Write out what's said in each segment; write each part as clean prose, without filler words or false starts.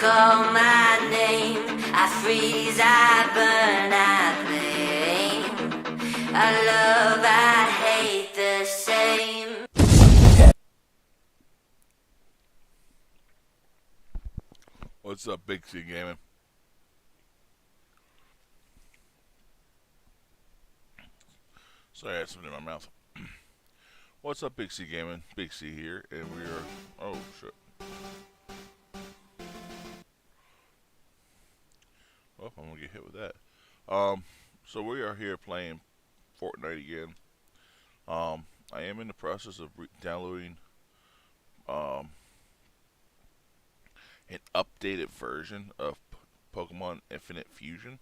call my name, I freeze, I burn, I blame. I love, I hate the same. What's up, Big C Gaming? Sorry, I had something in my mouth. What's up, Big C Gaming? Big C here, and we are... Oh, shit. Well, I'm gonna get hit with that. So we are here playing Fortnite again. I am in the process of downloading an updated version of Pokemon Infinite Fusion.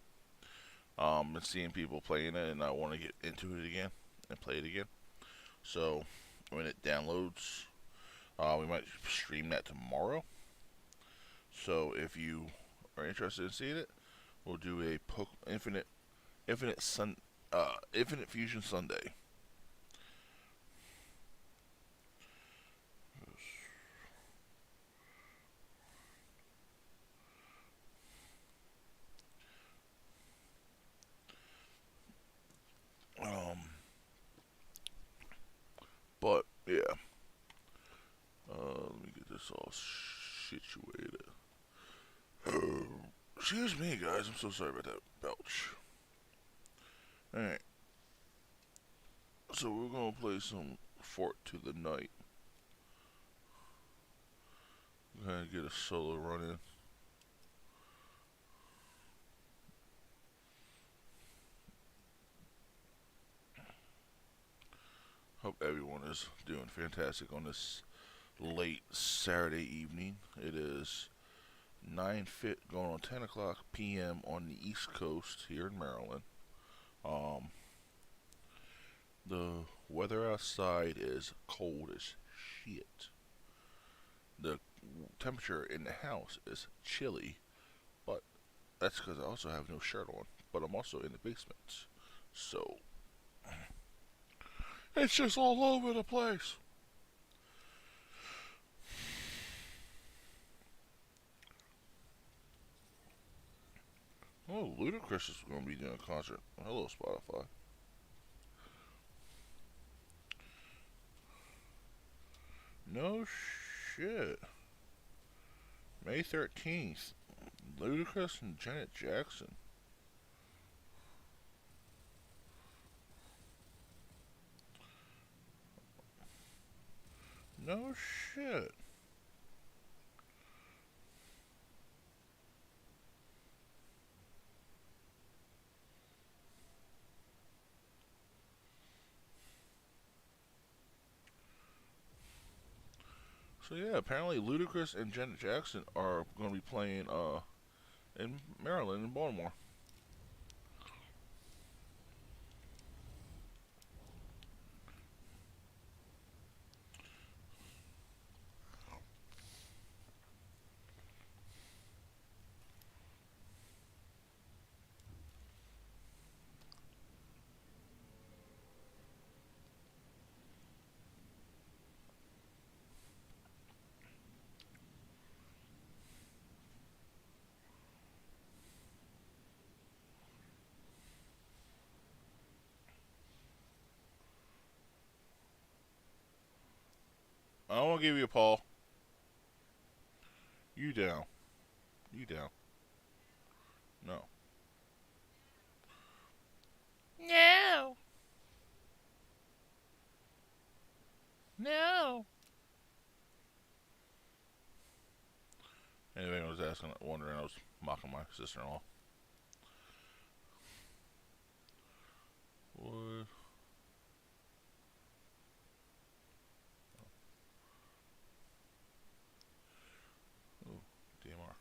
Been seeing people playing it, and I want to get into it again and play it again. So when it downloads, we might stream that tomorrow. So if you are interested in seeing it, we'll do a Infinite Fusion Sunday. But yeah, let me get this all situated. Excuse me, guys. I'm so sorry about that belch. Alright. So we're going to play some Fort to the Night. Go ahead and get a solo run in. Hope everyone is doing fantastic on this late Saturday evening. It is 9 going on 10 o'clock p.m. on the East Coast here in Maryland. The weather outside is cold as shit. The temperature in the house is chilly, but that's because I also have no shirt on. But I'm also in the basement, so it's just all over the place. Oh, Ludacris is going to be doing a concert. Hello, Spotify. No shit. May 13th. Ludacris and Janet Jackson. No shit. So yeah, apparently Ludacris and Janet Jackson are going to be playing in Maryland, in Baltimore. I don't want to give you a Paul. You down. You down. No. No. No. Anyway, I was wondering, I was mocking my sister-in-law. What? Oh, DMR.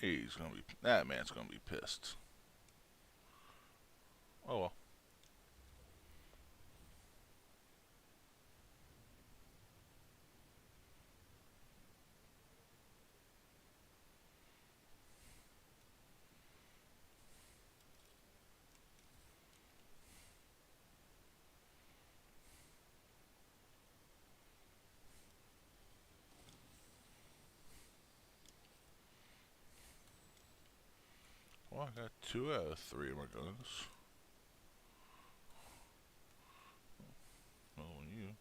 He's gonna be. That man's gonna be pissed. Oh well. Well, I got 2 out of 3 of my guns. Another one you.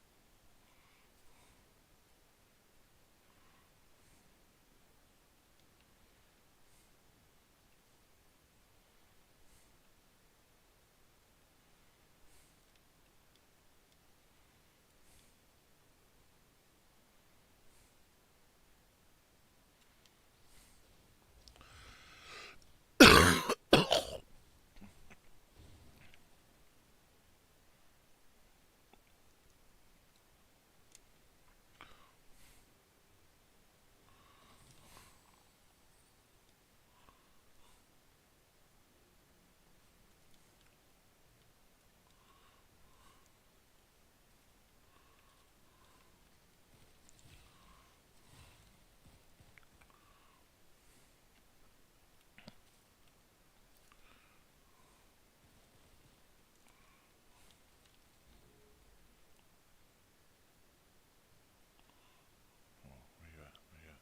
Where you at? Where you at?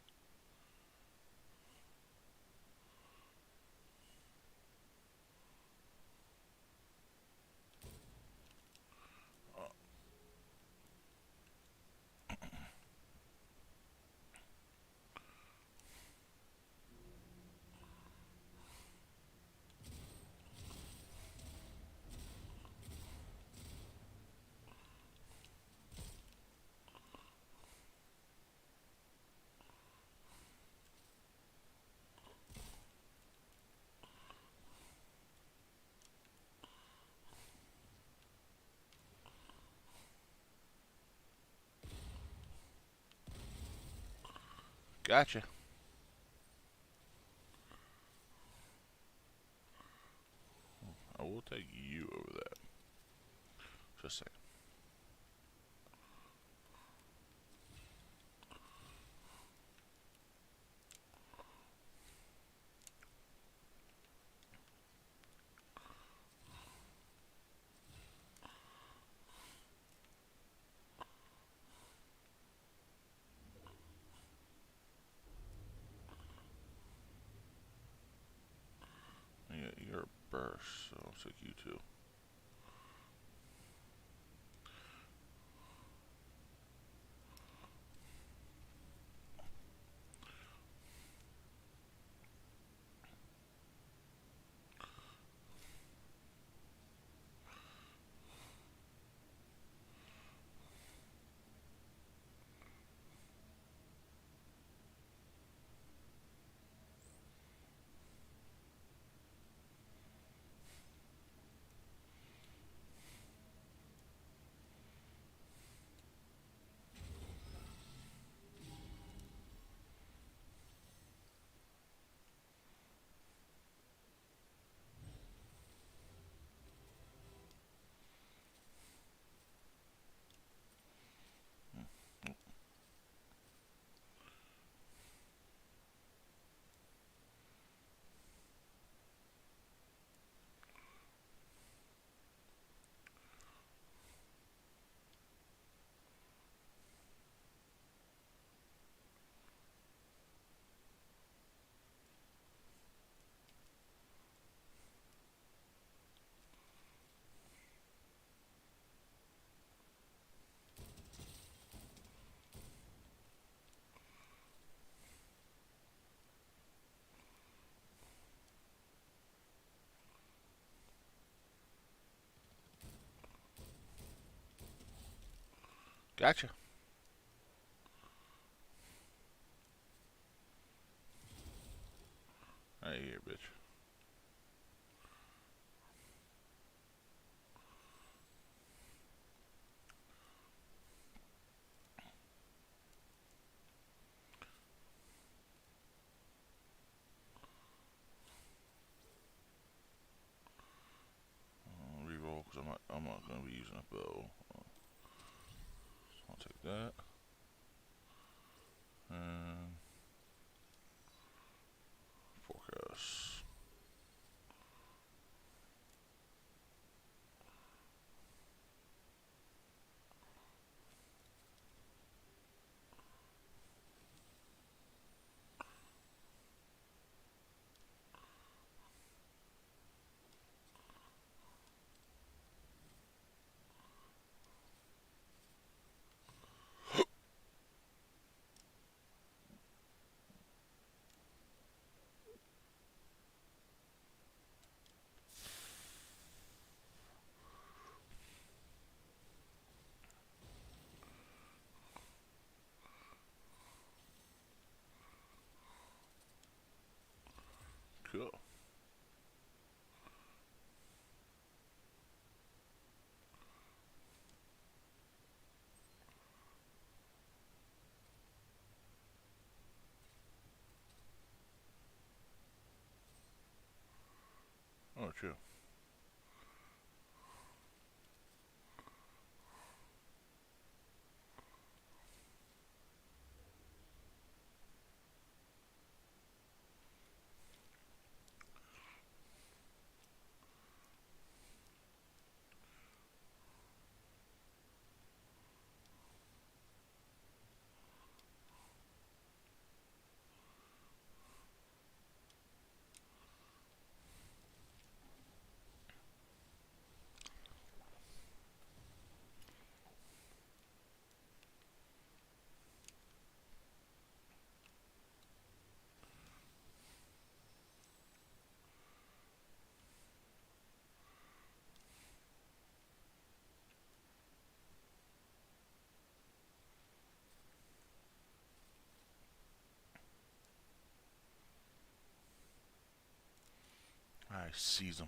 Oh, gotcha. I will take you over that. Just saying. Yeah, you're a burst, so I'll take you too. Gotcha. Right here, bitch. Reroll because I'm not gonna be using a bow. I'll take that. And forecast. cool. Oh, true. I seize them.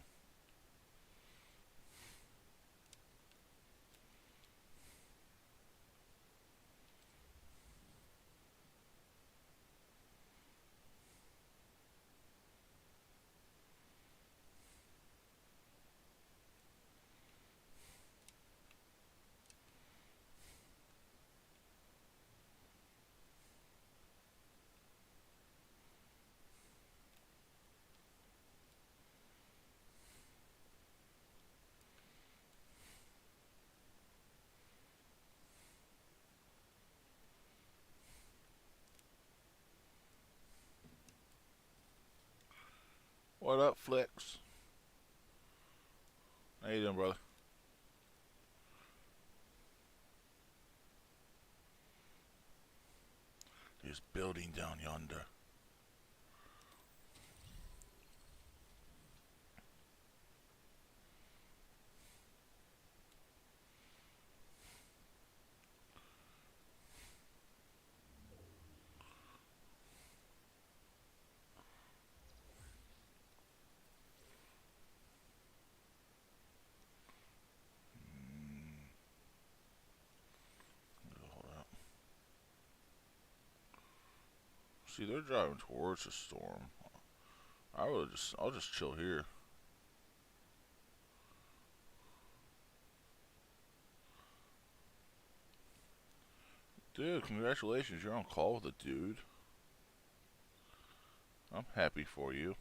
What up, Flex? How you doing, brother? There's building down yonder. Hold up. See, they're driving towards the storm. I'll just chill here. Dude, congratulations, you're on call with a dude. I'm happy for you.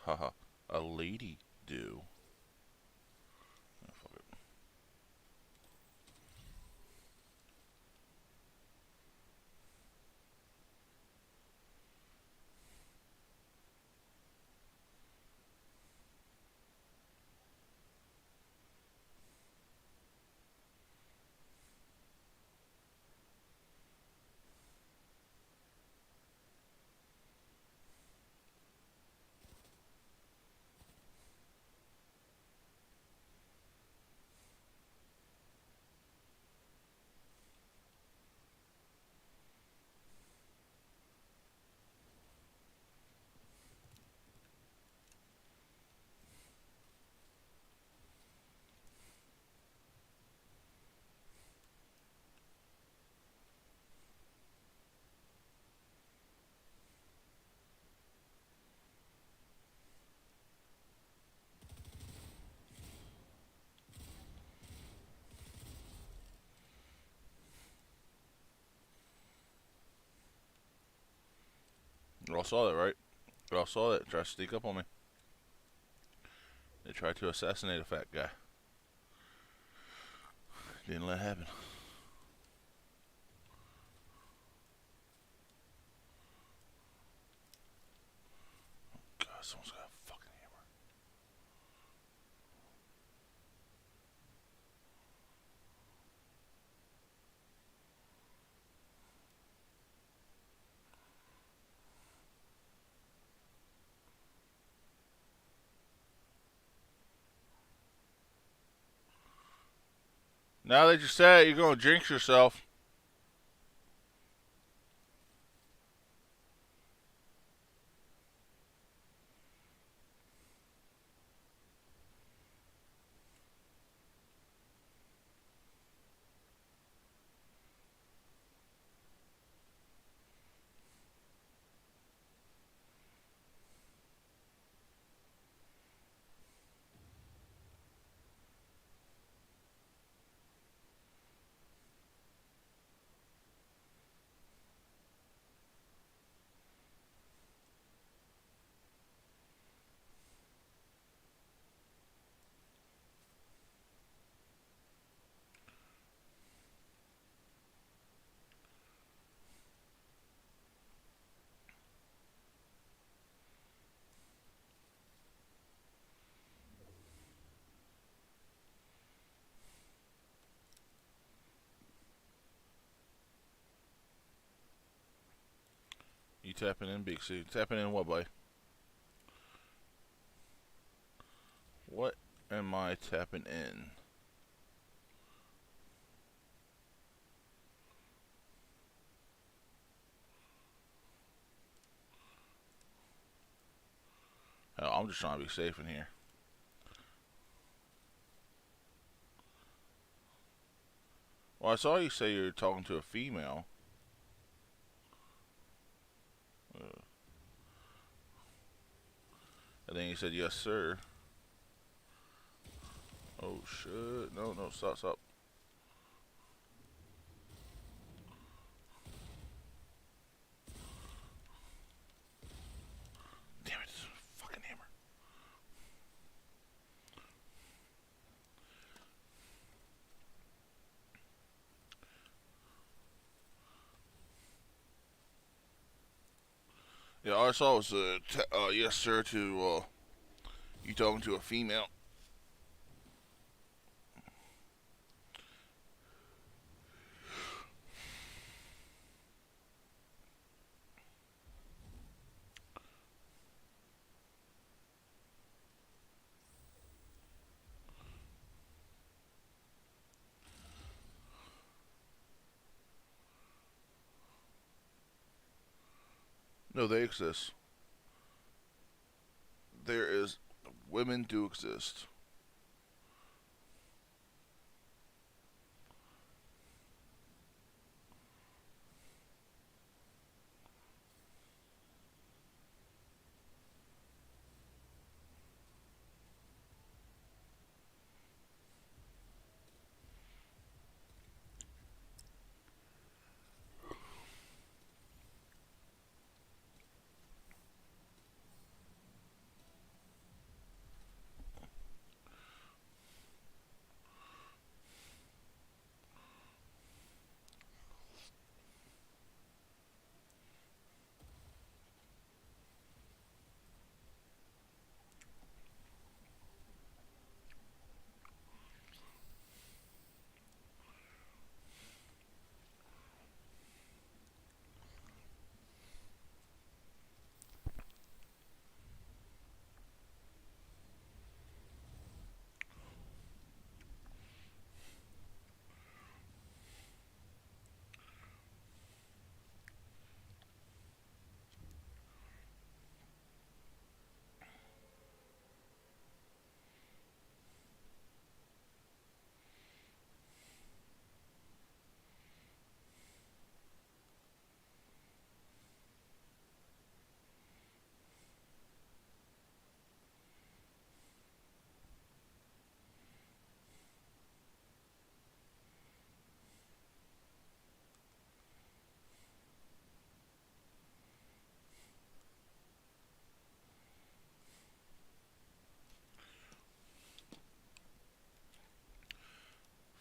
Haha, a lady do. Oh, fuck it. You all saw that, right? You all saw that. Try to sneak up on me. They tried to assassinate a fat guy. Didn't let it happen. God, someone's got a fucking hammer. Now that you said it, you're going to jinx yourself. You tapping in, Big C. Tapping in what, boy? What am I tapping in? Hell, I'm just trying to be safe in here. Well, I saw you say you're talking to a female. And then you said, yes, sir. Oh, shit. No, no, stop, stop. Damn it, this fucking hammer. Yeah, all I saw was yes, sir, to you talking to a female. No, they exist. There is, women do exist.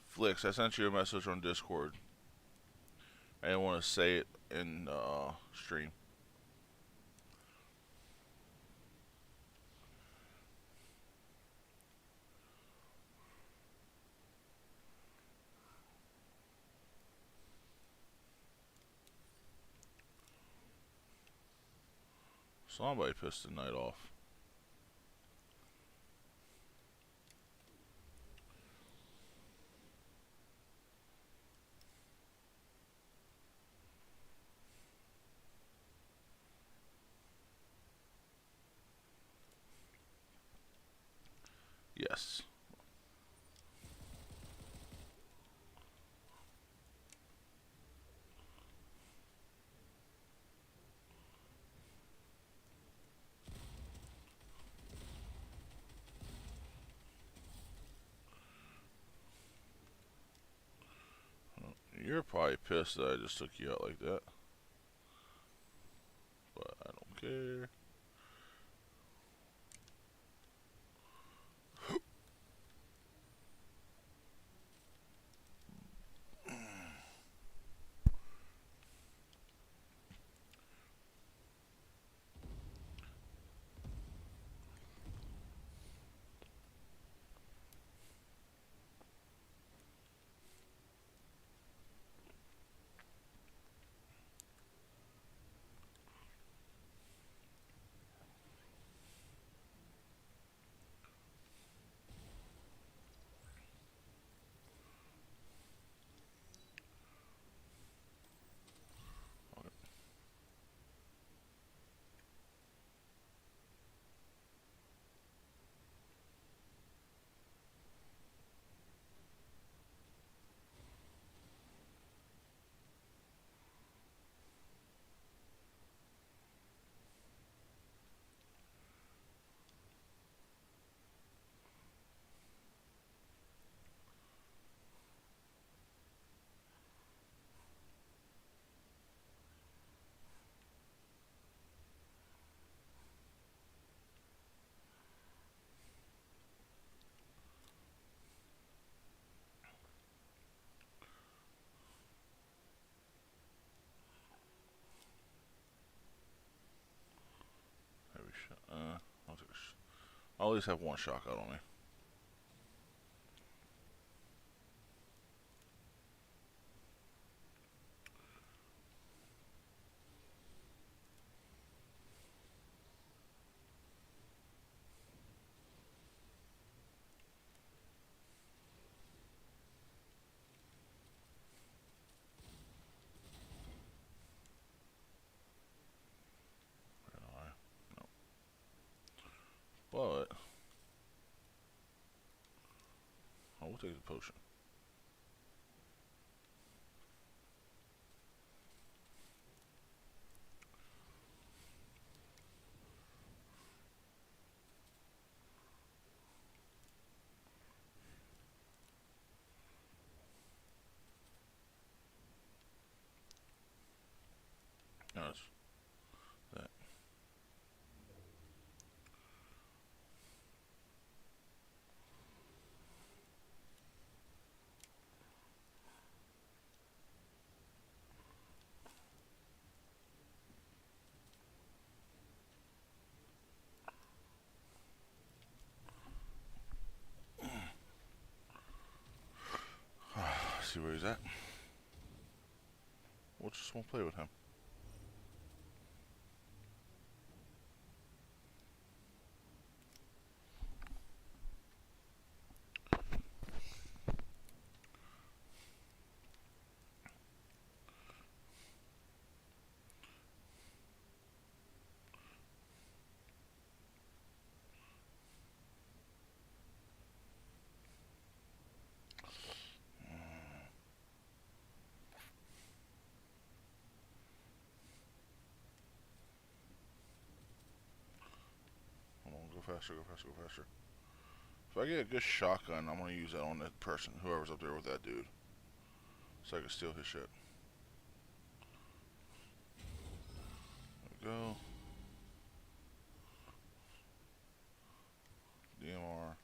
Flicks, I sent you a message on Discord. I didn't want to say it in stream. Somebody pissed the night off. Yes. You're probably pissed that I just took you out like that. But I don't care. Heavy shot. I'll at least have one shotgun on me. No. But I will take the potion. No, that's that. See where he's at. We'll just won't play with him. Go faster, go faster, go faster. If I get a good shotgun, I'm gonna use that on that person, whoever's up there with that dude. So I can steal his shit. There we go. DMR.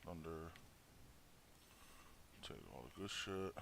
Thunder. Take all the good shit.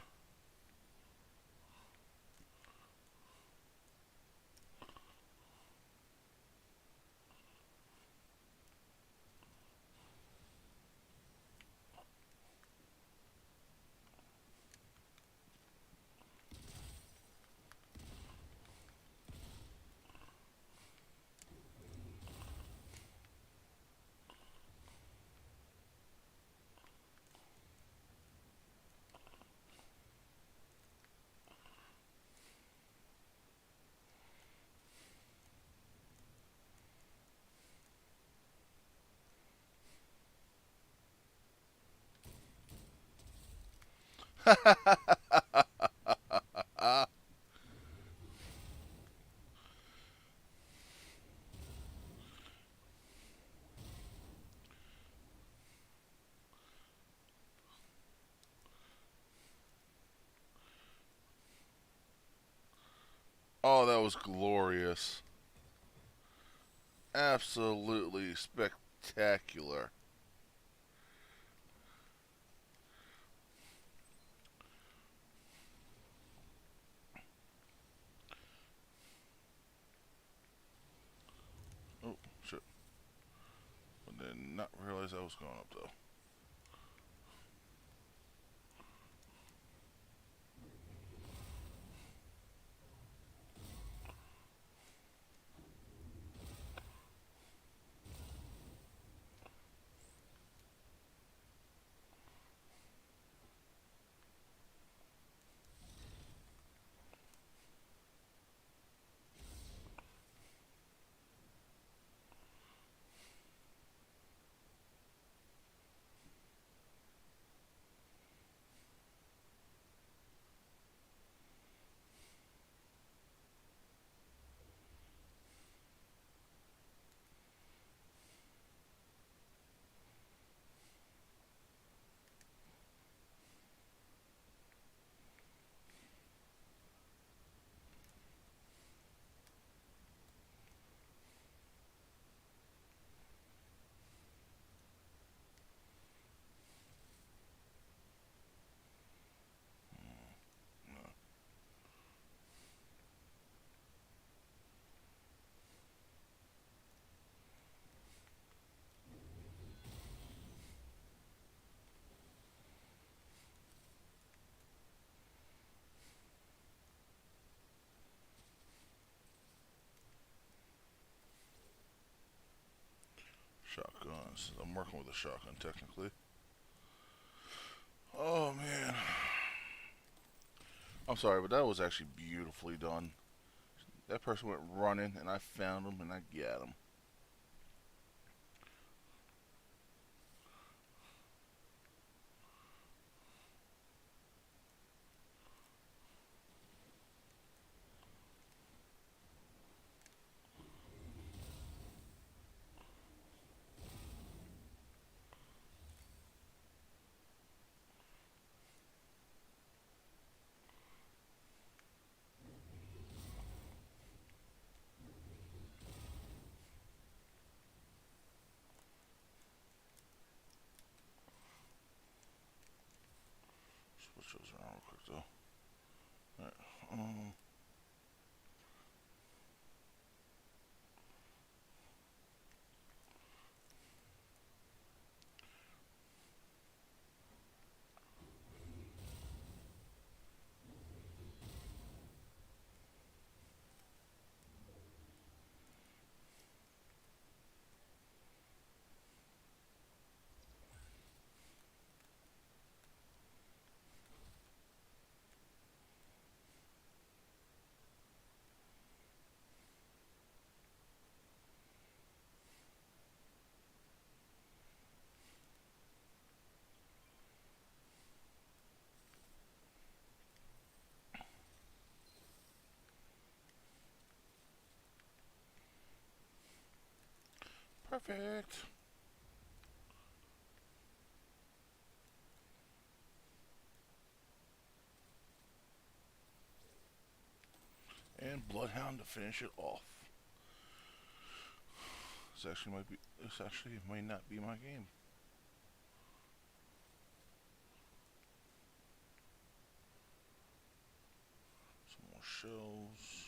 Oh, that was glorious. Absolutely spectacular. Oh, shit. I did not realize I was going up, though. Shotguns. I'm working with a shotgun, technically. Oh, man. I'm sorry, but that was actually beautifully done. That person went running, and I found him, and I got him. Switch those around real quick, though. Alright. Perfect. And Bloodhound to finish it off. This actually might not be my game. Some more shells.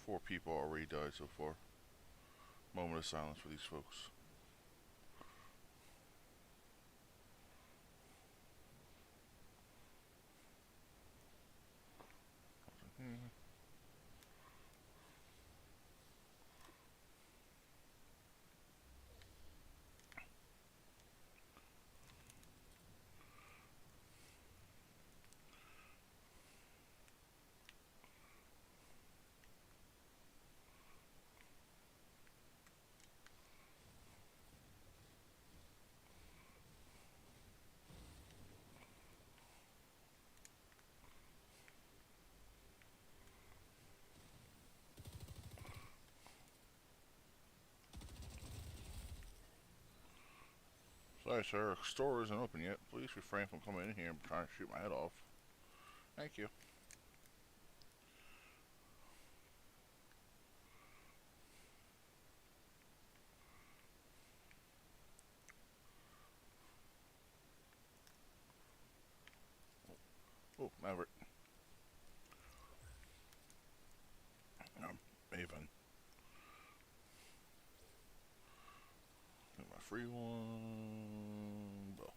4 people already died so far. Moment of silence for these folks. Sorry, sir. Our store isn't open yet. Please refrain from coming in here and trying to shoot my head off. Thank you. Oh, Maverick. Maven. Get my free one. Bow.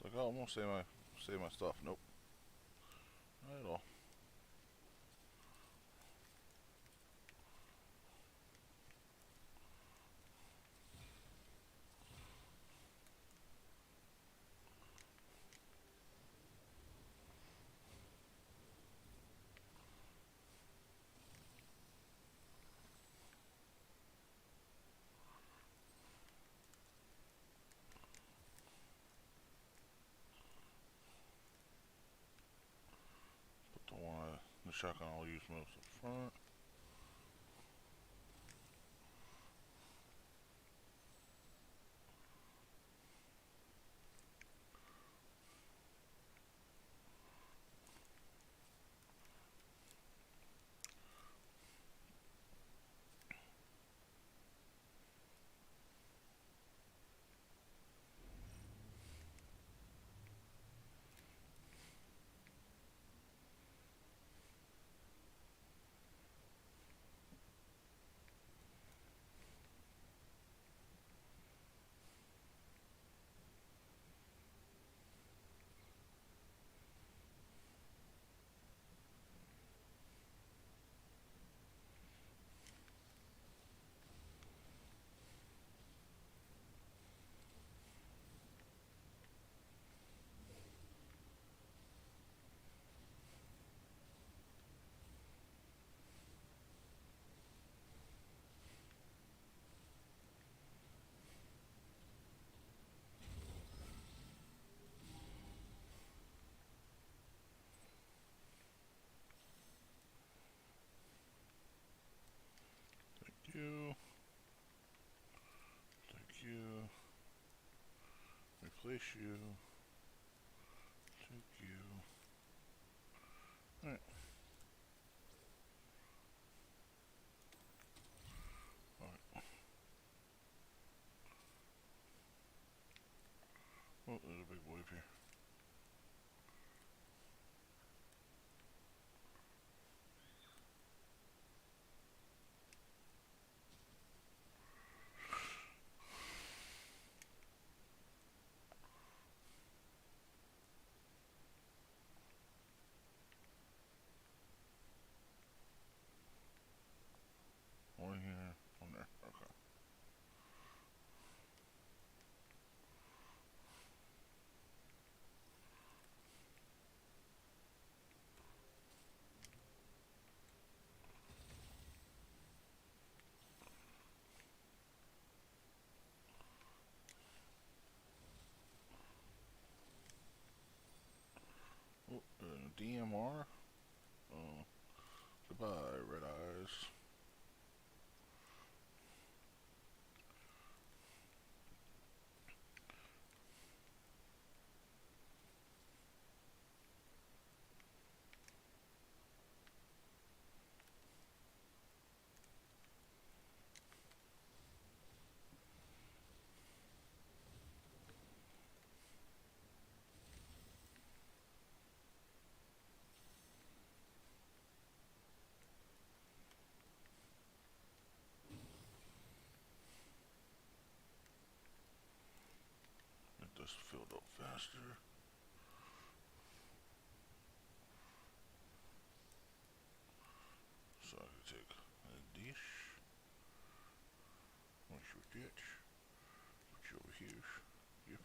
Like, oh, I'm gonna save my stuff. Nope. Not at all. Put the one, the shotgun I'll use most up front. Thank you. Thank you. Replace you. Thank you. Alright. Alright. Oh, there's a big boy up here. One here, one there. Okay. Oh, DMR. Oh, goodbye, red eyes. master. So I can take this. Make sure that. Put you over here. Yep.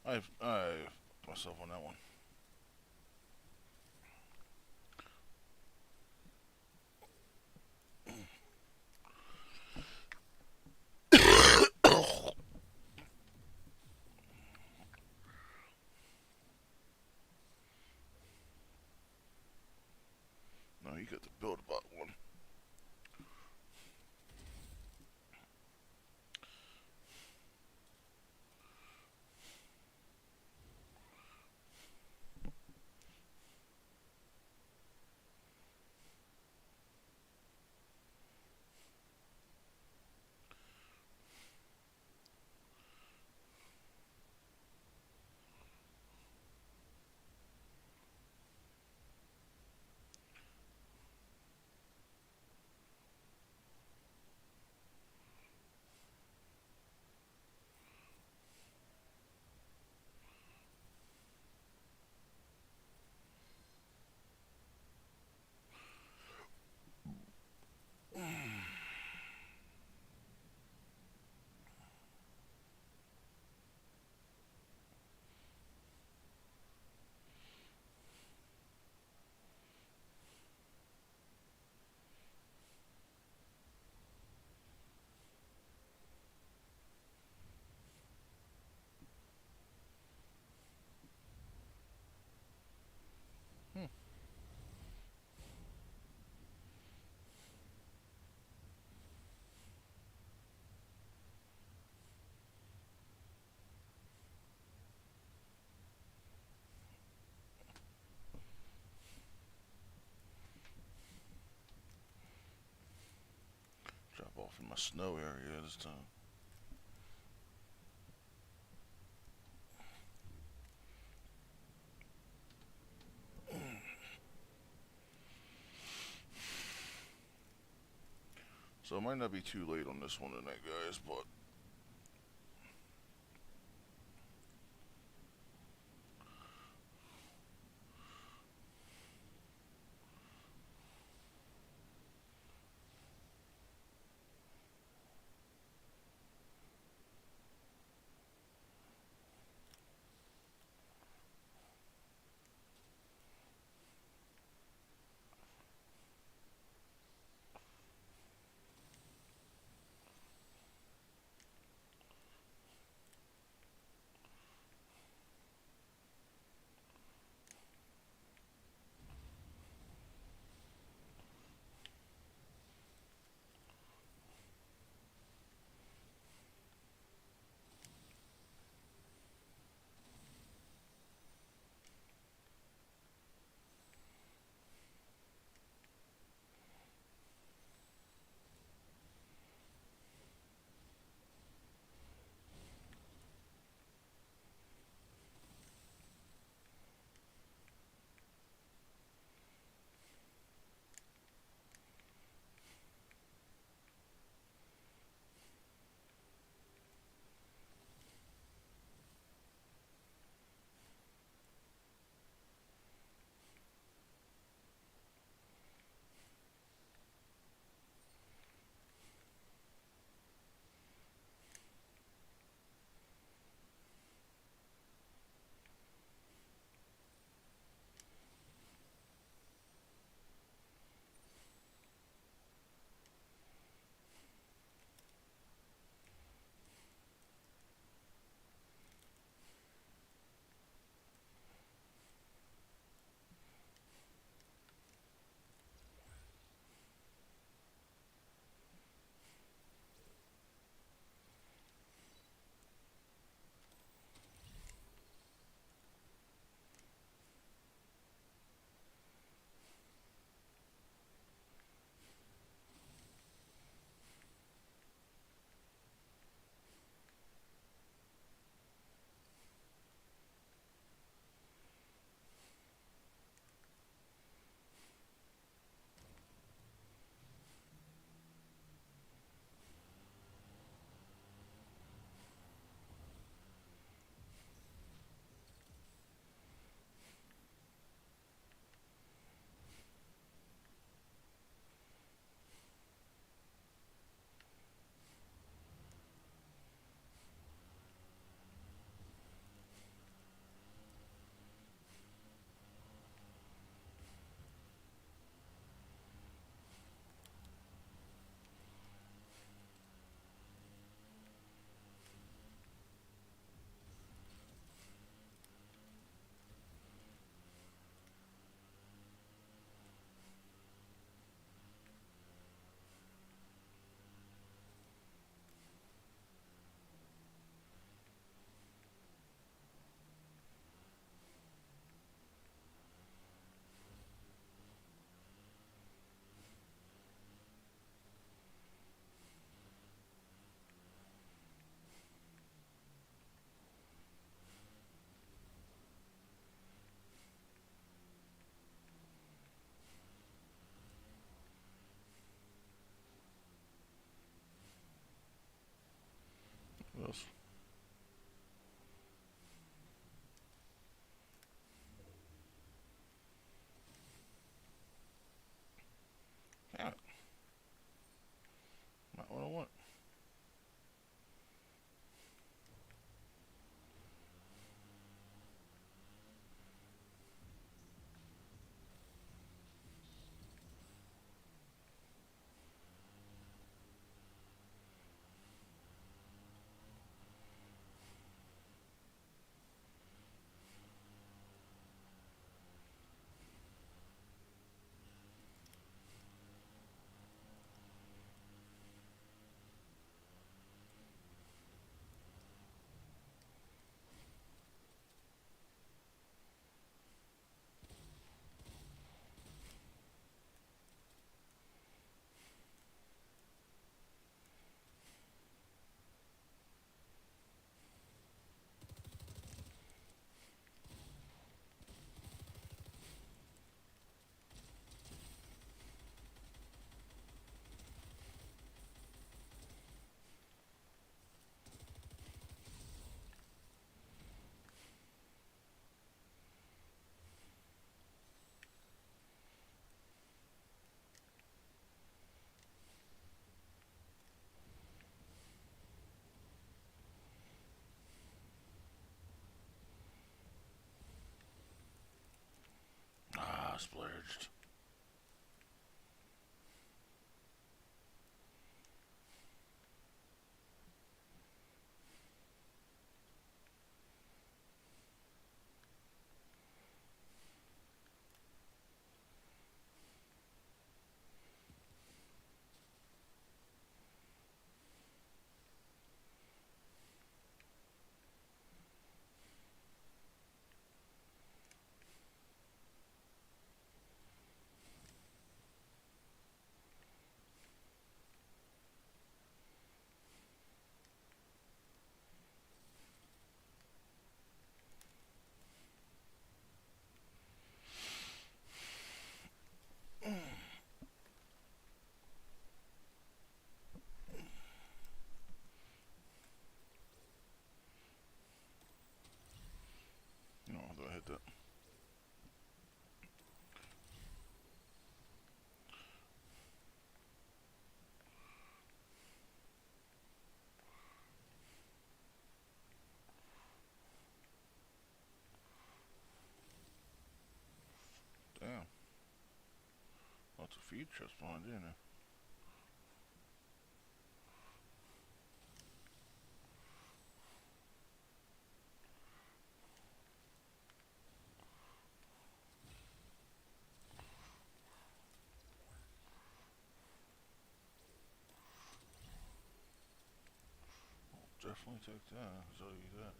I've myself on that one. No, you got the build about one. Drop off in my snow area this time. So it might not be too late on this one tonight, guys, but splurged. No, do I hit that? Damn. Lots of feed trips behind in there. Definitely take that, I'll tell you that.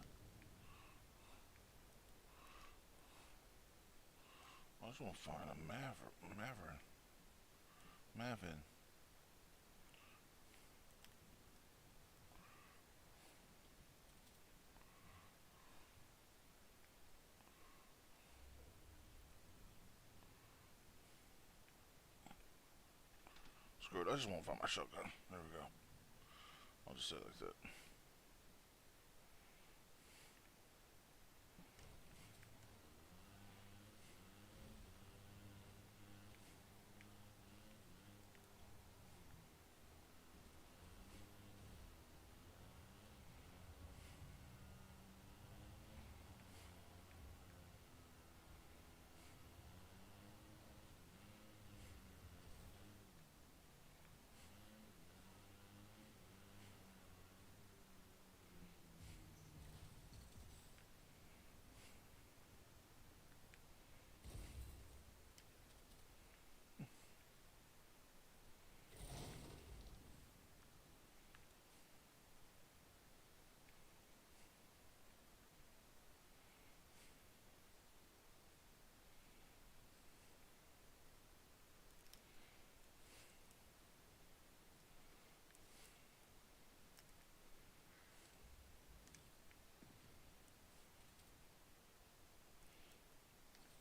I just want to find a Mavin. Screw it, I just want to find my shotgun. There we go. I'll just say it like that.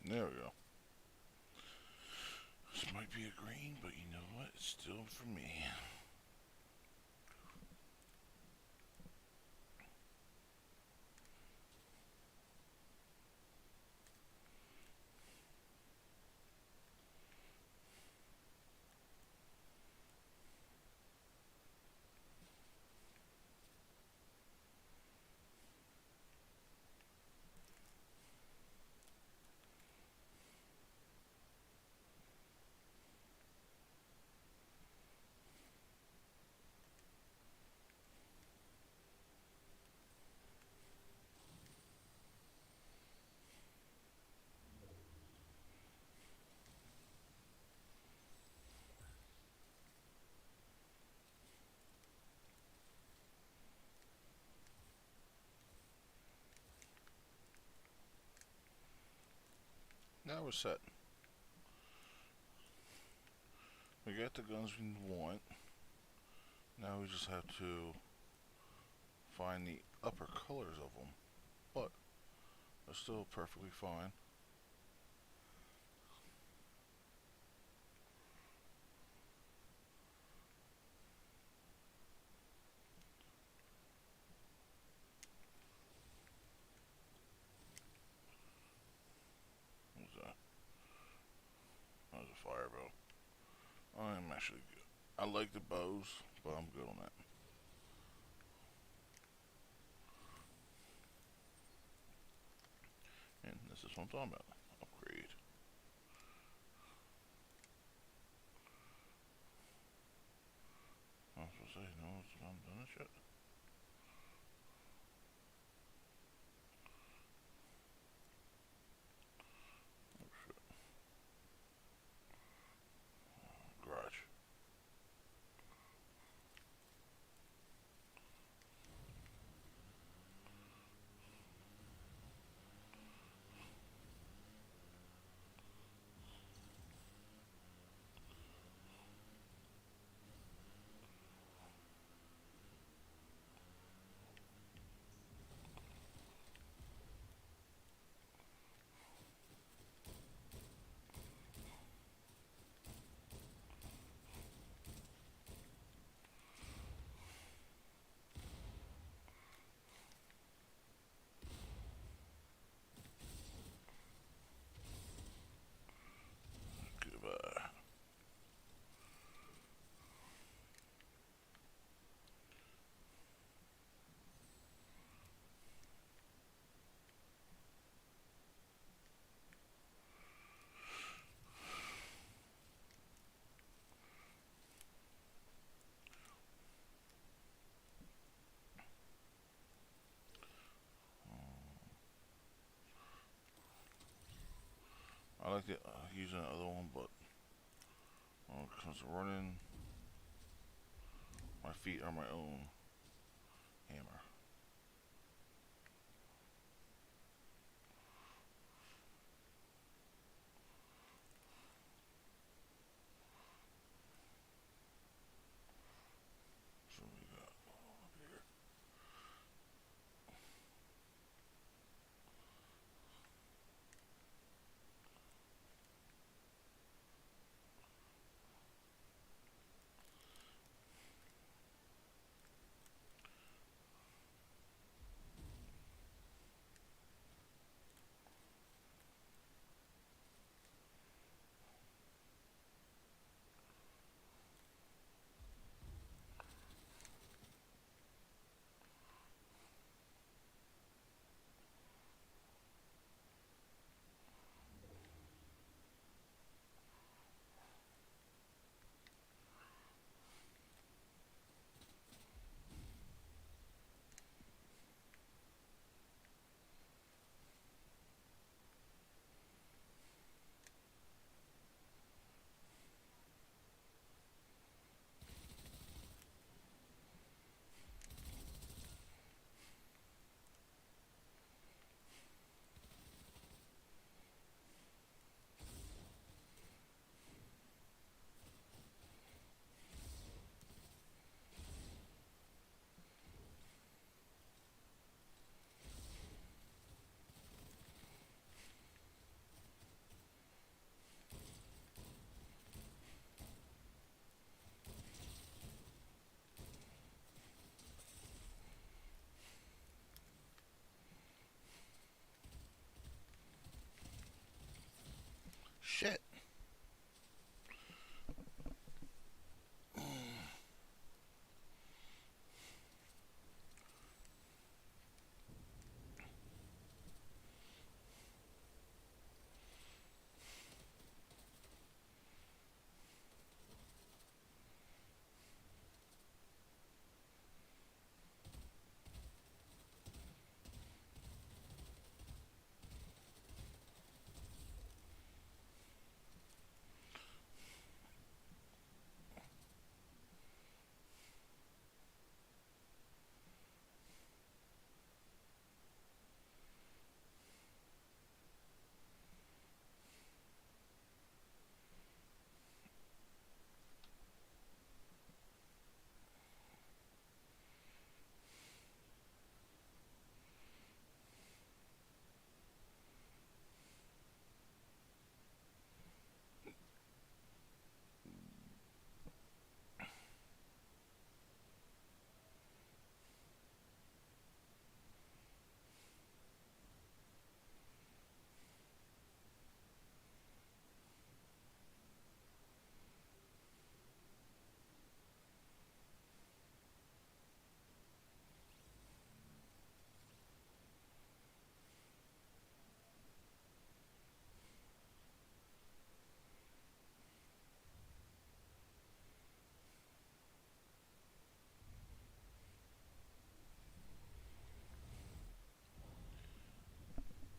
There we go. This might be a green, but you know what? It's still for me. Now we're set. We got the guns we want. Now we just have to find the upper colors of them. But they're still perfectly fine. What's that? That was a fireball. I'm actually good. I like the bows, but I'm good on that. And this is what I'm talking about. Upgrade. say no, I'm done shit. Oh shit. Garage. Goodbye. I like using the other one, but when it comes to running, my feet are my own hammer. So we got up here. Shit.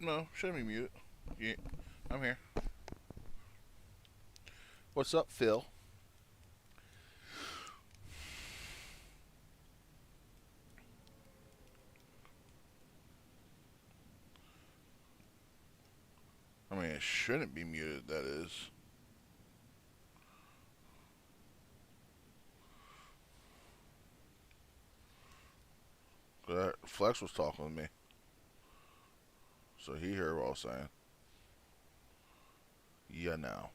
No, shouldn't be muted. Yeah, I'm here. What's up, Phil? I mean, it shouldn't be muted, that is. Flex was talking to me. So he heard what I was saying. Yeah, now.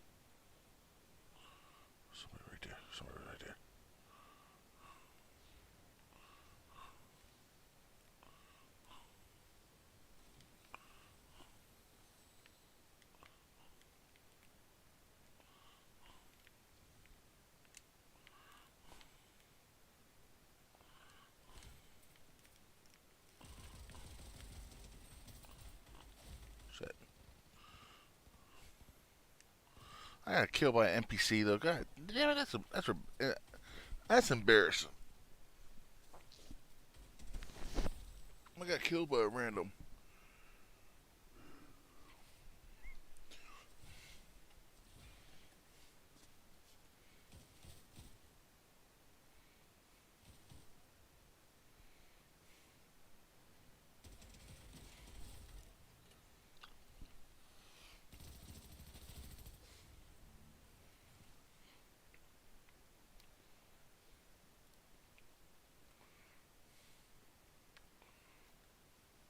Somebody right there. Somebody right there. Shit. I got killed by an NPC though. God damn it, that's embarrassing. I got killed by a random.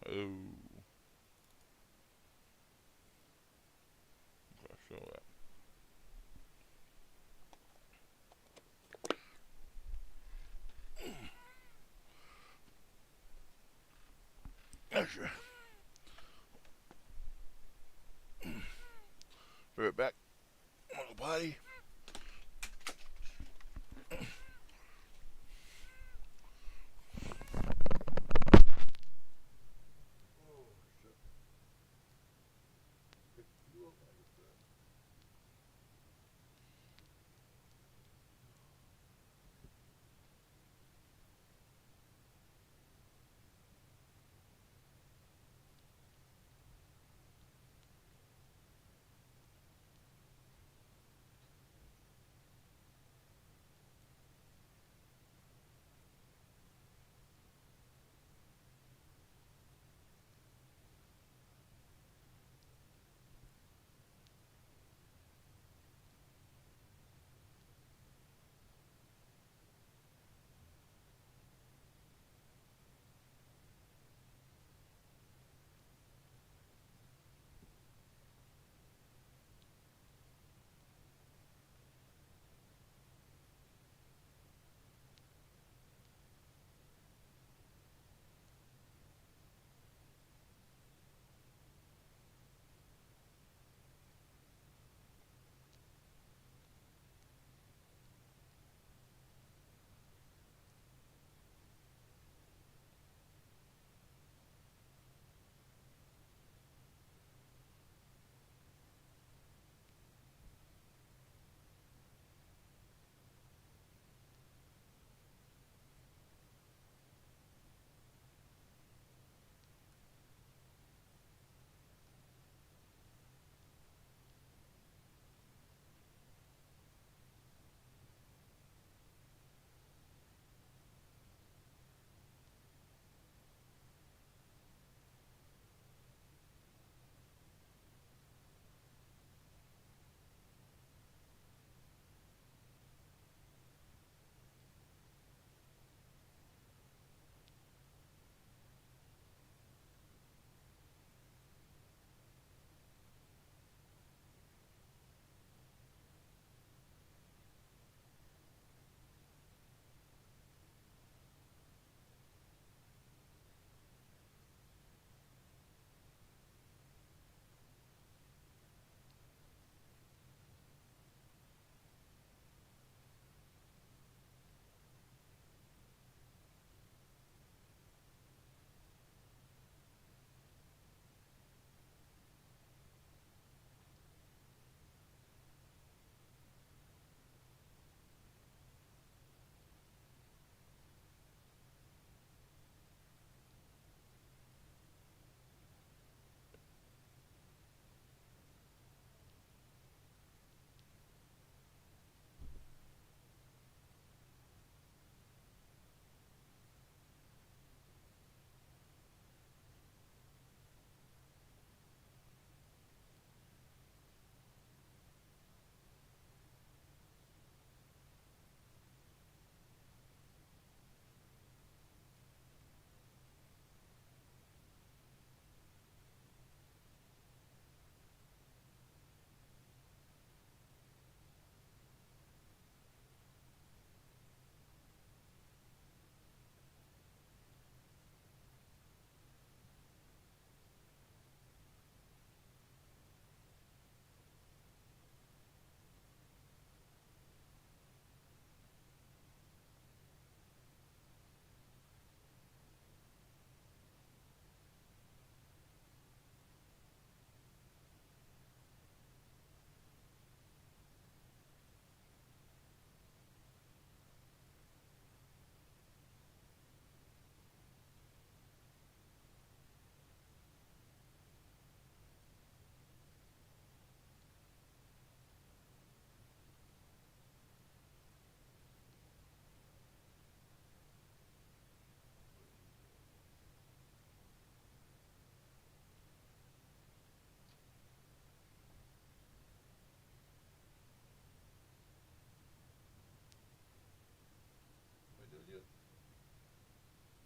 Oh. Okay, show that. That's right. Right back. Uncle Potty.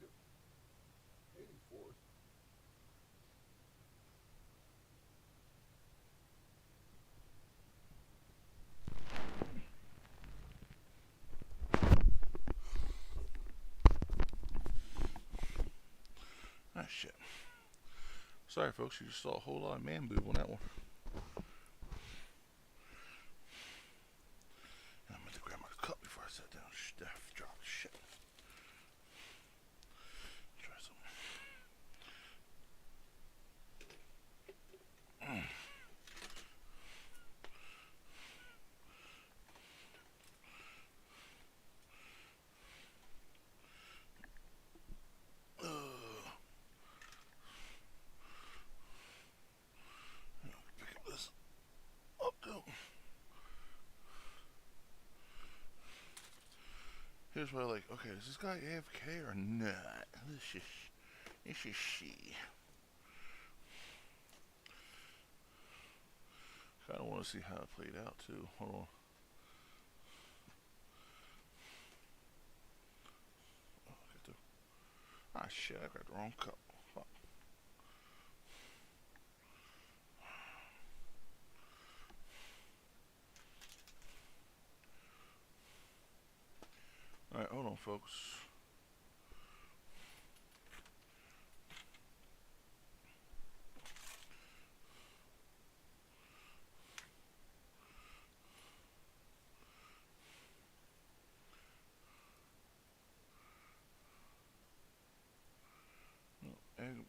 Yep. 84th. Ah, shit. Sorry, folks. You just saw a whole lot of man boob on that one. I meant to grab my cup before I sat down. Drop shit. Try some. Pick up this up too. Here's what I like. Okay, is this guy AFK or not? This is she. Kinda wanna see how it played out too. Hold on. Oh, I got the shit, I got the wrong cup. Fuck. Alright, hold on folks.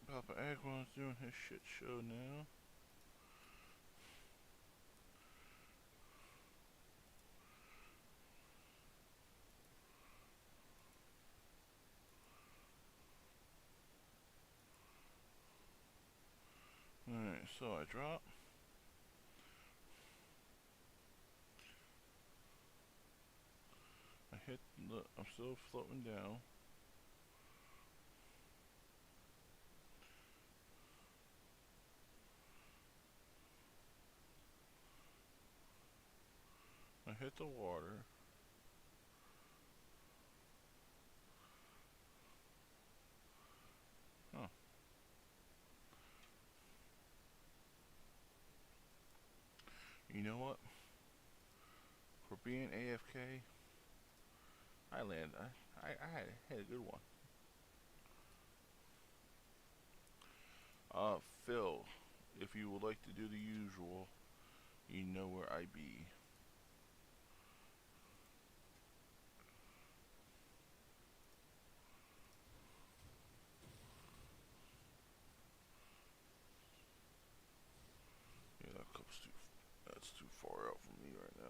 Papa Aggron's doing his shit show now. Alright, so I drop. I hit the, I'm still floating down. I hit the water. Huh. You know what? For being AFK, I had a good one. Phil, if you would like to do the usual, you know where I be. Yeah, that's too far out from me right now.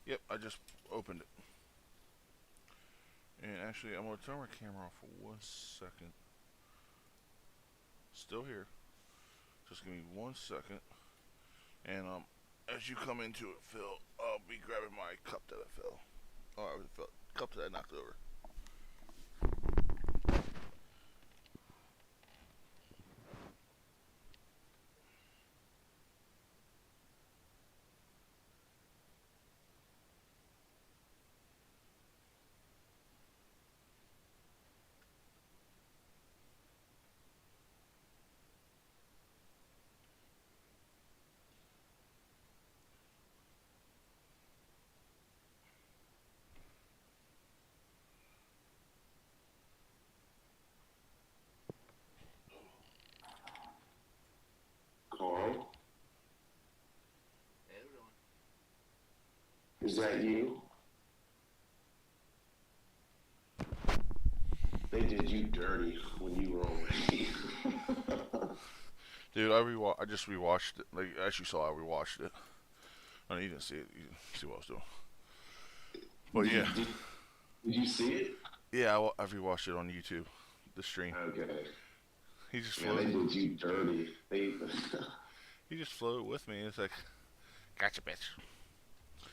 Yep, I just opened it. And actually, I'm going to turn my camera off for 1 second. Still here. Just give me 1 second. And as you come into it, Phil, I'll be grabbing my cup that I fell. Oh, cup that I knocked over. Carl, Hey, how we doing? is that you? They did you dirty when you were away. Dude, I just rewatched it. Like, as you saw, I rewatched it. I mean, you didn't see it. You didn't see what I was doing. But yeah. Did you see it? Yeah, I rewatched it on YouTube. The stream. Okay. He just Man, they floated. did you dirty. He just floated with me. It's like, gotcha, bitch.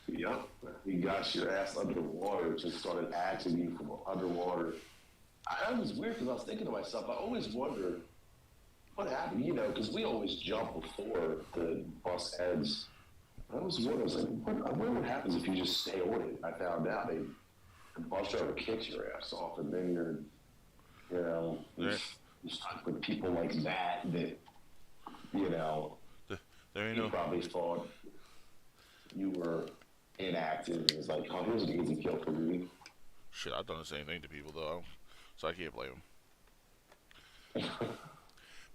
Yep. He got your ass underwater, just started asking you from underwater. I was weird because I was thinking to myself, I always wonder what happened? You know, because we always jump before the bus ends. I was wondering, I was like, I wonder what happens if you just stay on it. I found out the bus driver kicks your ass off, and then you're stuck with people like that, you know, There ain't you no. probably thought you were inactive. It was like, oh, here's an easy kill for me. Shit, I've done the same thing to people though, so I can't blame them.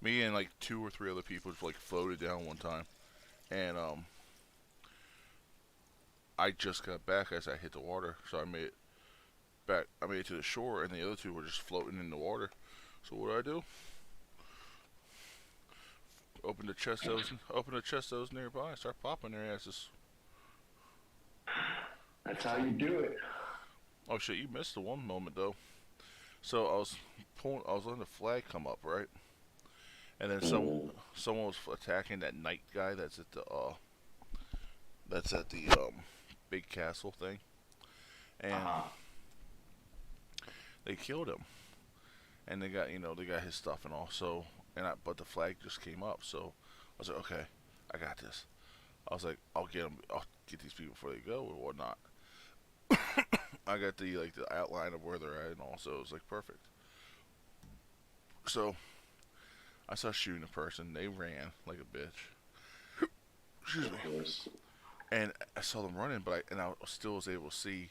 Me and like 2 or 3 other people just like floated down one time, and I just got back as I hit the water, so I made it back. I made it to the shore, and the other 2 were just floating in the water. So what do I do? Open the chest those nearby, start popping their asses. That's how you do it. Oh shit, you missed the one moment though. So I was letting the flag come up, right? And then someone was attacking that knight guy that's at the big castle thing, and they killed him, and they got his stuff and all. So but the flag just came up, so I was like, okay, I got this. I was like, I'll get these people before they go or whatnot. I got the outline of where they're at and all, so it was like perfect. So I saw shooting a person. They ran like a bitch. Excuse me. And I saw them running, but I still was able to see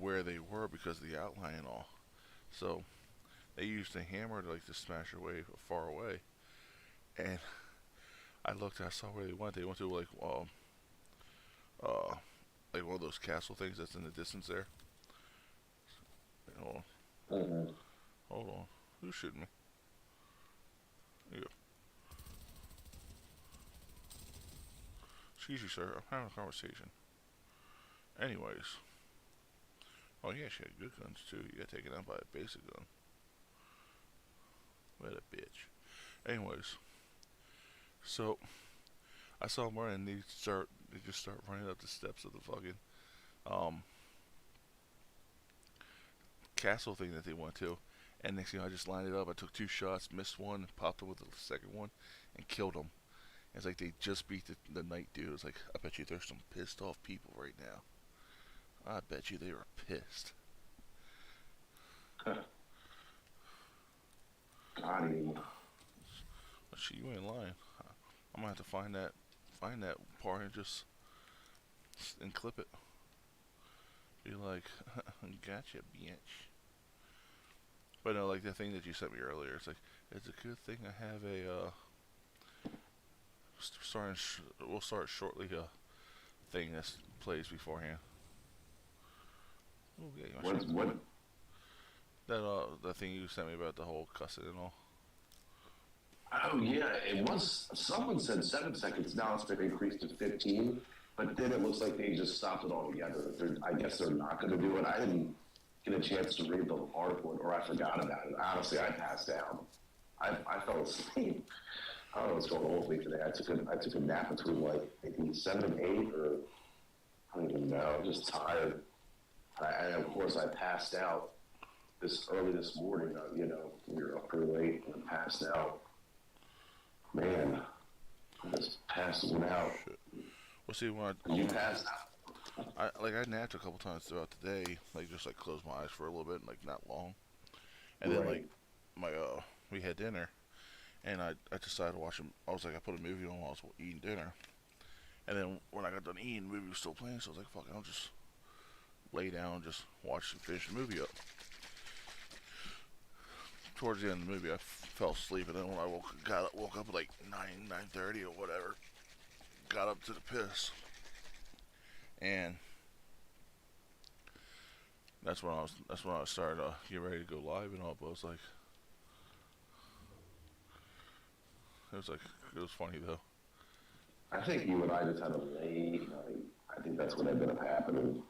where they were because of the outline and all. So they used a hammer to smash their way far away. And I looked, I saw where they went. They went to like one of those castle things that's in the distance there. Hold on. Hold on. Who's shooting me? There you go. Excuse you, sir. I'm having a conversation. Anyways. Oh, yeah, she had good guns, too. You got taken out by a basic gun. What a bitch. Anyways. So, I saw them running, and they just start running up the steps of the fucking, castle thing that they went to. And next thing I just lined it up. I took 2 shots, missed one, popped him with the second one, and killed him. It's like they just beat the night dude. It's like, I bet you there's some pissed off people right now. I bet you they were pissed. Got him. But shit, you ain't lying. I'm gonna have to find that part and clip it. Be like, gotcha, bitch. But no, like the thing that you sent me earlier, it's like, it's a good thing I have a we'll start shortly a thing that plays beforehand. Oh yeah, What? That thing you sent me about the whole cussing and all. Oh yeah, it was. Someone said 7 seconds. Now it's been increased to 15. But then it looks like they just stopped it altogether. I guess they're not going to do it. I didn't get a chance to read the article, or I forgot about it. Honestly, I passed out. I fell asleep. I don't know what's going on with me today. I took a nap between like maybe 7 and 8, or I don't even know. I'm just tired. And of course, I passed out this early this morning. We were up pretty late and I passed out. Man, I just passed out. Shit. Well, see, when You passed out. I napped a couple times throughout the day, just close my eyes for a little bit, not long, and then Right. we had dinner, and I decided to watch I was like, I put a movie on while I was eating dinner, and then when I got done eating, the movie was still playing, so I was like, fuck it, I'll just lay down and just watch and finish the movie up. Towards the end of the movie, I fell asleep, and then when I woke up at like 9:30 or whatever, got up to the piss, and that's when I started get ready to go live and all. But it was funny though. I think you and I just had a late night. I think that's what ended up happening.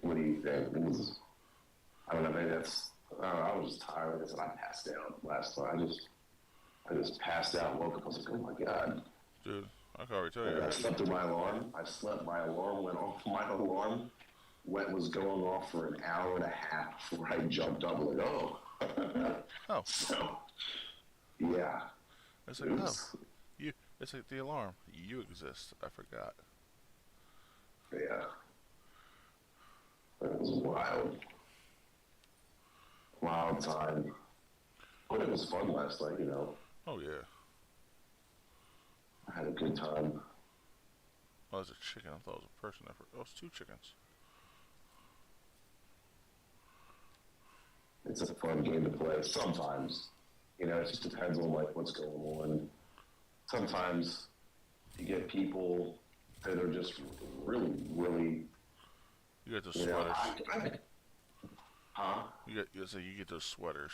What do you think? I don't know, maybe that's, I was just tired. I said I passed out last night. I just passed out, woke up, I was like, oh my God. Dude, I can already tell you. I slept through my alarm. My alarm went off. My alarm was going off for an hour and a half before I jumped up. Like, oh. Oh. So, yeah. It's like, oh, Oops. you. It's like the alarm. You exist. I forgot. Yeah. It was wild. Wild time. But it was fun last night, you know. Oh yeah. I had a good time. Oh, it was a chicken. I thought it was a person. Oh, it's two chickens. It's a fun game to play sometimes. You know, it just depends on like what's going on. Sometimes you get people that are just really, really, You get those you know, sweaters. huh? You get those sweaters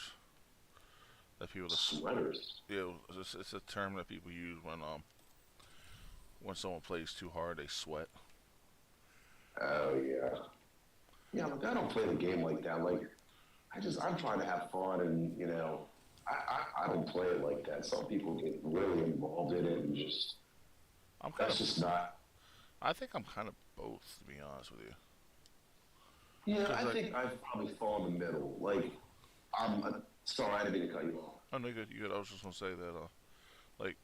that people. Sweaters. Yeah, it's a term that people use when someone plays too hard, they sweat. Oh yeah. Yeah, look, I don't play the game like that. Like, I'm trying to have fun, and you know, I don't play it like that. Some people get really involved in it, and just I'm kind that's of. just not. I think I'm kind of both, to be honest with you. Yeah, 'Cause I like, think I probably fall in the middle. Like, sorry, I didn't mean to cut you off. oh no, you good, you good. I was just gonna say that, like,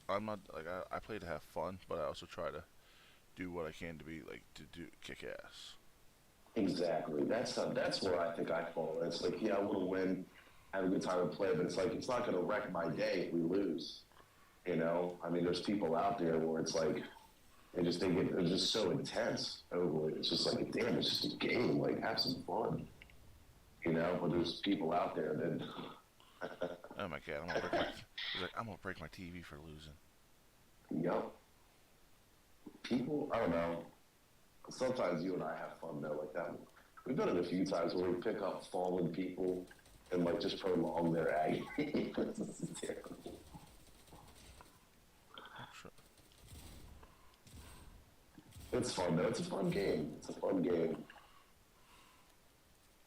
I'm not like I play to have fun, but I also try to do what I can to be like to do kick ass. Exactly. That's where I think I fall. It's like, yeah, I want to win, have a good time and play, but it's like it's not going to wreck my day if we lose. You know, I mean, there's people out there where it's like they're just so intense over it. It's just like, damn, it's just a game. Like, have some fun. You know, but there's people out there that, Oh my god, he's like, I'm gonna break my TV for losing. yup, people. I don't know. Sometimes you and I have fun though, like that. We've done it a few times where we pick up fallen people and like just prolong their agony. This is terrible. Oh shit. It's fun though. It's a fun game. It's a fun game.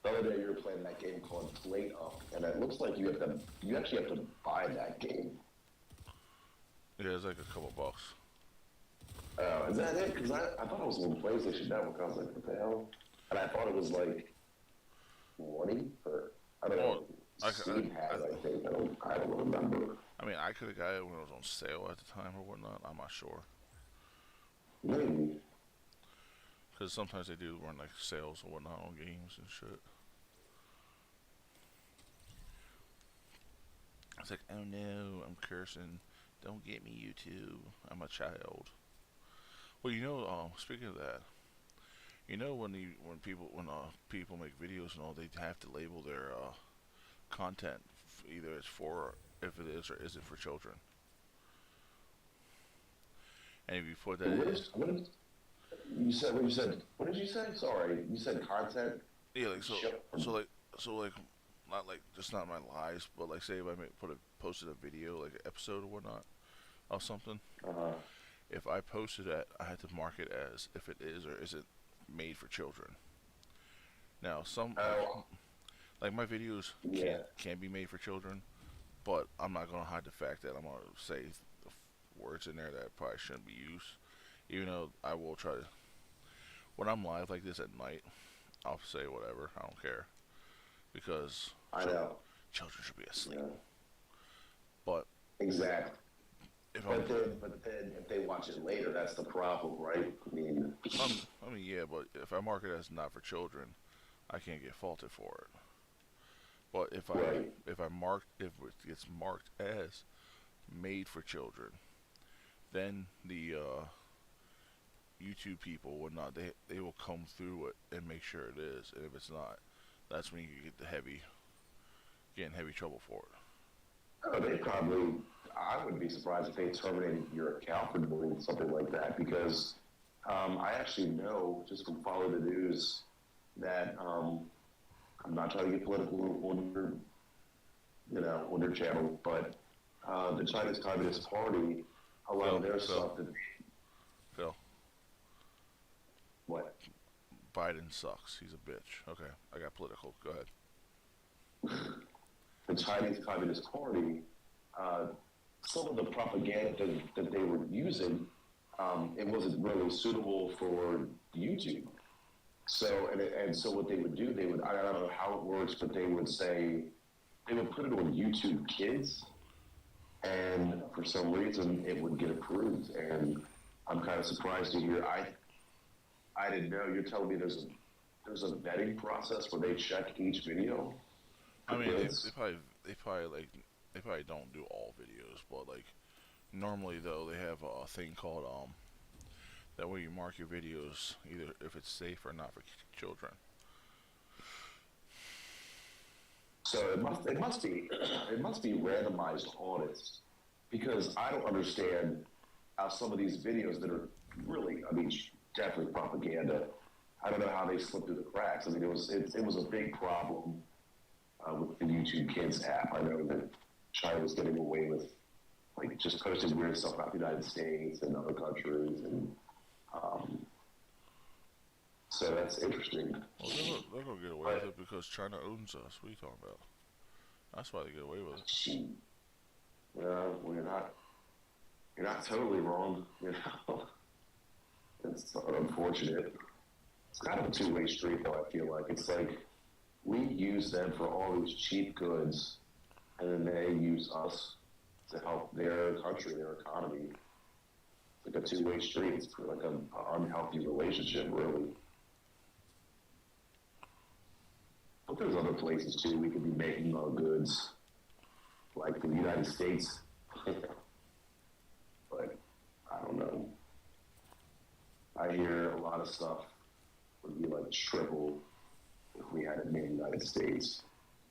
The other day you were playing that game called Plate Up, and it looks like you actually have to buy that game. Yeah, it's like a couple bucks. Is that it? Because I thought it was on PlayStation Network. I was like, what the hell? And I thought it was like 20 or I don't know. Steam has, I think. I don't remember. I mean, I could have got it when it was on sale at the time or whatnot. I'm not sure. Maybe. Because sometimes they do run like sales or whatnot on games and shit. It's like, oh no, I'm cursing. Don't get me, YouTube. I'm a child. Well, speaking of that, when people make videos and all, they have to label their content. Either it's for if it is or is it for children. And if you put that You said what you said. What did you say? Sorry, you said content. yeah, like so, not like just not my lives, but like say if I posted a video like an episode or whatnot of something. Uh-huh. If I posted that, I had to mark it as if it is or isn't made for children. Now, like my videos can be made for children, but I'm not gonna hide the fact that I'm gonna say words in there that probably shouldn't be used. Even though I will try to, when I'm live like this at night, I'll say whatever. I don't care because I know. children should be asleep. Yeah. But Exactly. but then if they watch it later, that's the problem, right? I mean, yeah, but if I mark it as not for children, I can't get faulted for it. But if right. if it gets marked as made for children, then the YouTube people will not they will come through it and make sure it is, and if it's not, that's when you get get in heavy trouble for it. Oh, they probably. I would be surprised if they terminated your account for doing something like that because I actually know just from following the news that I'm not trying to get political on your channel, but the Chinese Communist Party, a lot of their stuff. Phil. What? Biden sucks. He's a bitch. Okay, I got political. Go ahead. The Chinese Communist Party, some of the propaganda that they were using, it wasn't really suitable for YouTube. So so what they would do, I don't know how it works, but they would put it on YouTube Kids, and for some reason it would get approved. And I'm kind of surprised to hear. I didn't know. You're telling me there's a vetting process where they check each video. I mean, they probably don't do all videos, but like normally though they have a thing called that way you mark your videos either if it's safe or not for children. So it must be randomized audits, because I don't understand how some of these videos that are really, I mean, definitely propaganda. I don't know how they slip through the cracks. I mean, it was a big problem with the YouTube Kids app. I know that China was getting away with like just posting weird stuff about the United States and other countries, and so that's interesting. Well, they're gonna get away with it because China owns us. What are you talking about? That's why they get away with it. Well, you're not totally wrong. You know, it's unfortunate. It's kind of a two-way street, though. I feel like it's like we use them for all these cheap goods, and then they use us to help their country, their economy. It's like a two-way street. It's like an unhealthy relationship, really. But there's other places too we could be making our goods, like the United States. But I don't know. I hear a lot of stuff would be like triple if we had it made in the United States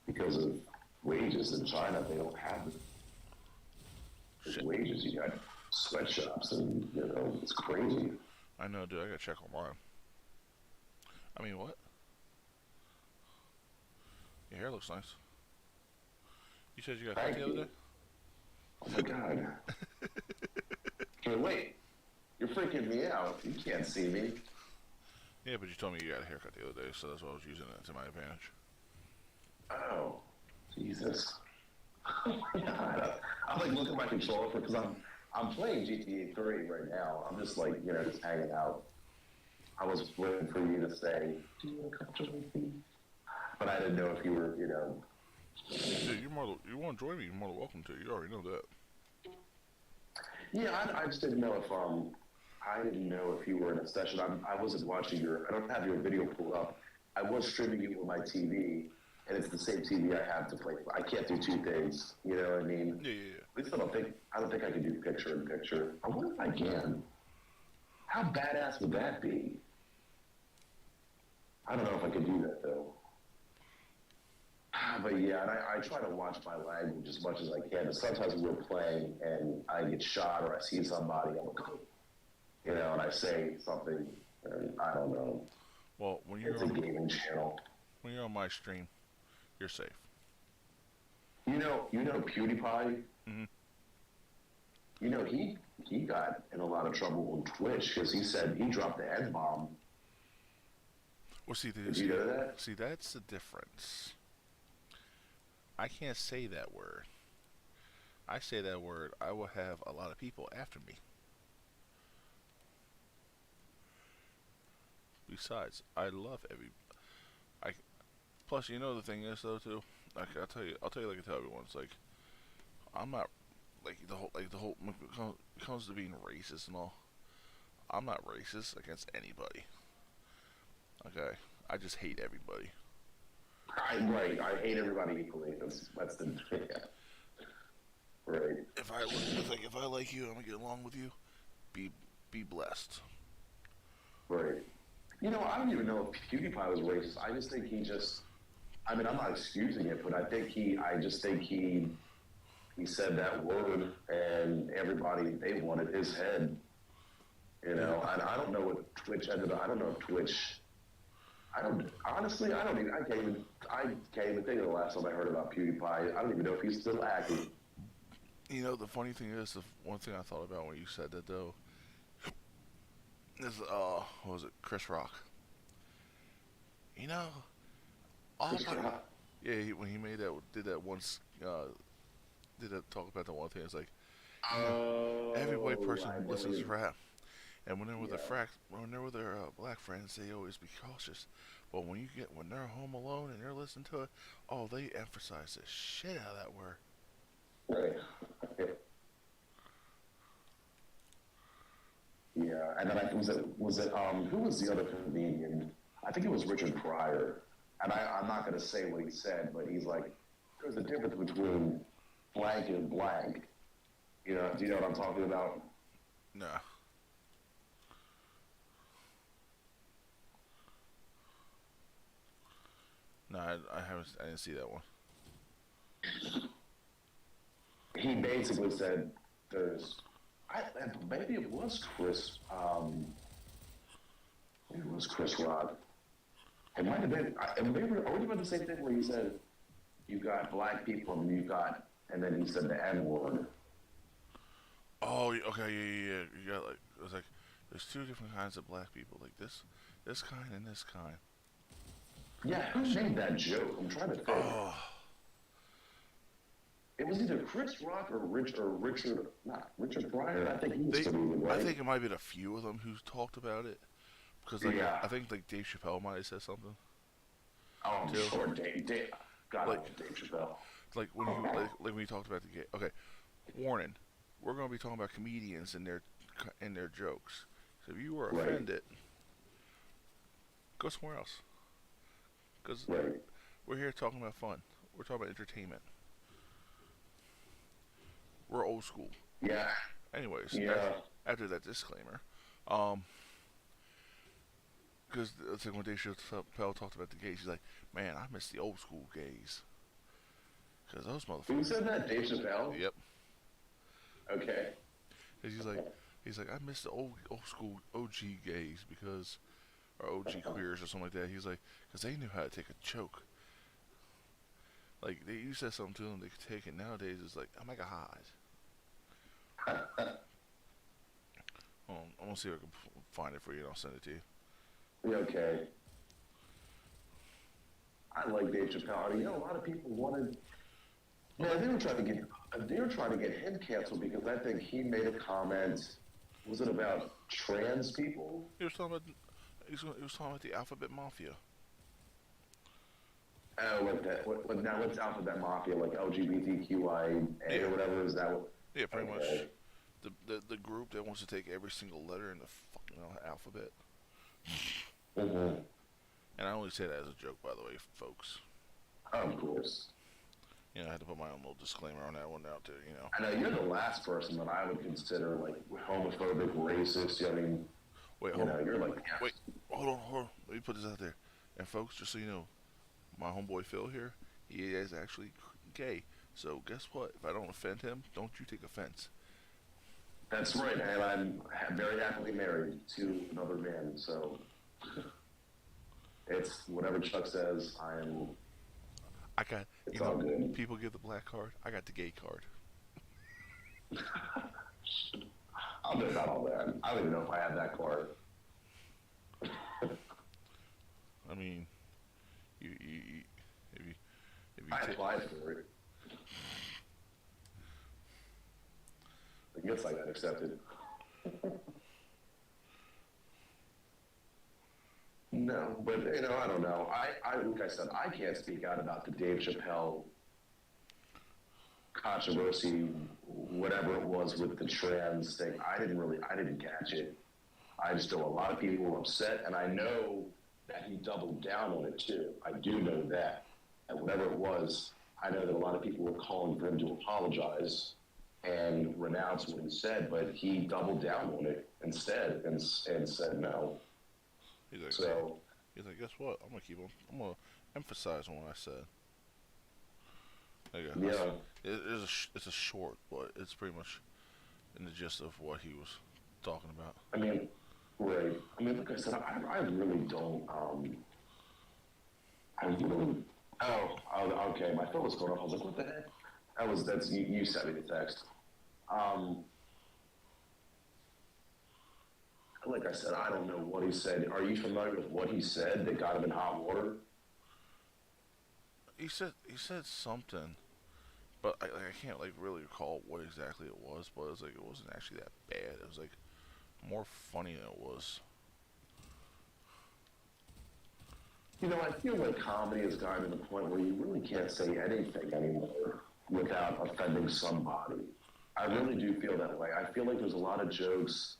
because of wages in China. They don't have the wages. You got sweatshops, and you know it's crazy. I know, dude. I gotta check online. I mean, what? Your hair looks nice. You said you got cut the other day? Oh my god. Hey, wait. You're freaking me out. You can't see me. Yeah, but you told me you got a haircut the other day, so that's why I was using it to my advantage. Oh, Jesus. Oh my god. I'm like looking at my controller because I'm playing GTA 3 right now. I'm just like, you know, just hanging out. I was waiting for you to say, do you want to come join me? But I didn't know if you were, you know. Yeah, you want to join me? You're more than welcome to. You already know that. Yeah, I just didn't know if I didn't know if you were in a session. I wasn't watching I don't have your video pulled up. I was streaming it with my TV, and it's the same TV I have to play. I can't do two things. You know what I mean? Yeah. At least I don't think I can do picture in picture. I wonder if I can. How badass would that be? I don't know if I could do that though. But yeah, and I try to watch my language as much as I can. But sometimes when we're playing and I get shot or I see somebody, I'm like, you know, and I say something, and I don't know. Well, It's a gaming channel. When you're on my stream, you're safe. You know PewDiePie. Mm-hmm. You know he got in a lot of trouble on Twitch because he said he dropped the N-bomb. Well, Did you know that? See, that's the difference. I can't say that word. I say that word, I will have a lot of people after me. Besides, I love plus, you know the thing is though too. Like I'll tell you like I tell everyone. It's like I'm not like the whole when it comes to being racist and all. I'm not racist against anybody. Okay, I just hate everybody. Right. I hate everybody equally. That's the right. If I like you, I'm gonna get along with you. Be blessed. Right. You know, I don't even know if PewDiePie was racist. I just think I mean, I'm not excusing it, but I just think he said that word and everybody, they wanted his head. You know, and I don't know what Twitch ended up, I don't know if Twitch, I can't even think of the last time I heard about PewDiePie. I don't even know if he's still active. You know, the funny thing is, the one thing I thought about when you said that though, is what was it, Chris Rock? You know, when he did that once, did that talk about that one thing. It's like, every white person listens to rap, and when they're with their black friends, they always be cautious. But when they're home alone and they're listening to it, they emphasize the shit out of that word. Right. Yeah, and then who was the other comedian? I think it was Richard Pryor. And I'm not going to say what he said, but he's like, there's a difference between blank and blank. You know, do you know what I'm talking about? Nah. No, I haven't. I didn't see that one. He basically said maybe it was maybe it was Chris Rock. It might have been, maybe, are we about the same thing where he said, you got black people and then he said the N-word. Oh, okay, yeah. You got like, it was like, there's two different kinds of black people, like this kind and this kind. Yeah, who made that joke? I'm trying to think. Oh, It was either Chris Rock or Richard Pryor. I think he used to be I right. think it might have been a few of them who talked about it, because like Yeah. I think like Dave Chappelle might have said something. Oh, I'm too. sure Dave. God, Like- I love Dave Chappelle. Like when you like when you talked about the gay. Okay, warning. We're gonna be talking about comedians and their jokes. So if you were Right. offended, go somewhere else. Because Right. we're here talking about fun. We're talking about entertainment. We're old school. Yeah. Anyways, Yeah. after that disclaimer, because it's like when Dave Chappelle talked about the gays, he's like, man, I miss the old school gays. Because those Who motherfuckers. said that? Dave Chappelle? Yep. Okay. 'Cause he's like, I miss the old school OG gays or OG queers or something like that. He's like, because they knew how to take a choke. Like, you said something to them, they could take it. Nowadays, it's like, oh my god. I'm gonna see if I can find it for you and I'll send it to you. Yeah, okay. I like Dave Chappelle. I mean, a lot of people wanted. Man, they were trying to get him canceled because I think he made a comment. Was it about trans people? He was talking about the Alphabet Mafia. Oh, like that. Now what's Alphabet Mafia? Like LGBTQIA Yeah. or whatever? Is that what? Yeah, pretty Okay. much. The group that wants to take every single letter in the fucking alphabet. Mm-hmm. And I only say that as a joke, by the way, folks. Of course. You know, I had to put my own little disclaimer on that one out there, you know. I know you're the last person that I would consider like homophobic, racist. I mean, Wait, you hold know, on. you're like, Wait, hold on. Let me put this out there. And folks, just so you know, my homeboy Phil here, he is actually gay. So guess what? If I don't offend him, don't you take offense. That's right, and I'm very happily married to another man. So it's whatever Chuck says. I got, It's all good. people give the black card. I got the gay card. I'll know about all that. I don't even know if I have that card. I mean, you if you I take, applied for it. I guess I got accepted. No, but you know, I don't know. Like I said, I can't speak out about the Dave Chappelle controversy, whatever it was with the trans thing. I didn't catch it. I just know a lot of people were upset, and I know that he doubled down on it too. I do know that. And whatever it was, I know that a lot of people were calling for him to apologize and renounce what he said, but he doubled down on it instead and said no. he's like, So, guess what? I'm gonna emphasize on what I said. Okay, yeah. it's a short, but it's pretty much in the gist of what he was talking about. I mean, right. I mean, like I said, I really don't, okay, my phone was going off. I was like, what the heck? You sent me the text. Like I said, I don't know what he said. Are you familiar with what he said that got him in hot water? He said something, but I can't like really recall what exactly it was. But it was like it wasn't actually that bad. It was like more funny than it was. You know, I feel like comedy has gotten to the point where you really can't say anything anymore. without offending somebody. I really do feel that way. I feel like there's a lot of jokes,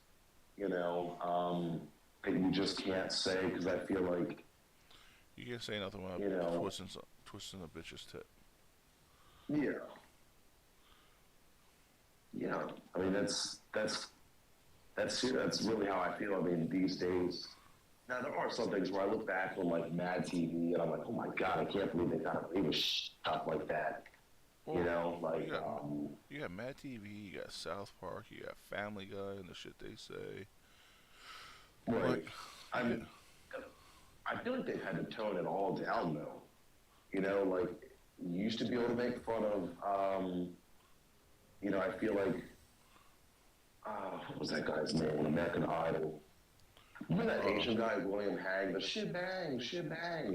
you know, that you just can't say because I feel like, You can't say nothing about you know, twisting a bitch's tit. yeah, yeah. I mean, that's really how I feel. I mean, these days. Now there are some things where I look back on like Mad TV and I'm like, oh my god, I can't believe they got away with stuff like that. Well, You know, like you got Mad TV, you got South Park, you got Family Guy, and the shit they say. right. Like, yeah, I'm. I feel like they've had to tone it all down though. You know, like you used to be able to make fun of. You know, I feel like what was that guy's name? American Idol. Remember that Asian guy, William Hang, the shit bang,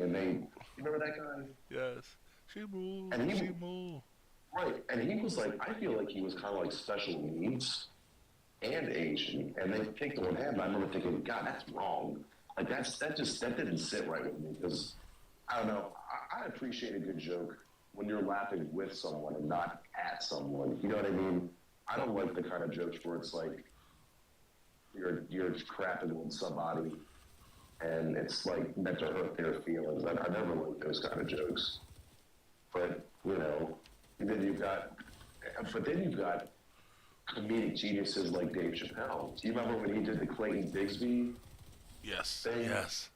and they. You remember that guy? yes, she move, And he, she move. right, and he was like, I feel like he was kind of like special needs and Asian, and they picked on him. I remember thinking, God, that's wrong. Like that didn't sit right with me because I don't know. I appreciate a good joke when you're laughing with someone and not at someone. You know what I mean? I don't like the kind of jokes where it's like you're crapping on somebody and it's like meant to hurt their feelings. I never like those kind of jokes. But you know, and then you've got comedic geniuses like Dave Chappelle. Do you remember when he did the Clayton Bigsby Yes, thing? yes.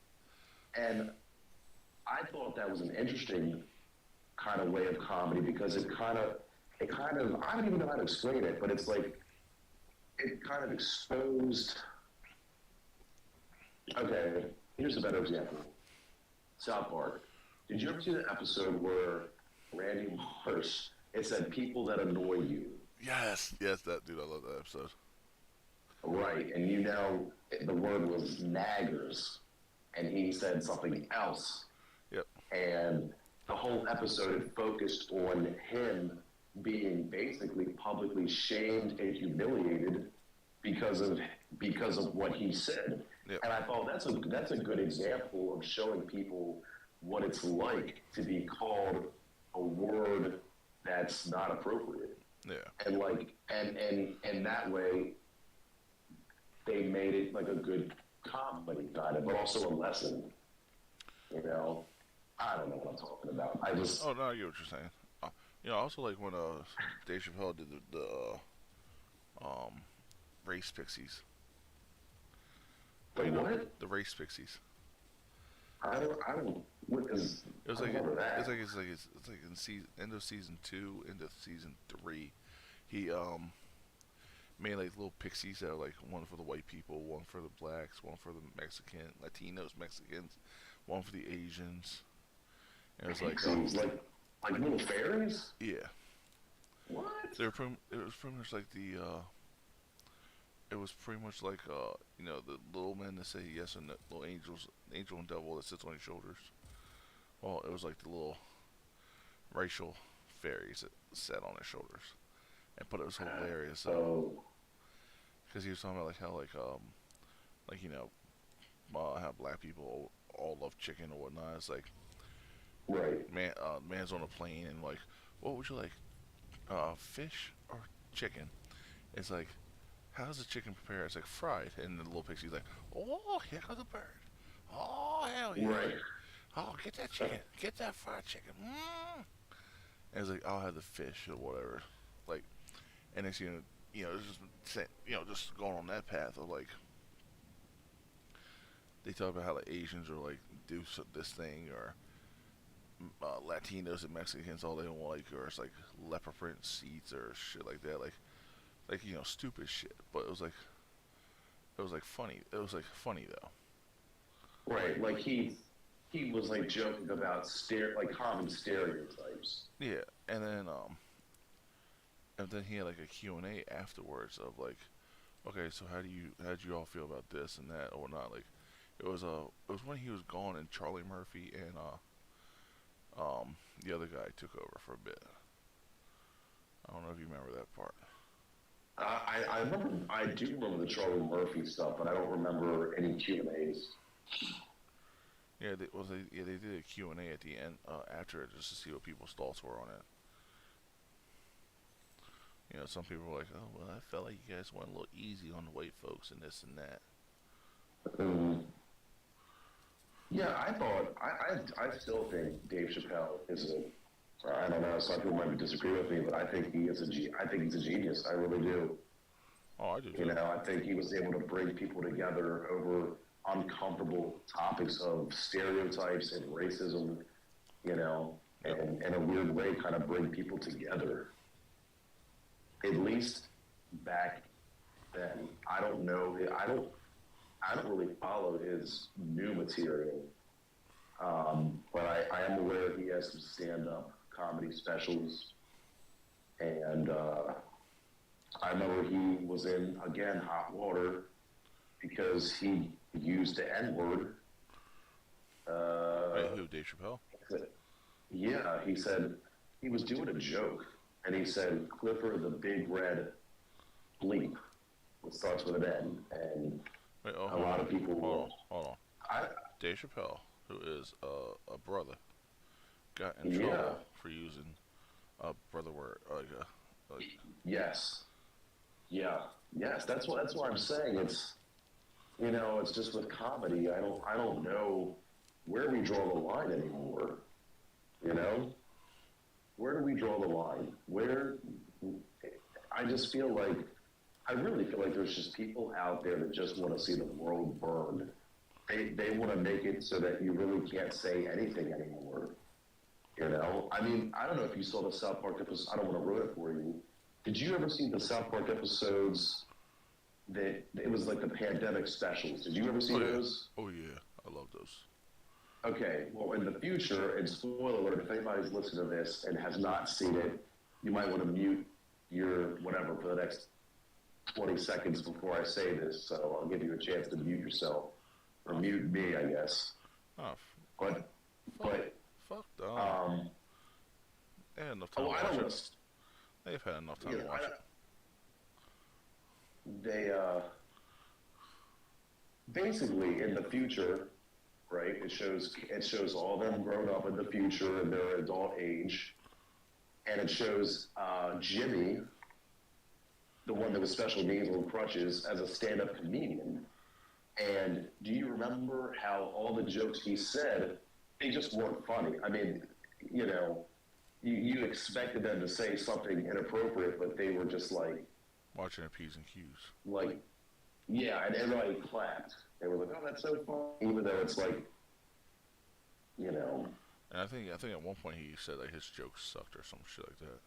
And I thought that was an interesting kind of way of comedy because it kind of I don't even know how to explain it, but it's like it kind of exposed. Okay, here's a better example. South Park. Did you ever see the episode where Randy Marsh, it said people that annoy you? Yes, yes, that dude, I love that episode. Right, and you know the word was naggers, and he said something else. Yep. And the whole episode focused on him being basically publicly shamed and humiliated because of what he said. Yep. And I thought that's a good example of showing people what it's like to be called a word that's not appropriate. Yeah. And like and that way they made it like a good comedy kind of, but also a lesson. You know? I don't know what I'm talking about. I just Oh no, I get what you're saying. You know, I also like when Dave Chappelle did the race pixies. the You know, what? the race pixies. I don't what is It was I like don't remember that. it's like in season end of season 2 into season 3. He made like little pixies that are like one for the white people, one for the blacks, one for the Mexican, Latinos, Mexicans, one for the Asians. And it was like Seems like little fairies? yeah, What? they were it was pretty much like the it was pretty much like you know, the little men that say yes and the little angel and devil that sits on your shoulders. Well, it was like the little racial fairies that sat on their shoulders, but it was hilarious Oh, because he was talking about like you know, how black people all love chicken or whatnot. It's like right. man's on a plane and like, what would you like, fish or chicken? It's like, how does the chicken prepare? It's like fried, and the little pixie's like, oh, here comes the bird. Oh, hell yeah. Right. Oh, get that chicken. Get that fried chicken. And it's like, I'll have the fish or whatever. Like, and next you know, it's just just going on that path of like, they talk about how the Asians are like do this thing, or Latinos and Mexicans all they don't like, or it's like leopard print seats or shit like that, like you know, stupid shit. But it was like funny. It was like funny though. Right. Like he was like joking about like common stereotypes. Yeah, and then he had like a Q&A afterwards of like, okay, so how did you all feel about this and that or not? Like, it was when he was gone and Charlie Murphy and the other guy took over for a bit. I don't know if you remember that part. I remember. I do remember the Charlie Murphy stuff, but I don't remember any Q&As. Yeah, they did a Q&A at the end after it, just to see what people's thoughts were on it. You know, some people are like, oh, well, I felt like you guys went a little easy on the white folks and this and that. Um, yeah, I still think Dave Chappelle is a. I don't know. Some people might disagree with me, but I think he is I think he's a genius. I really do. Oh, I do too. You know, I think he was able to bring people together over uncomfortable topics of stereotypes and racism. You know, Yep. and in a weird way, kind of bring people together. At least back then, I don't know. I don't really follow his new material, but I am aware he has some stand-up comedy specials, and I remember he was in again hot water because he used the N-word. Wait, who? Dave Chappelle? Yeah, he said he was doing a joke, and he said Clifford the Big Red Bleep. It starts with an N, and Wait, oh, a lot of people. Hold on. I, Dave Chappelle, who is a brother, got in Yeah. trouble for using a brother word. yes, yeah, yes. That's what I'm saying. It's it's just with comedy. I don't know where we draw the line anymore. You know, where do we draw the line? I just feel like I really feel like there's just people out there that just want to see the world burn. They want to make it so that you really can't say anything anymore. You know, I mean, I don't know if you saw the South Park episode. I don't want to ruin it for you. Did you ever see the South Park episodes that it was like the pandemic specials? Did you ever see those? Oh yeah, I love those. Okay, well, in the future, and spoiler alert, if anybody's listening to this and has not seen it, you might want to mute your whatever for the next 20 seconds before I say this, so I'll give you a chance to mute yourself. Or mute me, I guess. Oh, But, fuck them. They had enough time to I watch don't it. know. They've had enough time to watch it. They, basically, in the future, right, it shows all them grown up in the future in their adult age, and it shows Jimmy, the one that was special needs and crutches, as a stand-up comedian. And do you remember how all the jokes he said, they just weren't funny? I mean, you expected them to say something inappropriate, but they were just like Watching their P's and Q's. like, yeah, and everybody clapped. They were like, "Oh, that's so funny," even though it's like, And I think at one point he said like his jokes sucked or some shit like that.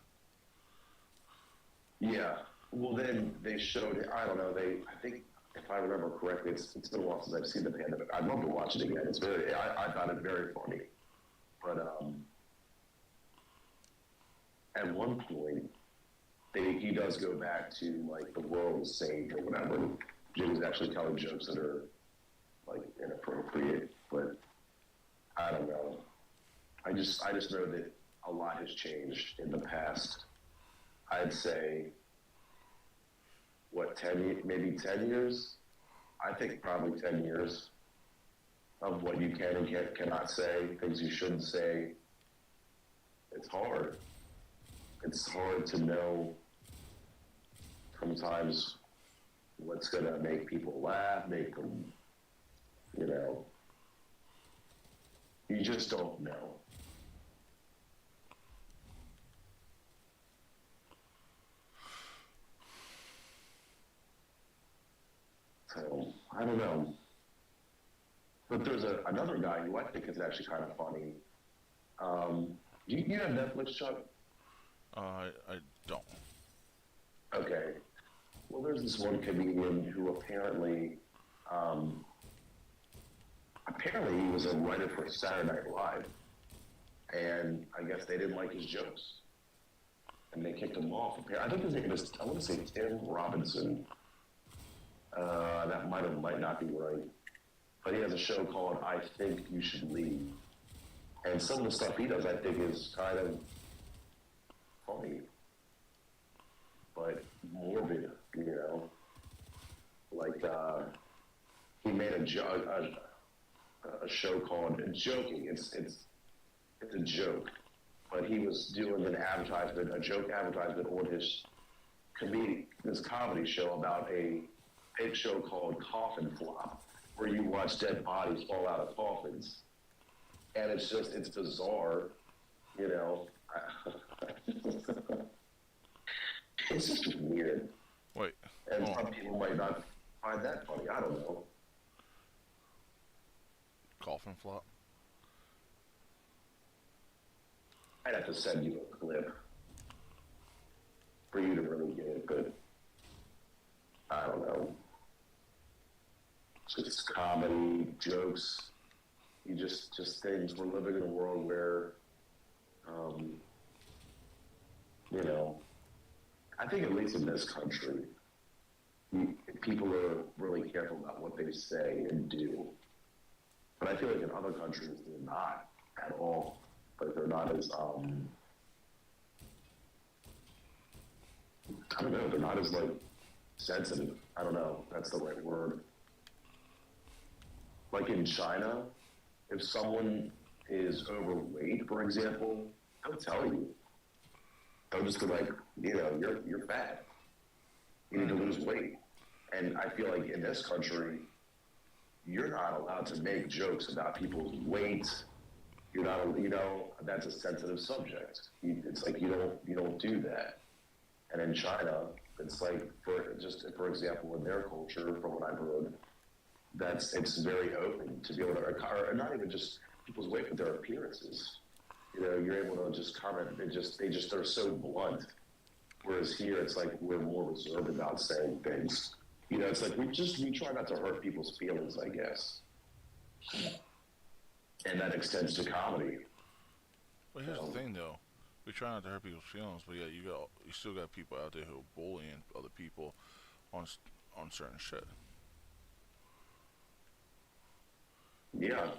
yeah. Well, then they showed it. I don't know. I think if I remember correctly, it's been a while since I've seen the pandemic. I'd love to watch it again. I found it very funny. But at one point, he does go back to like the world is saved or whatever. And Jimmy's actually telling jokes that are like inappropriate, but I don't know. I just know that a lot has changed in the past. I'd say, what, 10 years? I think probably 10 years of what you can and cannot say, things you shouldn't say. It's hard. It's hard to know sometimes what's going to make people laugh, make them, you just don't know. So, I don't know. But there's another guy who I think is actually kind of funny. You have Netflix, Chuck? I don't. Okay. Well, there's this one comedian who apparently he was a writer for Saturday Night Live. And I guess they didn't like his jokes. And they kicked him off. I think his name is, I want to say Tim Robinson. That might not be right. But he has a show called I Think You Should Leave. And some of the stuff he does, I think, is kind of funny. But morbid, Like, he made a show called Joking. It's a joke. But he was doing a joke advertisement on his this comedy show about a hit show called Coffin Flop, where you watch dead bodies fall out of coffins, and it's bizarre, you know. It's just weird. Wait. And some people might not find that funny. I don't know. Coffin flop? I'd have to send you a clip for you to really get it, but I don't know. It's just comedy, jokes. You just things. We're living in a world where, you know, I think at least in this country, people are really careful about what they say and do. But I feel like in other countries, they're not at all. Like they're not as, I don't know, they're not as, like, sensitive. I don't know, that's the right word. Like in China, if someone is overweight, for example, they'll tell you. They'll just be like, you know, you're fat. You need to lose weight. And I feel like in this country, you're not allowed to make jokes about people's weight. You're not, you know, that's a sensitive subject. It's like you don't do that. And in China, it's like, for example, in their culture, from what I've heard, it's very open to be able to, or not even just people's weight, but their appearances. You know, you're able to just comment. They're so blunt. Whereas here, it's like we're more reserved about saying things. You know, it's like we try not to hurt people's feelings, I guess. And that extends to comedy. Well, here's the thing, though. We try not to hurt people's feelings, but yeah, you still got people out there who are bullying other people on certain shit. Yeah.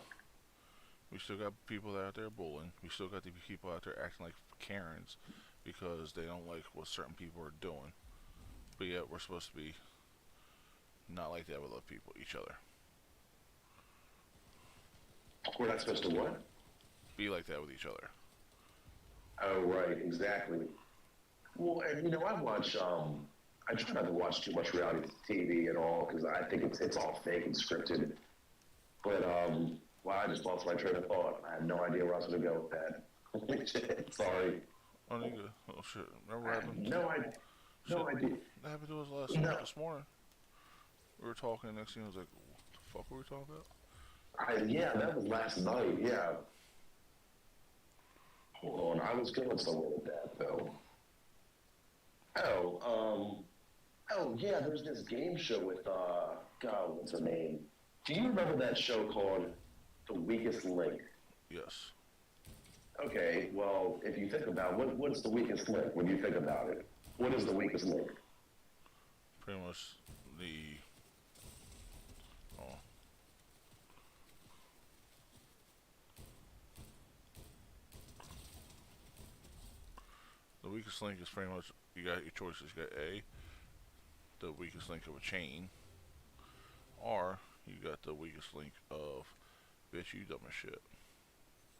We still got people out there bullying. We still got the people out there acting like Karens because they don't like what certain people are doing. But yet we're supposed to be not like that with other people, each other. We're not supposed to what? Be like that with each other. Oh, right, exactly. Well, and you know, I try not to watch too much reality TV at all because I think it's all fake and scripted. But, wow, I just lost my train of thought. I had no idea where I was going to go with that. Sorry. Oh, nigga. Oh, shit. Remember what happened? No idea. No idea. That happened to us this morning. We were talking, and next thing I was like, what the fuck were we talking about? Yeah, that was last night, yeah. Hold on, I was going somewhere with that, though. Oh, yeah, there's this game show with, God, what's her name? Do you remember that show called The Weakest Link? Yes. Okay, well, if you think about what's the weakest link when you think about it? What is the weakest link? Pretty much the weakest link is pretty much, you got your choices. You got A, the weakest link of a chain, or you got the weakest link of, bitch, you dumb as shit.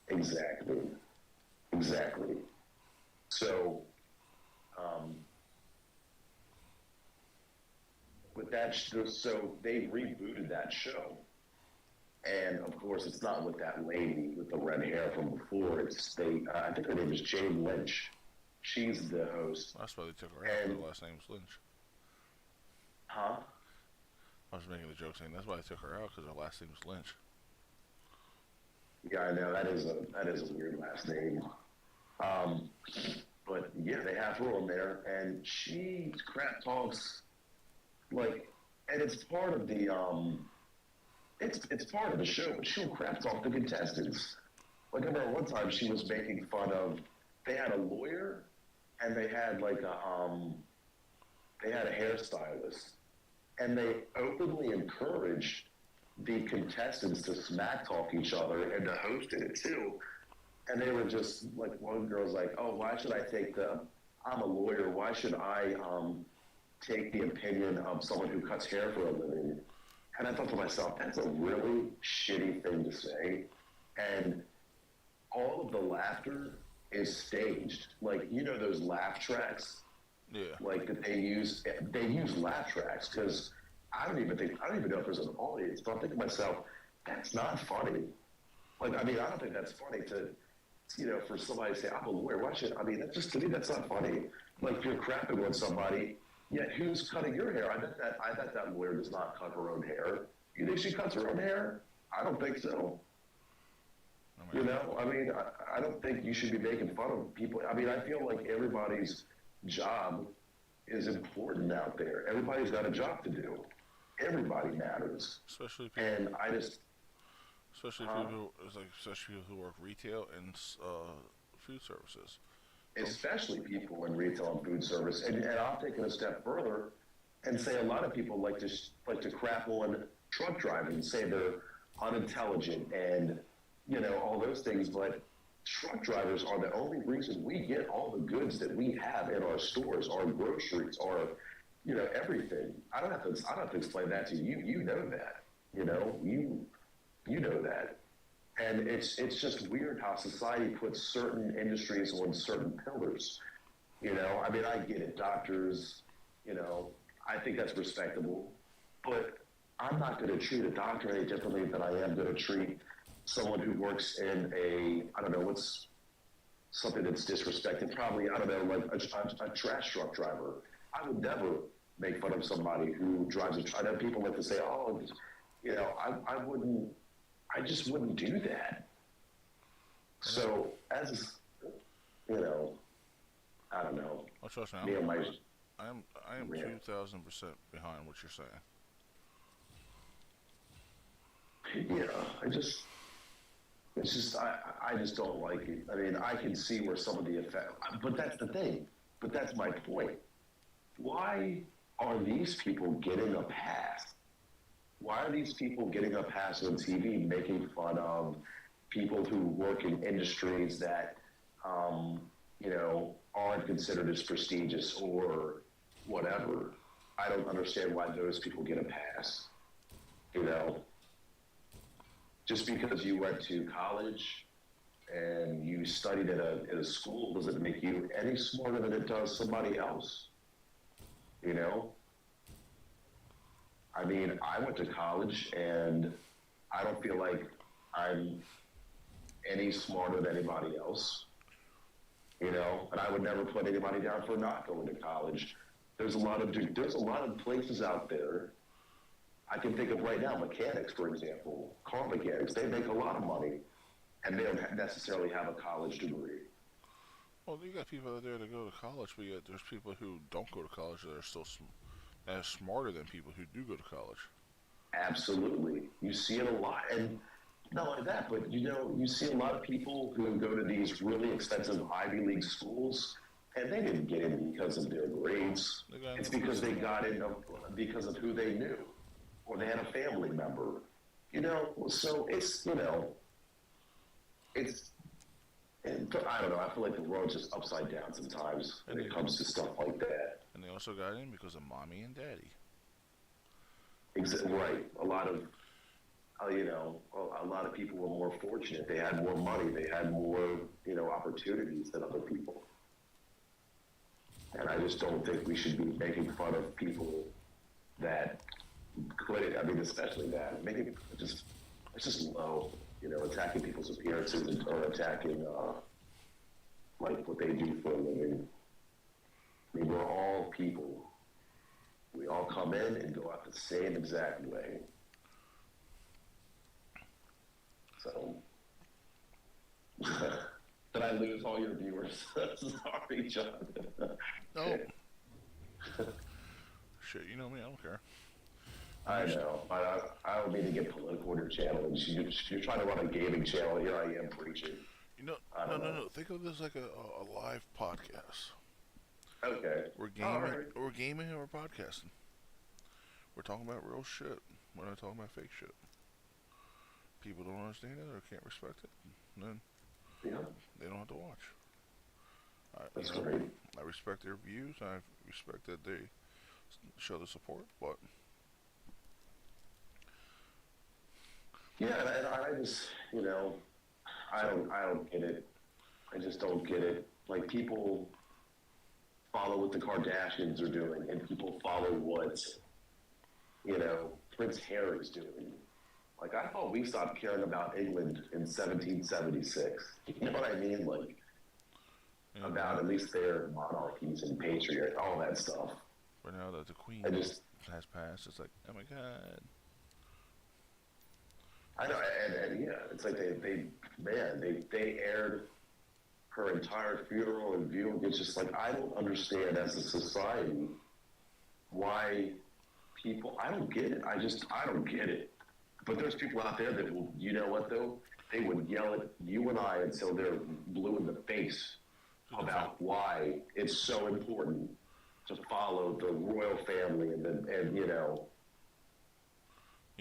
Exactly. So, with that, so they rebooted that show. And of course, it's not with that lady with the red hair from before. I think her name is Jane Lynch. She's the host. That's why they took her out. Her last name was Lynch. Huh? I was making the joke saying that's why they took her out, because her last name was Lynch. Yeah, I know that is a weird last name. But yeah, they have her on there, and she crap talks like, and it's part of the it's part of the show, but she'll crap talk the contestants. Like I remember one time she was making fun of. They had a lawyer, and they had like they had a hairstylist, and they openly encouraged the contestants to smack talk each other and to host it too. And they were just like, one girl's like, oh, why should I take I'm a lawyer, why should I take the opinion of someone who cuts hair for a living? And I thought to myself, that's a really shitty thing to say. And all of the laughter is staged. Like, you know those laugh tracks Yeah. like that they use laugh tracks because I don't even know if there's an audience. But I'm thinking to myself, that's not funny. Like, I mean, I don't think that's funny to, for somebody to say, I'm a lawyer. Why should, I mean, that's just, to me, that's not funny. Like, you're crapping on somebody, yet who's cutting your hair? I bet that lawyer does not cut her own hair. You think she cuts her own hair? I don't think so. I mean, I don't think you should be making fun of people. I mean, I feel like everybody's job is important out there. Everybody's got a job to do. Everybody matters. Especially people. And I just, especially people who work retail and food services. especially people in retail and food service, and I'll take it a step further and say a lot of people like to crap on truck drivers and say they're unintelligent and all those things, but truck drivers are the only reason we get all the goods that we have in our stores, our groceries, our everything. I don't have to explain that to you. You know that. You know that. And it's just weird how society puts certain industries on certain pillars. I mean, I get it. Doctors, I think that's respectable. But I'm not going to treat a doctor any differently than I am going to treat someone who works in I don't know, what's something that's disrespected. Probably, I don't know, like a trash truck driver. I would never make fun of somebody who drives a truck. I know people like to say, oh, I just wouldn't do that. So, as, I don't know. Oh, trust me, I am 2,000% behind what you're saying. I just don't like it. I mean, I can see where some of the effect, but that's the thing. But that's my point. Why are these people getting a pass? Why are these people getting a pass on TV making fun of people who work in industries that, aren't considered as prestigious or whatever? I don't understand why those people get a pass. Just because you went to college and you studied at a school doesn't make you any smarter than it does somebody else. I mean, I went to college and I don't feel like I'm any smarter than anybody else. And I would never put anybody down for not going to college. There's a lot of places out there. I can think of right now, mechanics, for example, car mechanics. They make a lot of money, and they don't necessarily have a college degree. Well, you got people out there that go to college, but yet there's people who don't go to college that are still as smarter than people who do go to college. Absolutely. You see it a lot. And not only that, but, you see a lot of people who go to these really expensive Ivy League schools, and they didn't get in because of their grades. It's because they got in because of who they knew, or they had a family member. So it's, I don't know, I feel like the world's just upside down sometimes when it comes to stuff like that. And they also got in because of mommy and daddy. Right. A lot of, a lot of people were more fortunate. They had more money. They had more, opportunities than other people. And I just don't think we should be making fun of people that couldn't, I mean, especially that. It's just low, attacking people's appearances or attacking, like what they do for a living. I mean, we're all people. We all come in and go out the same exact way. So, did I lose all your viewers? Sorry, John. No. Shit, you know me, I don't care. I know. I don't mean to get political on your channel. You're trying to run a gaming channel. Here I am preaching. No. Think of this like a live podcast. Okay. We're gaming and we're podcasting. We're talking about real shit. We're not talking about fake shit. People don't understand it or can't respect it. Then they don't have to watch. That's great. I respect their views. I respect that they show the support, but yeah, and I just, I don't get it. I just don't get it. Like people follow what the Kardashians are doing, and people follow what, Prince Harry's doing. Like, I thought we stopped caring about England in 1776. You know what I mean? Like, about at least their monarchies and patriot, all that stuff. But now that the Queen has passed, it's like, oh my god. I know, and yeah, it's like they aired her entire funeral and viewing. It's just like, I don't understand as a society why people, I don't get it. I don't get it. But there's people out there that will, you know what though? They would yell at you and I until they're blue in the face about why it's so important to follow the royal family and You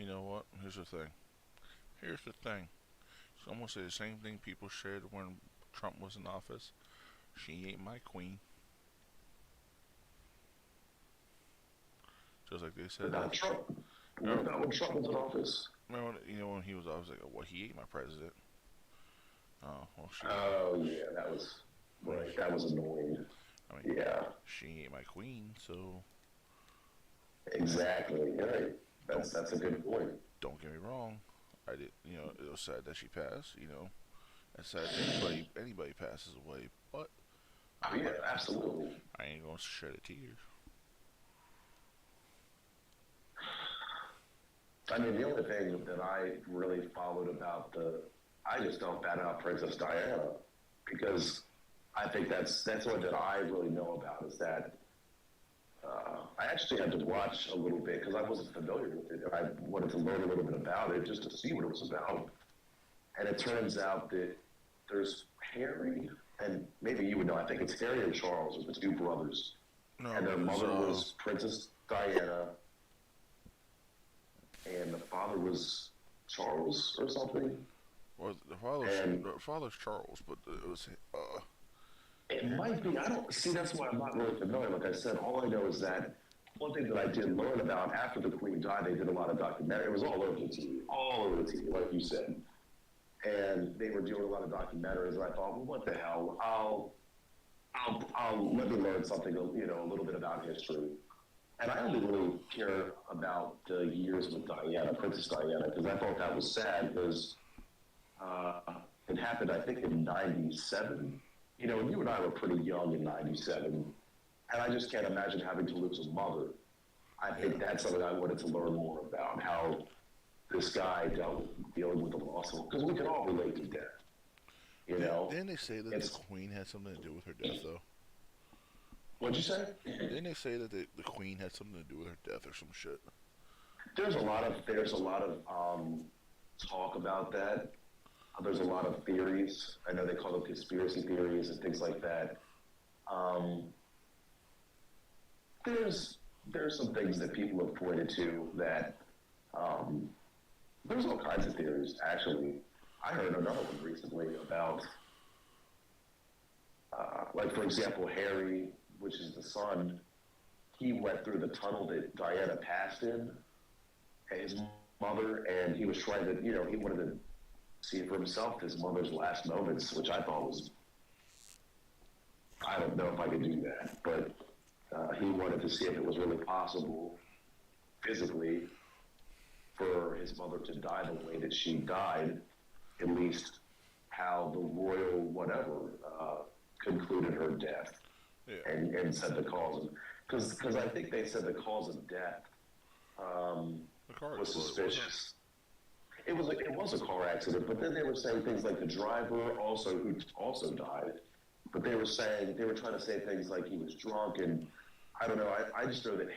know what? Here's the thing. So I'm gonna say the same thing people shared when Trump was in office. She ain't my queen. Just like they said. About Trump. What about when Trump was in office? Remember, when he was, I was like, well, he ain't my president. Oh, well, oh yeah, that was right. That was annoying. I mean, yeah. She ain't my queen, so. Exactly. Right. That's a good point. Don't get me wrong. I did. It was sad that she passed. It's sad that anybody passes away, but. Oh yeah, absolutely. I ain't gonna shed a tear. I mean, the only thing that I really followed about I just felt bad about Princess Diana, because I think that's one that I really know about is that I actually had to watch a little bit because I wasn't familiar with it. I wanted to learn a little bit about it just to see what it was about. And it turns out that there's Harry, and maybe you would know, I think it's Harry and Charles are the two brothers. No, and their mother was Princess Diana, and the father was Charles or something. Well, the father's Charles, but it was. It might be. I don't see. That's why I'm not really familiar. Like I said, all I know is that one thing that I did learn about after the Queen died, they did a lot of documentary. It was all over the TV, like you said. And they were doing a lot of documentaries, and I thought, well, what the hell? I'll let me learn something, a little bit about history. And I only really care about the years with Diana, Princess Diana, because I thought that was sad, because it happened, I think, in 97. You and I were pretty young in 97, and I just can't imagine having to lose a mother. I think that's something I wanted to learn more about, how this guy dealing with the loss of, because we can all relate to death. Didn't they say that the Queen had something to do with her death, though? What'd you say? Didn't they say that the Queen had something to do with her death or some shit? There's a lot of talk about that. There's a lot of theories. I know they call them conspiracy theories and things like that. There's some things that people have pointed to that there's all kinds of theories, actually. I heard another one recently about, like, for example, Harry, which is the son, he went through the tunnel that Diana passed in, and his mother, and he was trying to, he wanted to see for himself his mother's last moments, which I thought was, I don't know if I could do that, but he wanted to see if it was really possible physically for his mother to die the way that she died, at least how the royal whatever concluded her death. Yeah. And said the cause of, because I think they said the cause of death was suspicious. It was a car accident, but then they were saying things like the driver who also died, but they were trying to say things like he was drunk, and I don't know. I just know that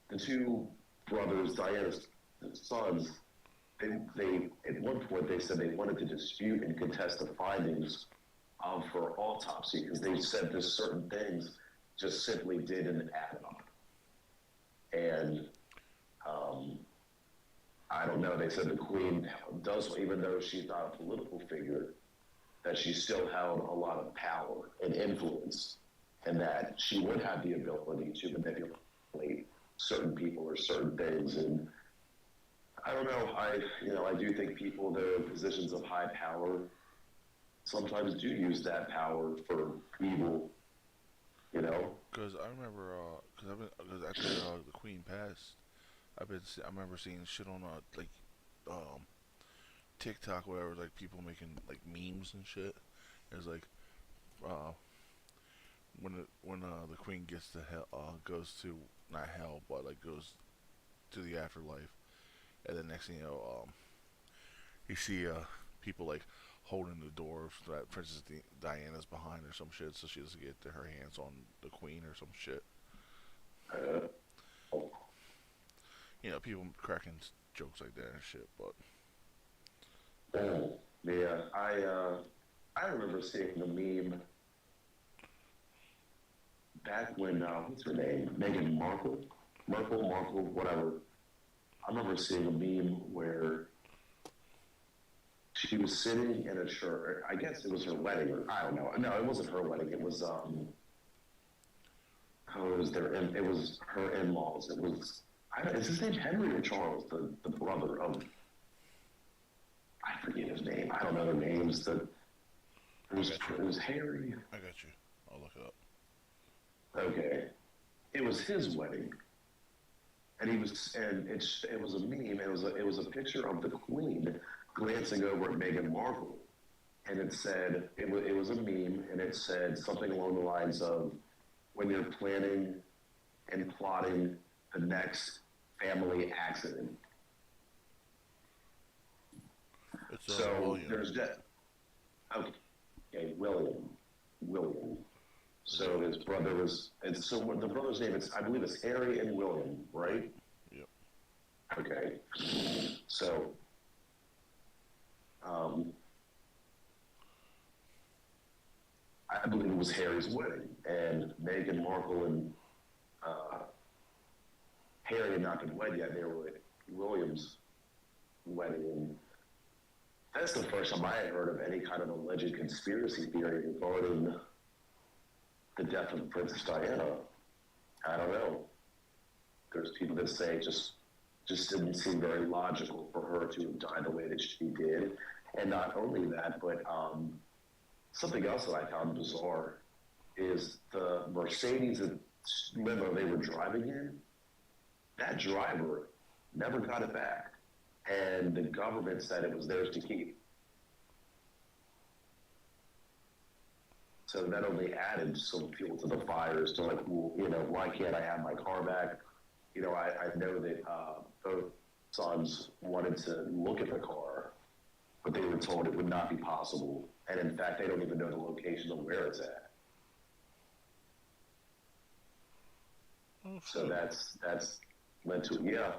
the two brothers, Diana's sons, they at one point they said they wanted to dispute and contest the findings of her autopsy, because they said there's certain things just simply didn't add up. And I don't know, they said the Queen does, even though she's not a political figure, that she still held a lot of power and influence, and that she would have the ability to manipulate certain people or certain things. And I don't know, I do think people that are in positions of high power sometimes do use that power for evil, You know? Because I remember, because after the Queen passed, I remember seeing shit on like um TikTok, whatever, like people making like memes and shit. It's like uh when the Queen gets to hell, goes to not hell, but like goes to the afterlife, and then next thing you know, you see people like holding the door so that Princess Diana's behind or some shit, so she doesn't get her hands on the Queen or some shit. Uh, You know, people cracking jokes like that and shit. But yeah, I remember seeing the meme back when what's her name? Meghan Markle, Markle, whatever. I remember seeing a meme where she was sitting in a church. I guess it was her wedding, or I don't know. No, it wasn't her wedding. It was oh, it was their. It was her in-laws. It was. Is his name Henry or Charles, the brother of? I forget his name. I don't know their names. It was Harry. I got you. I'll look it up. Okay, it was his wedding, and it was a meme. It was a picture of the Queen glancing over at Meghan Markle, and it said it was a meme, and it said something along the lines of, "When you're planning and plotting the next family accident." It's So William. there's that. Okay, William. So his brother was, and so what the brother's name is, I believe it's Harry and William, right? Yep. Okay. So, um, I believe it was Harry's wedding, and Meghan Markle and uh, Harry had not been wed yet. They were at William's wedding, and that's the first time I had heard of any kind of alleged conspiracy theory regarding the death of Princess Diana. I don't know. There's people that say it just didn't seem very logical for her to have died the way that she did. And not only that, but something else that I found bizarre is the Mercedes limo they were driving in, that driver never got it back. And the government said it was theirs to keep. So that only added some fuel to the fires to like, well, you know, why can't I have my car back? You know, I know that both sons wanted to look at the car, but they were told it would not be possible. And in fact, they don't even know the location of where it's at. Oh, So that's led to, yeah.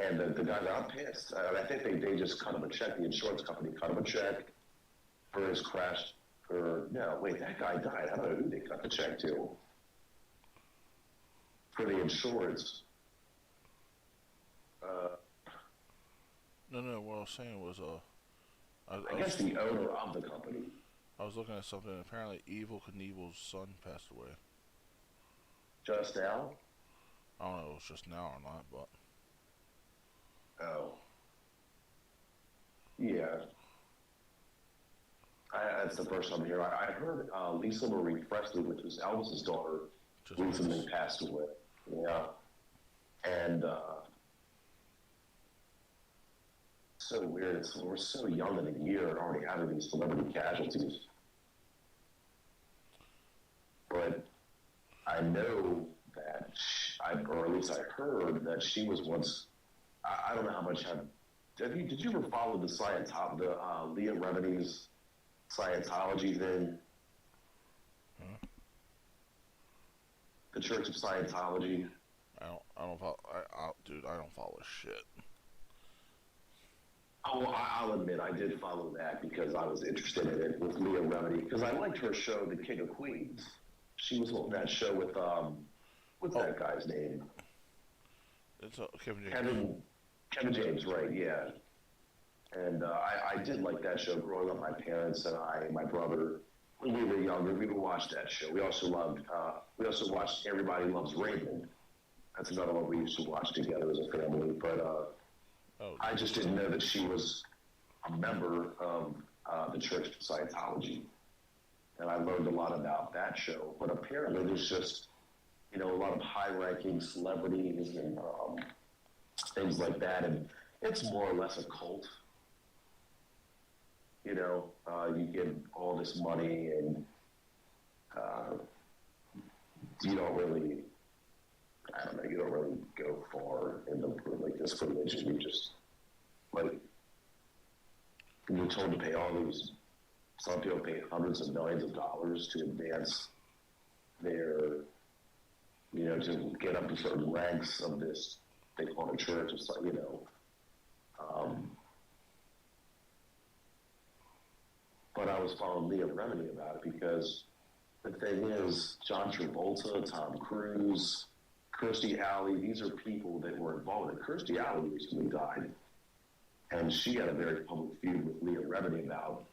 And the guy got pissed. I think they just cut him a check. The insurance company cut him a check for his crash. Or, no, wait, that guy died. I don't know who they cut the check to. For the insurance. no. What I was saying was, I guess the owner of the company. I was looking at something. Apparently, Evil Knievel's son passed away. Just now? I don't know if it was just now or not, but Oh. Yeah. That's the first time here. I heard Lisa Marie Presley, which was Elvis's daughter, just recently passed away. Yeah. And so weird. We're so young in the year and already having these celebrity casualties. But I know that, or at least I heard that she was once. I don't know how much did you ever follow the Leah Remini's Scientology thing? huh? The Church of Scientology. I don't follow. Dude, I don't follow shit. Oh, well, I'll admit I did follow that because I was interested in it with Leah Remini because I liked her show, The King of Queens. She was on that show with what's that guy's name? It's Kevin James. Kevin James, right? Yeah. And I did like that show growing up. My parents and I, and my brother, when we were younger, we would watch that show. We also watched Everybody Loves Raymond. That's another one we used to watch together as a family. But I just didn't know that she was a member of the Church of Scientology. and I learned a lot about that show. But apparently, there's just a lot of high-ranking celebrities and things like that, and it's more or less a cult. You get all this money, and you don't really, I don't know, you don't really go far in this religion. You just, you're told to pay all these, some people pay hundreds of millions of dollars to advance their, to get up to certain ranks of this, they call it a church, it's like, but I was following Leah Remini about it because the thing is, John Travolta, Tom Cruise, Kirstie Alley, these are people that were involved. And Kirstie Alley recently died, and she had a very public feud with Leah Remini about,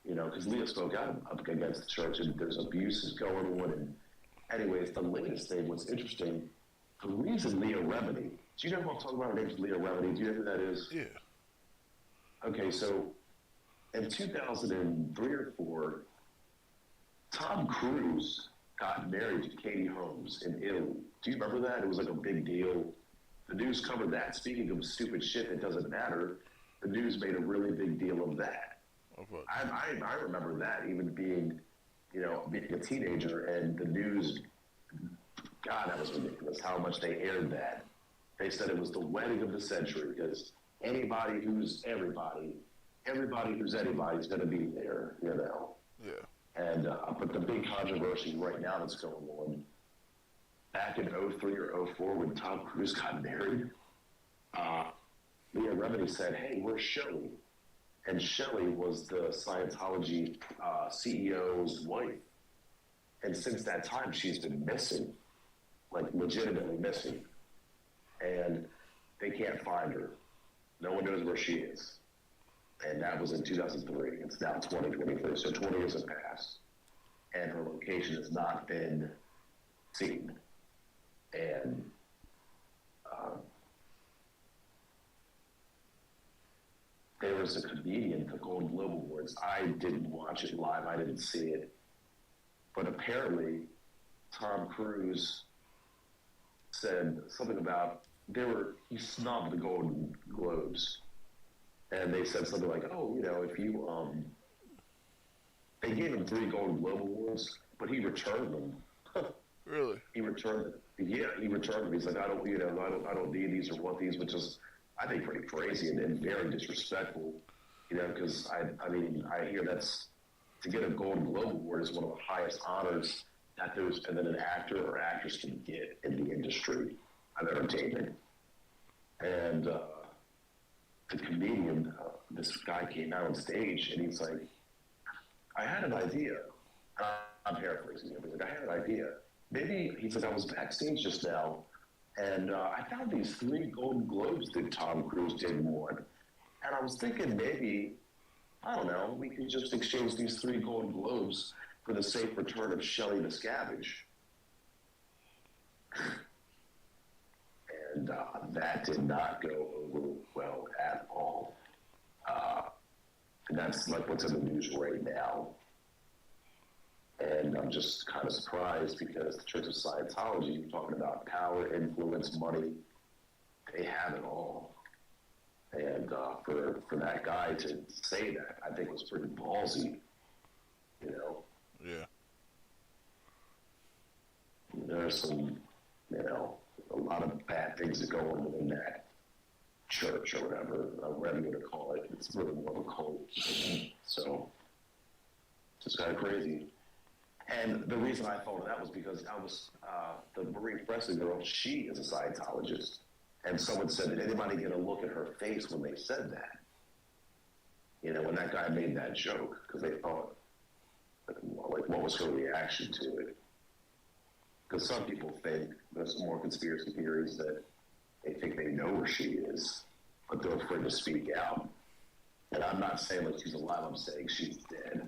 because Leah spoke out against the church, and there's abuses going on. And anyways, the latest thing, what's interesting, the reason Leah Remini, do you know who I'm talking about? Her name's Leah Remini. Do you know who that is? Yeah. Okay, so in 2003 or 4, Tom Cruise got married to Katie Holmes in Italy. Do you remember that? It was like a big deal. The news covered that. Speaking of stupid shit that doesn't matter, the news made a really big deal of that. Okay. I remember that, even being a teenager, and the news, God, that was ridiculous how much they aired that. They said it was the wedding of the century because anybody who's everybody who's anybody is going to be there, Yeah. And but the big controversy right now that's going on, back in 03 or 04 when Tom Cruise got married, Leah Remini said, "Hey, where's Shelley?" And Shelley was the Scientology CEO's wife. And since that time, she's been missing, like legitimately missing. And they can't find her. No one knows where she is. And that was in 2003. It's now 2023, so 20 years have passed. And her location has not been seen. And there was a comedian at the Golden Globe Awards. I didn't watch it live. I didn't see it. But apparently, Tom Cruise said something about he snubbed the Golden Globes. And they said something like, if you, they gave him 3 Golden Globe Awards, but he returned them. Really? He returned them. Yeah, he returned them. He's like, I don't need these or want these, which is, I think, pretty crazy and very disrespectful, because I hear that's, to get a Golden Globe Award is one of the highest honors that an actor or actress can get in the industry of entertainment. And the comedian, this guy came out on stage and he's like, I had an idea. I'm paraphrasing him. He's like, I had an idea. Maybe, he's like, I was backstage just now and I found these 3 Golden Globes that Tom Cruise didn't win. And I was thinking maybe, I don't know, we could just exchange these 3 Golden Globes for the safe return of Shelley Miscavige. And that did not go over well at all. And that's like what's in the news right now. And I'm just kind of surprised because the Church of Scientology, you're talking about power, influence, money, they have it all. And for that guy to say that, I think was pretty ballsy, Yeah. There's some, a lot of bad things that go on within that church or whatever you want to call it. It's really more of a cult. So, it's just kind of crazy. And the reason I thought of that was because the Marie Presley girl, she is a Scientologist. And someone said, did anybody get a look at her face when they said that? When that guy made that joke, because they thought, like, what was her reaction to it? Because some people think, there's more conspiracy theories that they think they know where she is, but they're afraid to speak out. And I'm not saying that she's alive, I'm saying she's dead.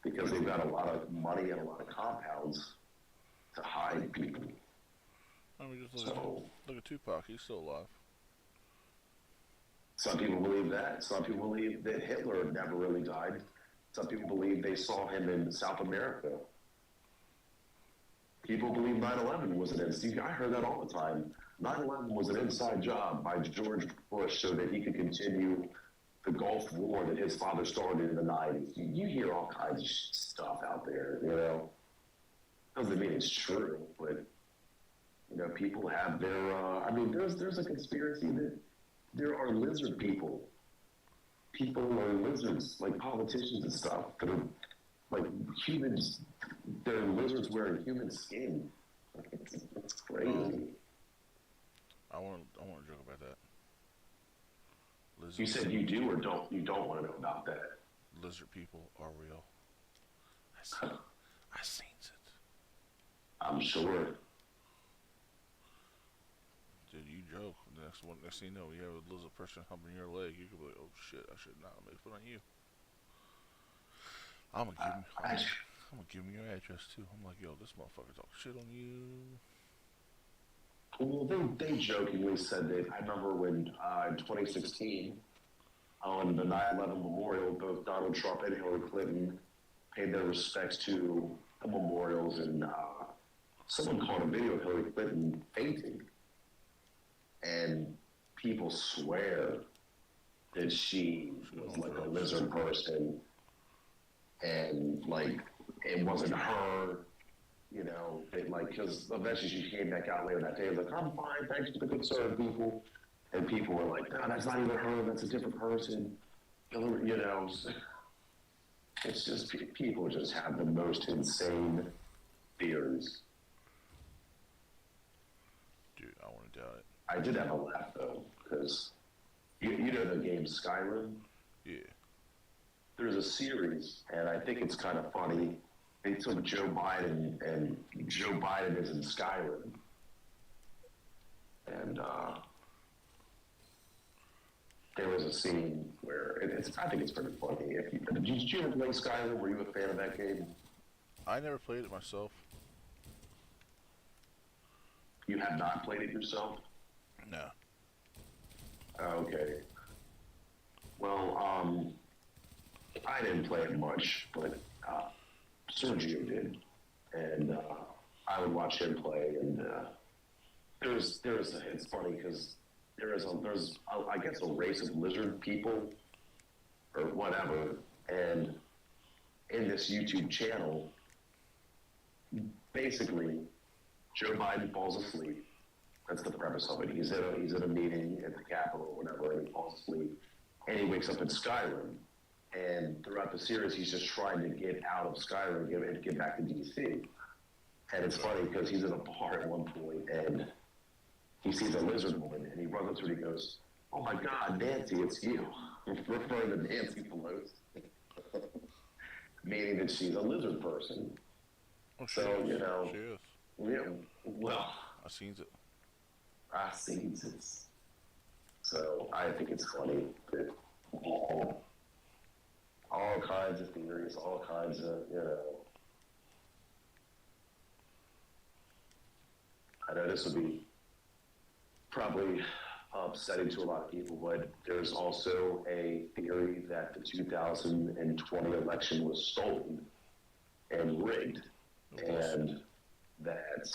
Because they've got a lot of money and a lot of compounds to hide people. I mean, just look at Tupac. He's still alive. Some people believe that. Some people believe that Hitler never really died. Some people believe they saw him in South America. People believe 9/11 was an inside. I heard that all the time. 9/11 was an inside job by George Bush so that he could continue the Gulf War that his father started in the 90s. You hear all kinds of stuff out there, you know. Doesn't mean it's true, but, you know, people have their, I mean, there's a conspiracy that there are lizard people. People are lizards, like politicians and stuff, that are like humans. They're lizards wearing human skin. It's crazy. I want to joke about that. Lizard, You said you do or don't. You don't want to know about that. lizard people are real. I seen it. I'm sure. Dude, you joke. Next thing you know, you have a lizard person humping your leg. You could be like, oh shit, I should not make fun of you. I'm gonna give him your address too. I'm like, yo, this motherfucker talk shit on you. Well, they jokingly said that. I remember when in 2016, on the 9/11 memorial, both Donald Trump and Hillary Clinton paid their respects to the memorials, and someone caught a video of Hillary Clinton fainting, and people swear that she was like a lizard person, and like it wasn't her. You know, because eventually she came back out later that day and was like, I'm fine, thanks for the concern, people. And people were like, no, that's not even her, that's a different person. You know, it's just, people just have the most insane theories. Dude, I want to doubt it. I did have a laugh, though, because you know the game Skyrim? Yeah. There's a series, and I think it's kind of funny. They took Joe Biden, and Joe Biden is in Skyrim. And there was a scene where I think it's pretty funny. Did you ever play Skyrim? Were you a fan of that game? I never played it myself. You have not played it yourself? No. Okay. Well, I didn't play it much, but Sergio did, and I would watch him play. And it's funny because there's I guess a race of lizard people or whatever, and in this YouTube channel, basically, Joe Biden falls asleep. That's the premise of it. He's at a meeting at the Capitol or whatever, and he falls asleep, and he wakes up in Skyrim. And throughout the series, he's just trying to get out of Skyrim and get back to DC. And it's funny because he's in a bar at one point, and he sees a lizard woman, and he runs up to her and he goes, "Oh my God, Nancy, it's you," referring to Nancy Pelosi, meaning that she's a lizard person. Oh, so you know, she is. Yeah. Well, I seen it. I seen it. So I think it's funny that all kinds of theories, all kinds of, you know. I know this would be probably upsetting to a lot of people, but there's also a theory that the 2020 election was stolen and rigged, and that,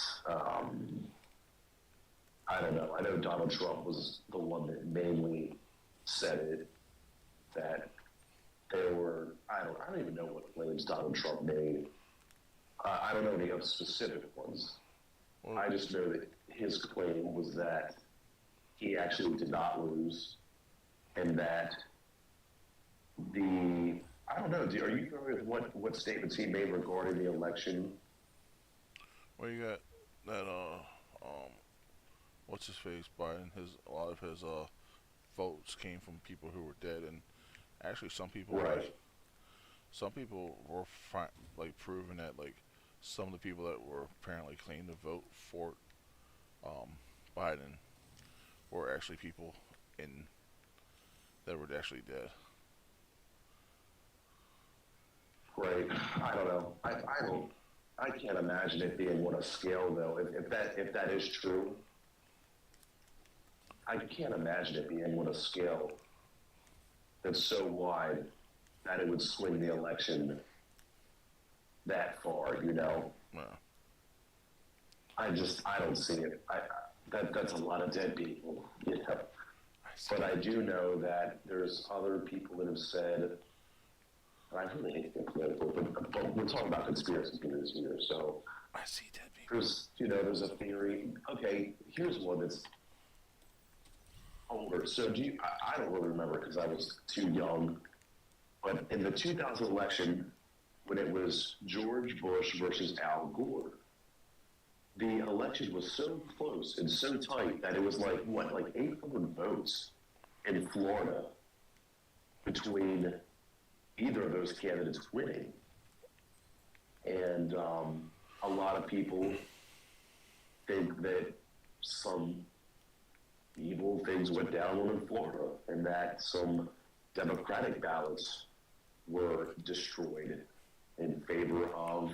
I don't know. I know Donald Trump was the one that mainly said it, that there were, I don't even know what claims Donald Trump made. I don't know any of specific ones. Well, I just know that his claim was that he actually did not lose, and that I don't know, are you familiar with what statements he made regarding the election? well, you got that, what's his face, Biden, a lot of his, votes came from people who were dead, and actually some people Right. were proving that, like, some of the people that were apparently claimed to vote for, Biden were actually people that were actually dead. Right. I don't know. I can't imagine it being on a scale, though. If that is true, I can't imagine it being on a scale that's so wide that it would swing the election that far, you know. Yeah. I don't see it. That's a lot of dead people, you know. But I do know that there's other people that have said, and I really hate to get political, but we're talking about conspiracy theories here, so I see dead people. there's a theory. Okay, here's one that's older. So I don't really remember because I was too young, but in the 2000 election, when it was George Bush versus Al Gore, the election was so close and so tight that it was like 800 votes in Florida between either of those candidates winning. And a lot of people think that some evil things went down in Florida and that some Democratic ballots were destroyed in favor of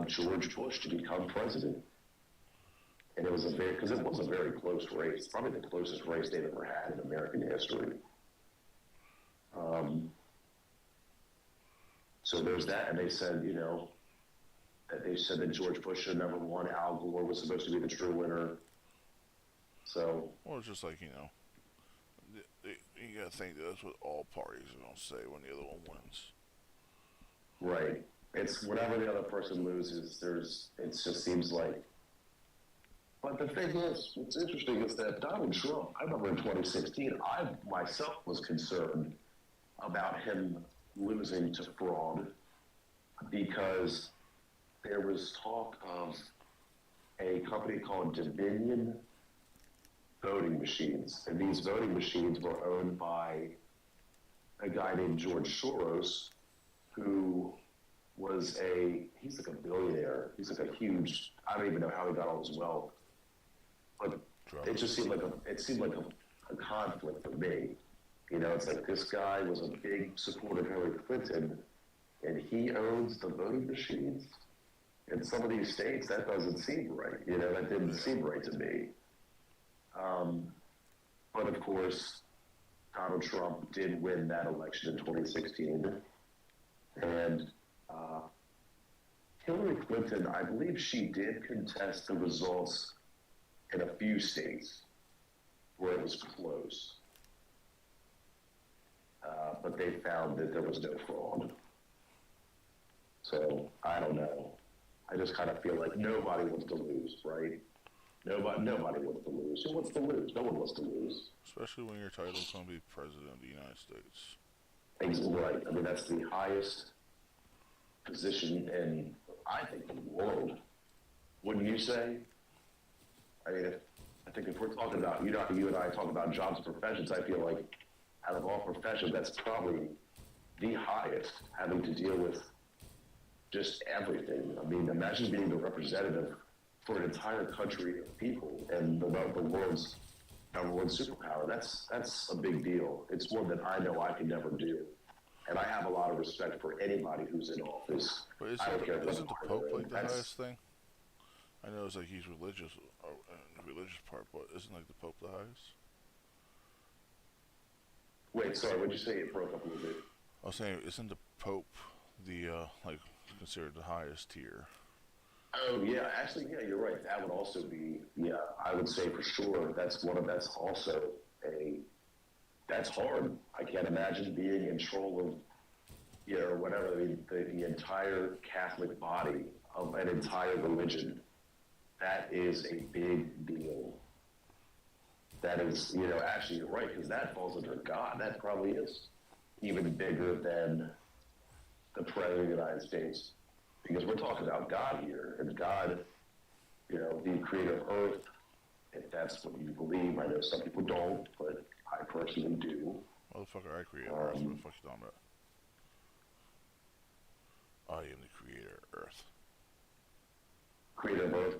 George Bush to become president. And it was a very close race, probably the closest race they've ever had in American history. So there's that, and they said, that George Bush should have never won. Al Gore was supposed to be the true winner. So. Well, it's just like, you gotta think that's what all parties are gonna say when the other one wins. Right. It's whenever the other person loses, it just seems like. But the thing is, what's interesting is that Donald Trump, I remember in 2016, I myself was concerned about him losing to fraud because there was talk of a company called Dominion voting machines. And these voting machines were owned by a guy named George Soros, who was he's like a billionaire. He's like a huge, I don't even know how he got all his wealth. But it just seemed like a conflict for me. It's like this guy was a big supporter of Hillary Clinton, and he owns the voting machines. In some of these states, that doesn't seem right. That didn't seem right to me. But of course, Donald Trump did win that election in 2016. And Hillary Clinton, I believe she did contest the results in a few states where it was close. But they found that there was no fraud. So, I don't know. I just kind of feel like nobody wants to lose, right? Nobody wants to lose. Who wants to lose? No one wants to lose. Especially when your title's going to be President of the United States. Right. I mean, that's the highest position in, I think, the world. Wouldn't you say? I mean, I think if we're talking about, you and I talk about jobs and professions, I feel like out of all professions, that's probably the highest, having to deal with just everything. I mean, imagine being the representative for an entire country of people and the world's number one superpower. That's a big deal. It's one that I know I can never do. And I have a lot of respect for anybody who's in office. But I don't care isn't the Pope like the That's- highest thing? I know it's like he's religious, the religious part, but isn't like the Pope the highest? Wait, sorry, what'd you say? It broke up a little bit. I was saying, isn't the Pope the considered the highest tier? Oh yeah, actually, yeah, you're right. That would also be, I would say for sure. That's also that's hard. I can't imagine being in control of, whatever the entire Catholic body of an entire religion. That is a big deal. That is, actually you're right, because that falls under God. That probably is even bigger than the President of the United States. Because we're talking about God here, and God, the creator of Earth, if that's what you believe. I know some people don't, but I personally do. Motherfucker, I created Earth. What the fuck you talking about? I am the creator of Earth. Creator of Earth,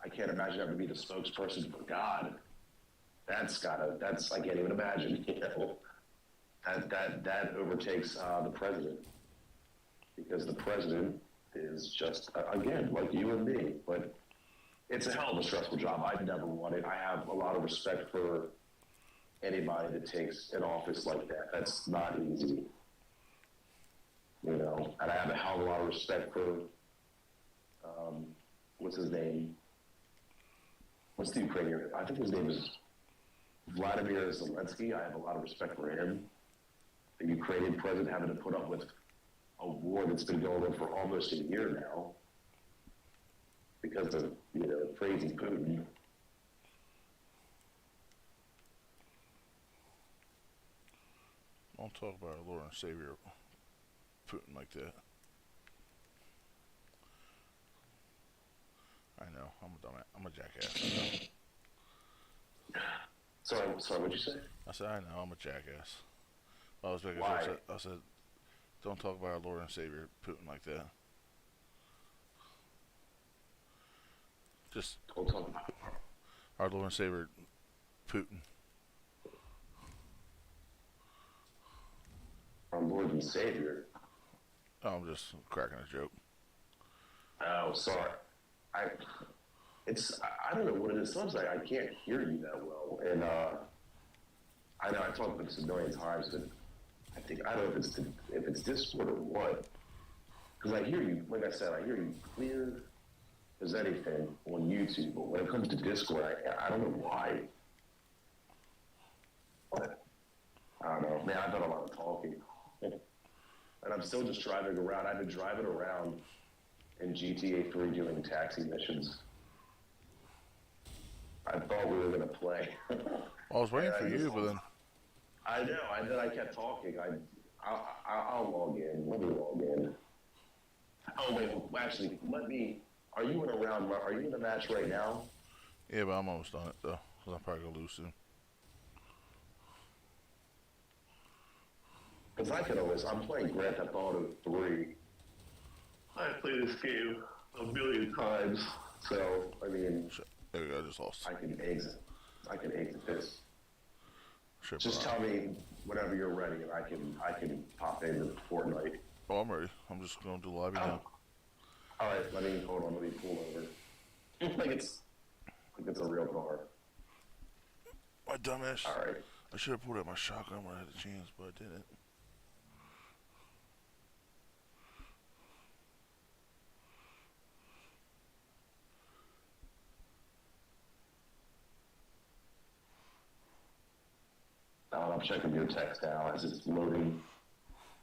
I can't imagine having to be the spokesperson for God. I can't even imagine, That overtakes the president. Because the president is just, again, like you and me, but it's a hell of a stressful job. I've never wanted. I have a lot of respect for anybody that takes an office like that. That's not easy. You know, and I have a hell of a lot of respect for, what's his name? What's the Ukrainian? I think his name is Vladimir Zelensky. I have a lot of respect for him. The Ukrainian president having to put up with a war that's been going on for almost a year now because of, you know, crazy Putin. Don't talk about our Lord and Savior Putin like that. I know, I'm a dumbass. I'm a jackass. I know. Sorry, what'd you say? I said, I know, I'm a jackass. I was making Why? sure. I said, don't talk about our Lord and Savior Putin like that. Just Don't talk about our Lord and Savior Putin. our Lord and Savior. Oh, I'm just cracking a joke. Oh, sorry. I don't know what it is. Sometimes I can't hear you that well, and I know I talked about this a million times, but I don't know if it's Discord or what, because I hear you. Like I said, I hear you clear as anything on YouTube, but when it comes to Discord, I don't know why. But I don't know. Man, I've done a lot of talking, and I'm still just driving around. I've been driving around in GTA 3 doing taxi missions. I thought we were going to play. I was waiting for you, but then I know. And then I kept talking. I'll log in. Let me log in. Oh, wait. Actually, are you in a round? Are you in a match right now? yeah, but I'm almost on it though. Cause I'm probably gonna lose soon. Because I'm playing Grand Theft Auto 3. I played this game a million times. So, I mean, There we go. I just lost. I can exit this. Shit, Just bro. tell me whenever you're ready, and I can pop into Fortnite. Oh, I'm ready. I'm just gonna do lobby now. All right, let me pull over. like it's a real car. My dumbass. All right. I should have pulled out my shotgun when I had the chance, but I didn't. I'm checking your text now as it's loading.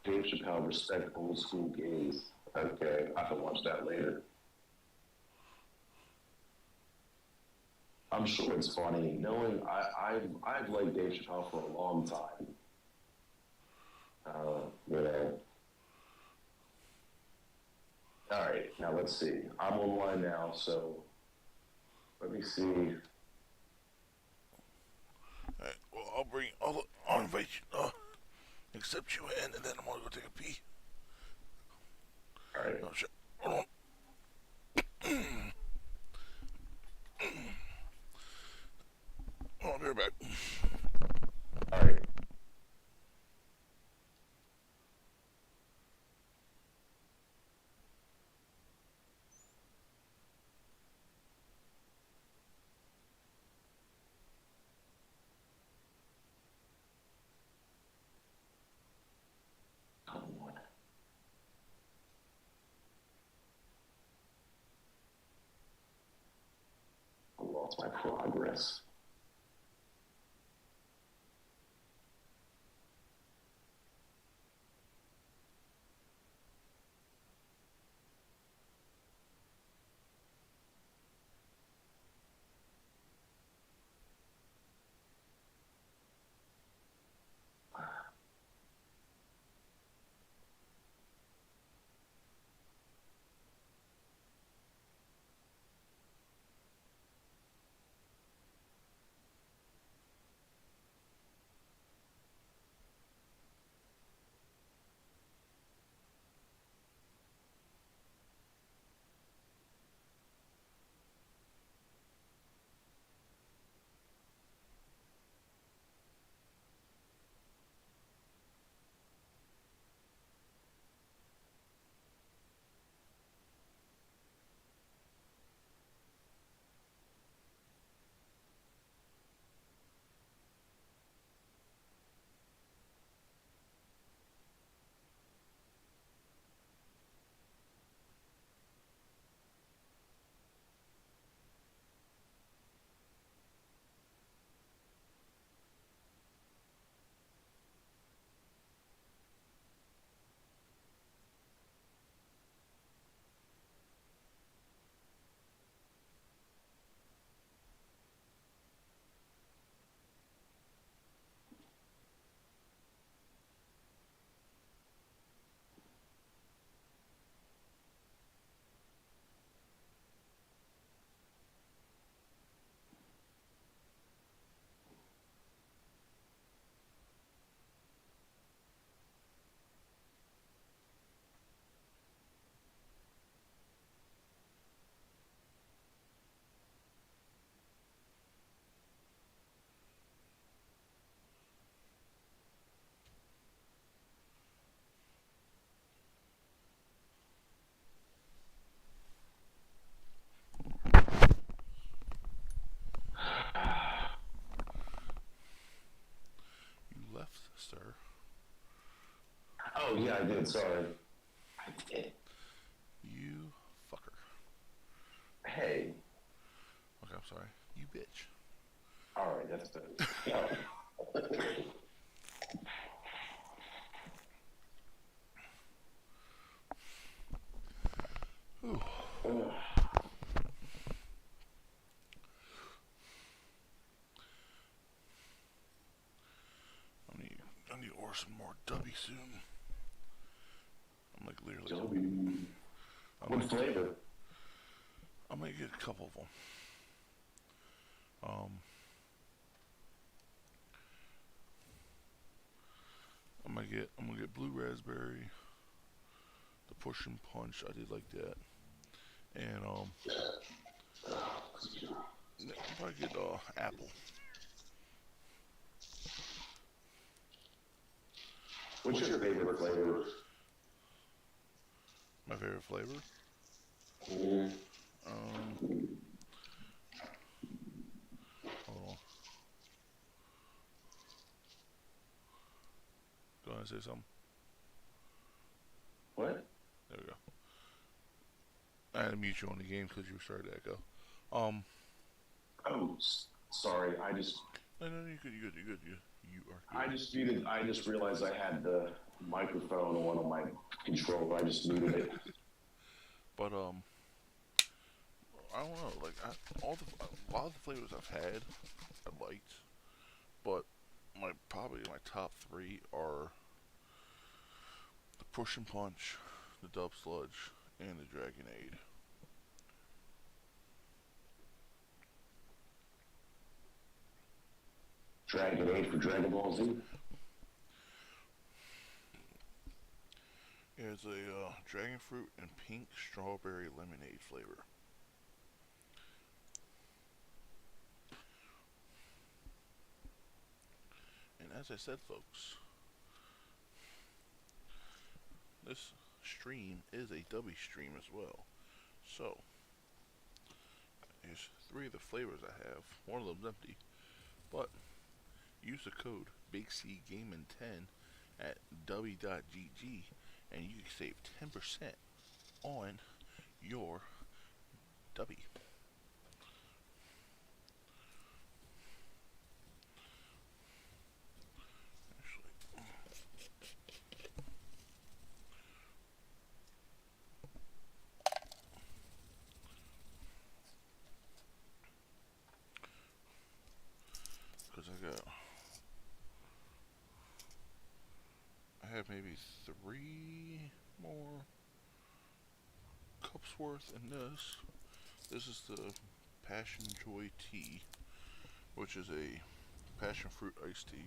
Dave Chappelle, respect old school gays. Okay, I can watch that later. I'm sure it's funny knowing I've liked Dave Chappelle for a long time. You know. All right, now let's see. I'm online now, so let me see. Alright, well, I'll invite you, accept you in, and then I'm gonna go take a pee. All right. Oh, shit. Hold on. Oh, I'll be right back. All right. Come on. I lost my progress. yeah, I did. Sorry. I did. You fucker. Hey. Okay, I'm sorry. You bitch. All right, that's better. Yeah. I need to order some more Dubby soon. I'm like literally. Dubby. What flavor? I might get a couple of them. I'm gonna get blue raspberry, the push and punch. I did like that, and I'll probably get apple. What's your favorite flavor? My favorite flavor? Mm. Hold on. Go ahead and say something. What? There we go. I had to mute you on the game because you started to echo. Oh, sorry. No, you're good. You are good. I just realized I had the microphone on my controller. I just muted it. But I don't know. Like a lot of the flavors I've had, I liked. But probably my top three are the push and punch, the dub sludge, and the Dragonade. Dragonade for Dragon Ball Z. Yeah, it's a dragon fruit and pink strawberry lemonade flavor. And as I said, folks, this stream is a Dubby stream as well. So, here's three of the flavors I have. One of them's empty, but use the code BigCGaming10 at dubby.gg and you can save 10% on your Dubby. Because I have maybe 3 more cups worth in this. This is the Passion Joy Tea, which is a passion fruit iced tea.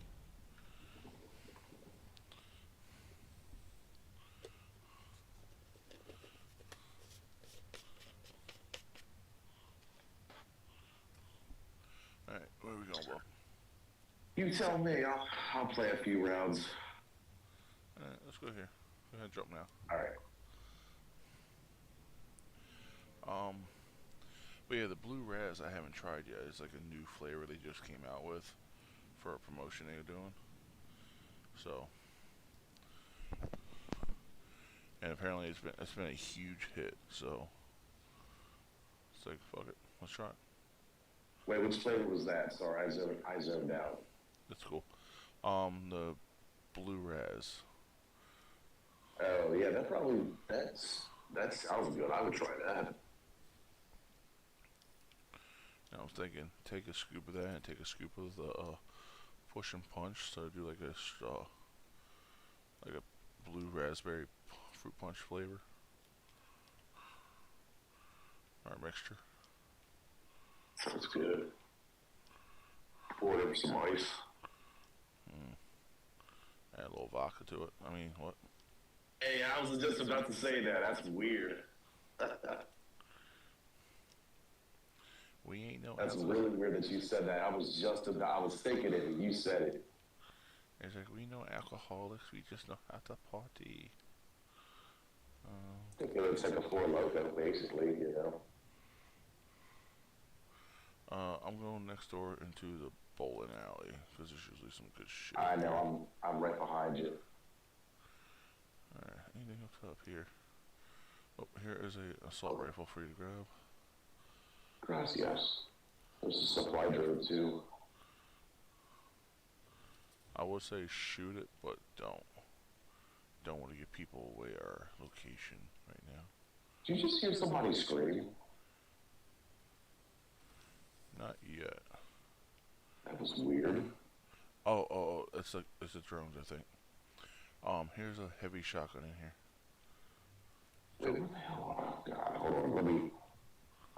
Alright, where are we going, Bob? You tell me. I'll play a few rounds. Alright, let's go here. Go ahead and jump now. Alright. But yeah, the blue raz I haven't tried yet. It's like a new flavor they just came out with for a promotion they're doing. So, and apparently it's been a huge hit. So it's like fuck it, let's try it. Wait, which flavor was that? Sorry, I zoned out. That's cool. The blue raz. Oh yeah, that sounds good. I would try that. Now I was thinking, take a scoop of that and take a scoop of the push and punch. So do like a blue raspberry fruit punch flavor or mixture. Sounds good. Pour in some ice. Add a little vodka to it. I mean, what? Hey, I was just about to say that. That's weird. We ain't no. That's really weird that you said that. I was thinking it and you said it. It's like, we know alcoholics, we just know how to party. I think it's like a Four Loko, basically, you know. I'm going next door into the bowling alley because there's usually some good shit. I know. I'm right behind you. Alright, anything else up here? Oh, here is a assault rifle for you to grab. Gracias. There's a supply drone too. I would say shoot it, but don't. Don't want to give people away our location right now. Did you just hear somebody scream? Not yet. That was weird. Oh, it's the drones, I think. Here's a heavy shotgun in here. Wait, what the hell? Oh, God, hold on, let me...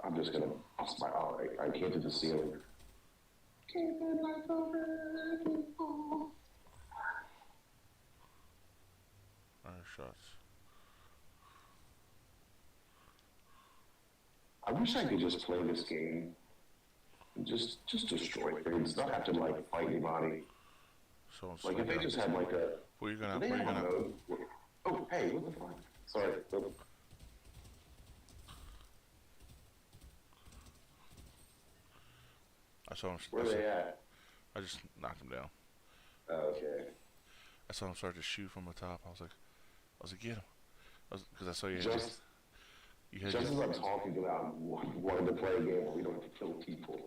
I'm just gonna bust my... Oh, I can't do the ceiling. Keep it like over people. Alright, shots. I wish I could just play this game and just destroy things, not have to, like, fight anybody. Someone's Like, if they just had, like, a... Where you gonna... They have a mode. Oh, hey, what the fuck? Sorry. I saw him... Where are they at? I just knocked him down. Oh, okay. I saw him start to shoot from the top. I was like, get him. Because I saw you. Just as I'm talking about wanting to play a game where we don't have to kill people.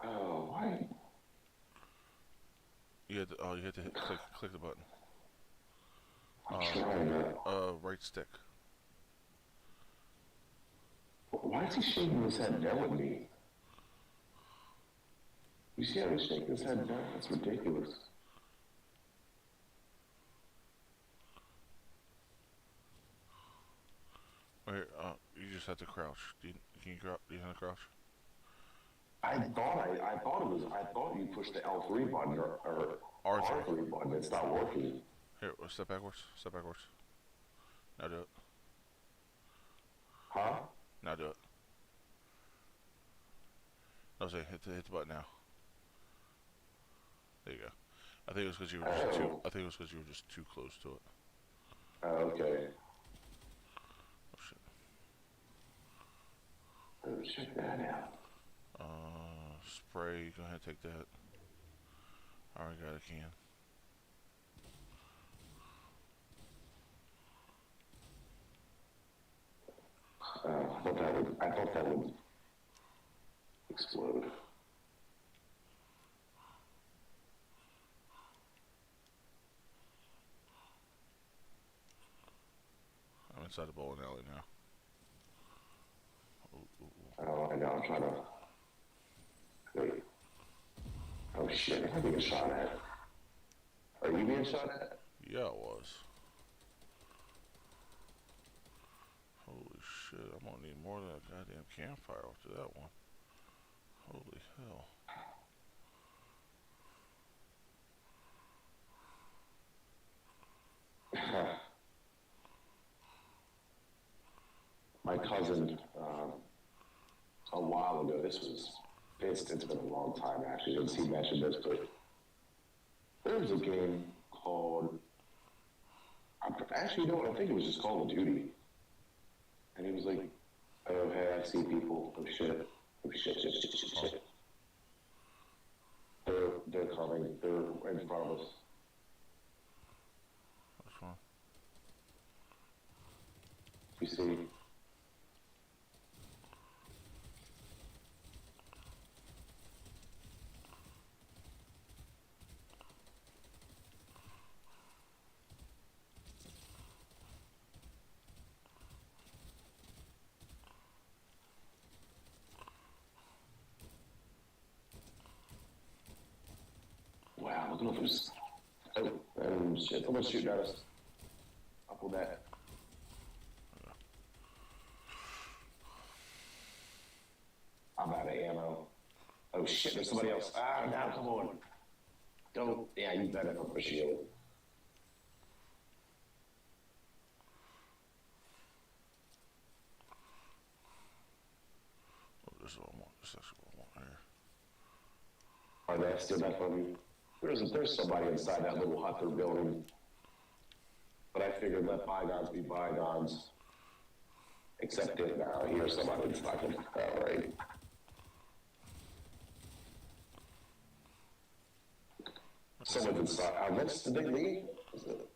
Oh, why? You had to click the button. I'm trying to. Right stick. Why is he shaking his head down at me? You see how he's shaking his head down? That's ridiculous. Wait, you just have to crouch. Can you crouch? Do you know how to crouch? I thought you pushed the L3 button or R3. R3 button. It's not working. Here, step backwards. Step backwards. Now do it. Huh? Now do it. No, say hit the button now. There you go. I think it was because you were just too. I think it was because you were just too close to it. Oh, okay. Oh shit. Oh, check that out. Spray. Go ahead, and take that. Alright, got a can. I thought that would explode. I'm inside the bowling alley now. Oh, I know. I'm trying to. Wait. Oh shit! Am I being shot at? Are you being shot at? Yeah, it was. Holy shit! I'm gonna need more than a goddamn campfire after that one. Holy hell! My cousin, a while ago, it's been a long time actually since he mentioned this, but there was a game called, actually, you know what, I think it was just Call of Duty. And he was like, oh, hey, I see people, oh shit, oh shit. They're coming, they're in front of us. What's wrong? You see? Wow, look at those. Oh, shit, someone's shooting at us. Up with that. I'm out of ammo. Oh shit, there's somebody else. Ah, now come on. Don't. Yeah, you better not push shield. Oh, this is what I want. This is actually what I want here. Are they still that from you? There's somebody inside that little hut they're building. But I figured let bygones be bygones. Except if now I hear somebody's fucking. Alright. Someone's inside. What's the big lead? Is it?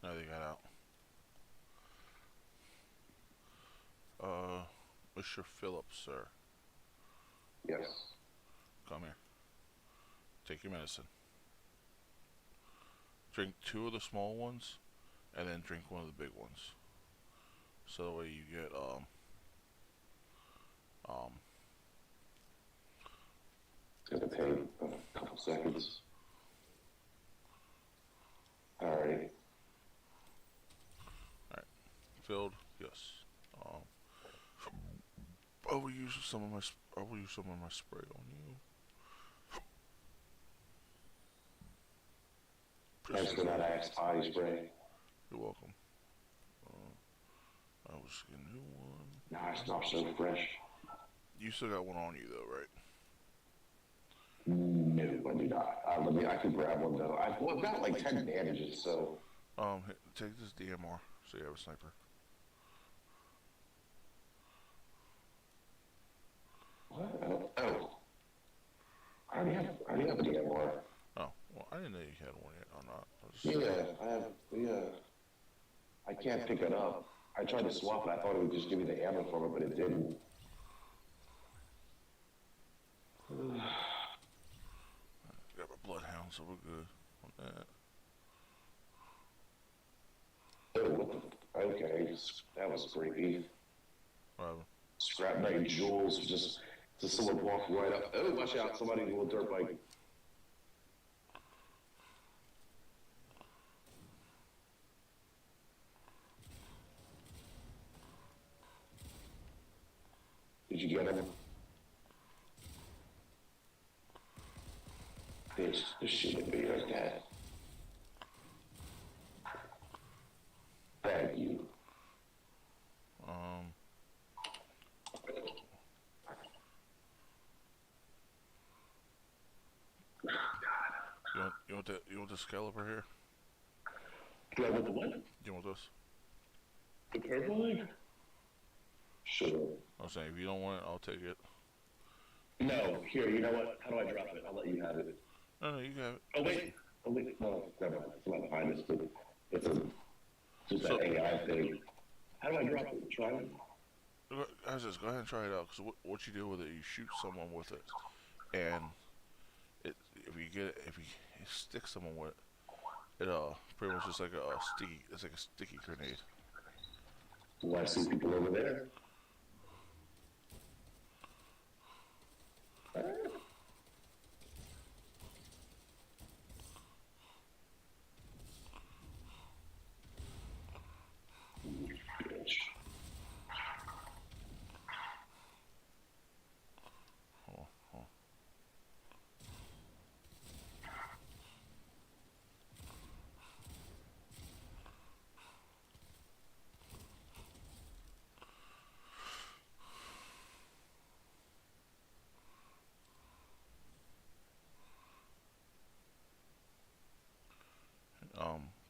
No, they got out. Mr. Phillips, sir. Yes. Come here. Take your medicine. Drink 2 of the small ones, and then drink 1 of the big ones. So that way you get, It's gonna take a couple seconds. Alright. Alright. Filled? Yes. I will use some of my spray on you. Thanks for that Axe body spray. You're welcome. I will just get a new one. Nah, it smells so fresh. You still got one on you though, right? No, I do not. I could grab one though. I've got like 10 bandages, so. Take this DMR so you have a sniper. What? Oh. I already have a DMR. Oh, well, I didn't know you had one yet or not. Yeah, I have. Yeah. I can't pick it up. I tried to swap it. I thought it would just give me the ammo for it, but it didn't. Got my bloodhound, so we're good on that. Oh, what the? Okay, that was creepy. Whatever. Scrap night jewels, just someone walk right up. Oh, watch out! Somebody with a dirt bike. Did you get him? Bitch, this shouldn't be like that. Thank you. You want the scalper here? Do I want the what? You want this? The purple one? Sure. I was saying, if you don't want it, I'll take it. No, here, you know what? How do I drop it? I'll let you have it. No, you have it. Oh, wait. No, never mind. It's not behind us, but it's just an AI thing. How do I drop it? Try it? Guys, just go ahead and try it out, because what you do with it, you shoot someone with it, and if you stick someone with it, pretty much just like it's like a sticky grenade. Do I see people over there? Bitch.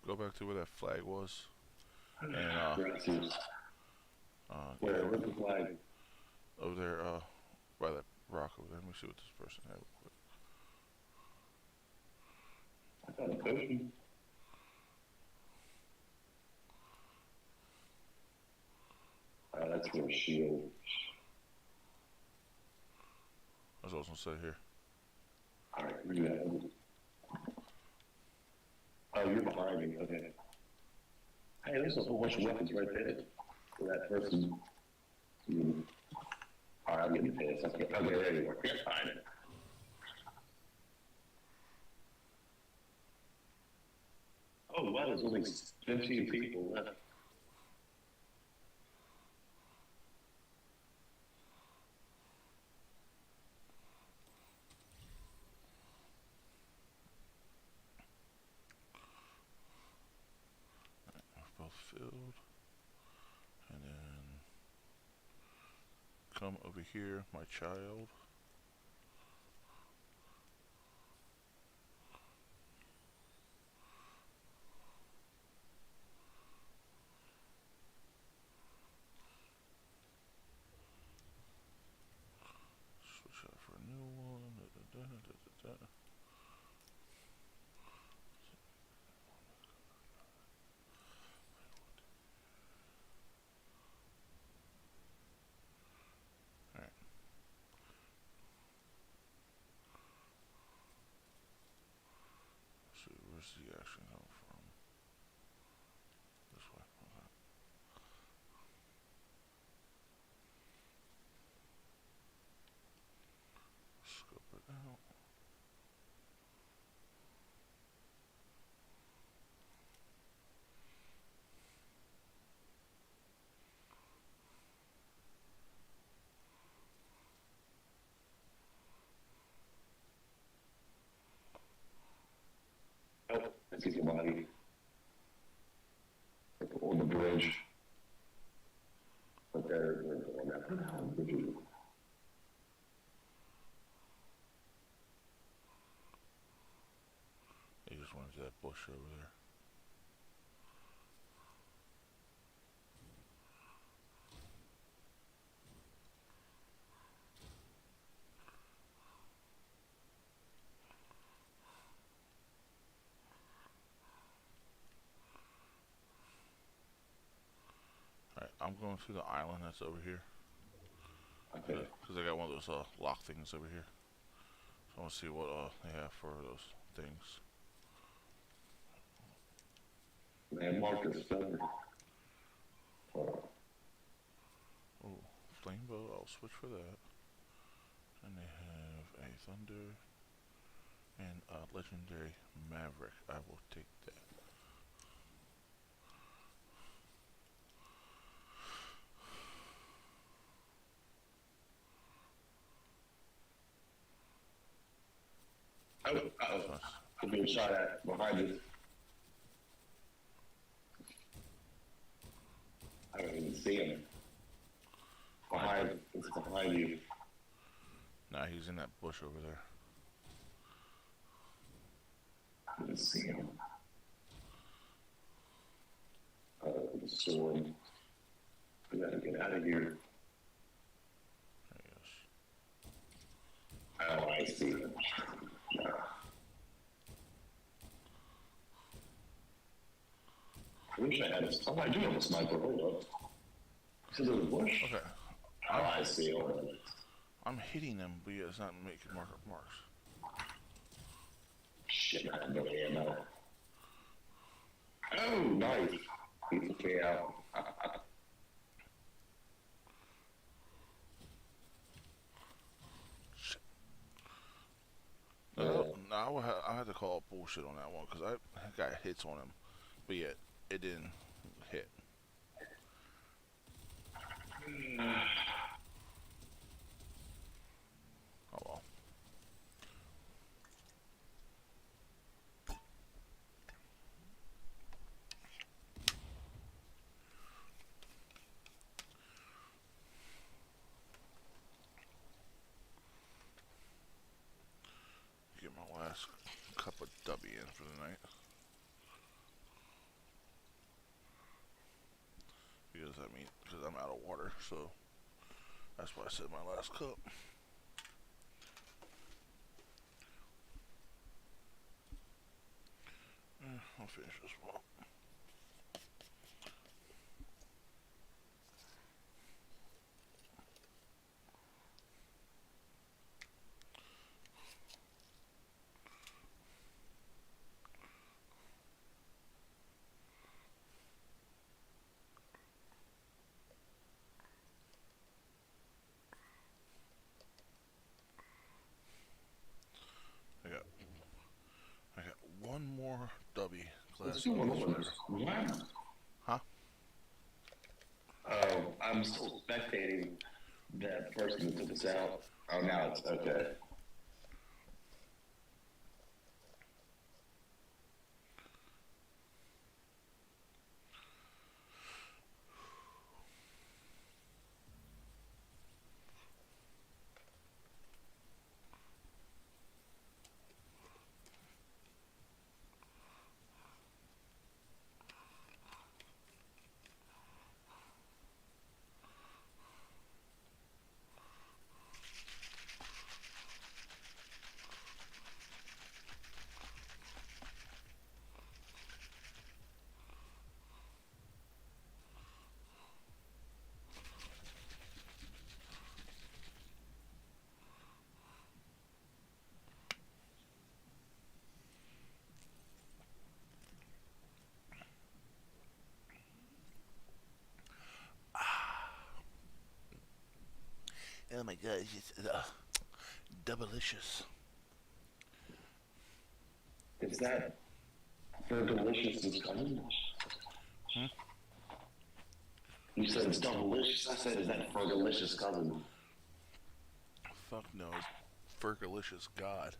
Go back to where that flag was, and Where's the flag? over there, by that rock over there. Let me see what this person had real quick. I found a potion. That's for a shield. That's what I was gonna say here. Alright, yeah. Oh, you're behind me, okay. Hey, there's a whole bunch of weapons right there for that person. Alright, I'm getting pissed. Okay, there you are. You're fine. Oh, wow, there's only 15 people left. Filled, and then come over here, my child. I see somebody on the bridge. But they're going down the bridge. They just went to that bush over there. Alright, I'm going to the island that's over here. Okay. Because I got one of those lock things over here. So I want to see what they have for those things. Man, Marcus Feather. Oh, flame bow, I'll switch for that. And they have a thunder and a legendary maverick. I will take that. Oh, I'm being shot at behind you. I don't even see him. It's behind you. Nah, he's in that bush over there. I didn't see him. The sword. We gotta get out of here. There he goes. Oh, I see him. I wish I had a... Oh, I do have a sniper. Hold up. Is it in the bush? Okay. Oh, I see him. I'm hitting them, but yeah, it's not making marks. Shit, I have no ammo. Oh, nice. Piece of me out. Shit. No, I had to call bullshit on that one because I got hits on him, but yet it didn't hit. Oh well. Get my last cup of Dubby in for the night. Because I'm out of water, so that's why I said my last cup. I'll finish this one. I got one more Dubby glass. Huh? Oh, I'm still spectating that person that took us out. Oh, now it's okay. Oh my god, it's just doublicious. Is that Fergalicious' cousin? Hmm? You said it's Doublelicious. I said, is that Fergalicious' cousin? Fuck no, Fergalicious God.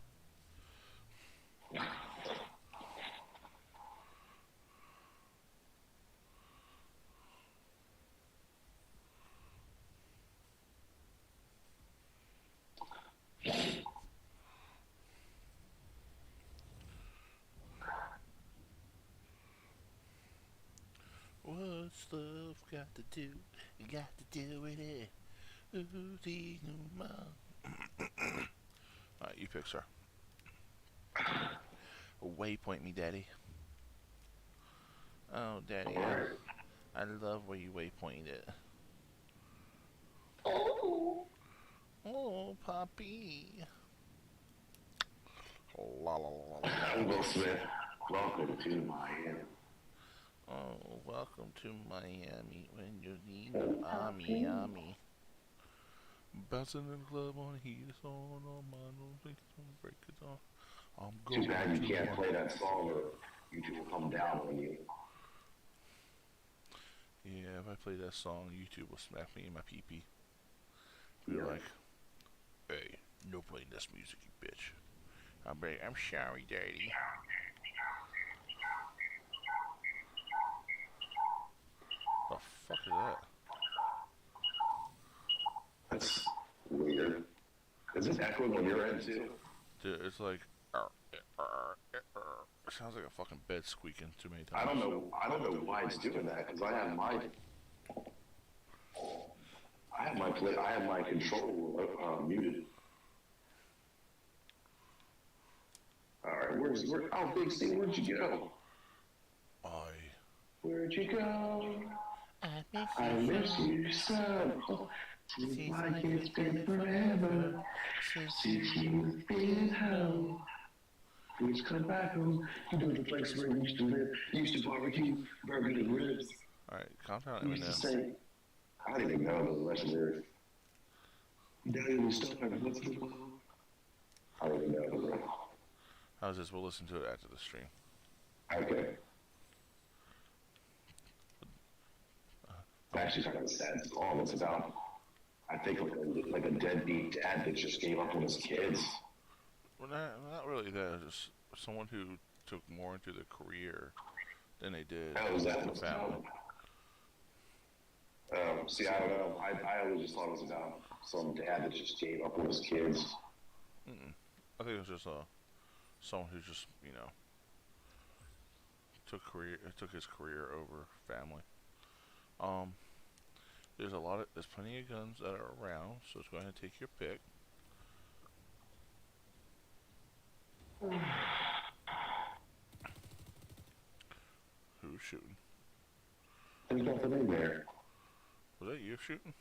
do. You got to deal with it. Ooh, these new mom. Alright, you pick, sir. Waypoint me, daddy. Oh, daddy, I love where you waypointed it. Oh, Poppy. La la la la. I'm Will Smith. Welcome to Miami. Oh, welcome to Miami when you need an army. Bouncing in the club on the heat, it's on my nose, break it on. I'm going Too bad you can't to play that song or YouTube will come down on you. Yeah, if I play that song, YouTube will smack me in my pee-pee. Be Yeah. like, hey, no playing this music, you bitch. I'm sorry, daddy. The fuck is that? That's weird. Is this echoing on your end too? Dude, it's like, it sounds like a fucking bed squeaking too many times. I don't know why it's doing that because I have my controller muted. All right, oh, Big C, where'd you go? Where'd you go? I miss you so. Seems like it's been forever since you've been home. Please come back home. You know the place where we used to live. Used to barbecue, burger and ribs. Alright, calm down, Used to Eminem. say, I don't even know the rest of the lyrics. Down in the store, what's the world? I don't even know the lyrics. How's this? We'll listen to it after the stream. Okay. It's actually kind of a sad song. It's about, I think, like a deadbeat dad that just gave up on his kids. Well, not really that. Just someone who took more into their career than they did Is that the what's family. about? See, I don't know. I always just thought it was about some dad that just gave up on his kids. I think it was just someone who just, took his career over family. There's plenty of guns that are around, so just go ahead and take your pick. Who's shooting? There's nothing in there. Was that you shooting?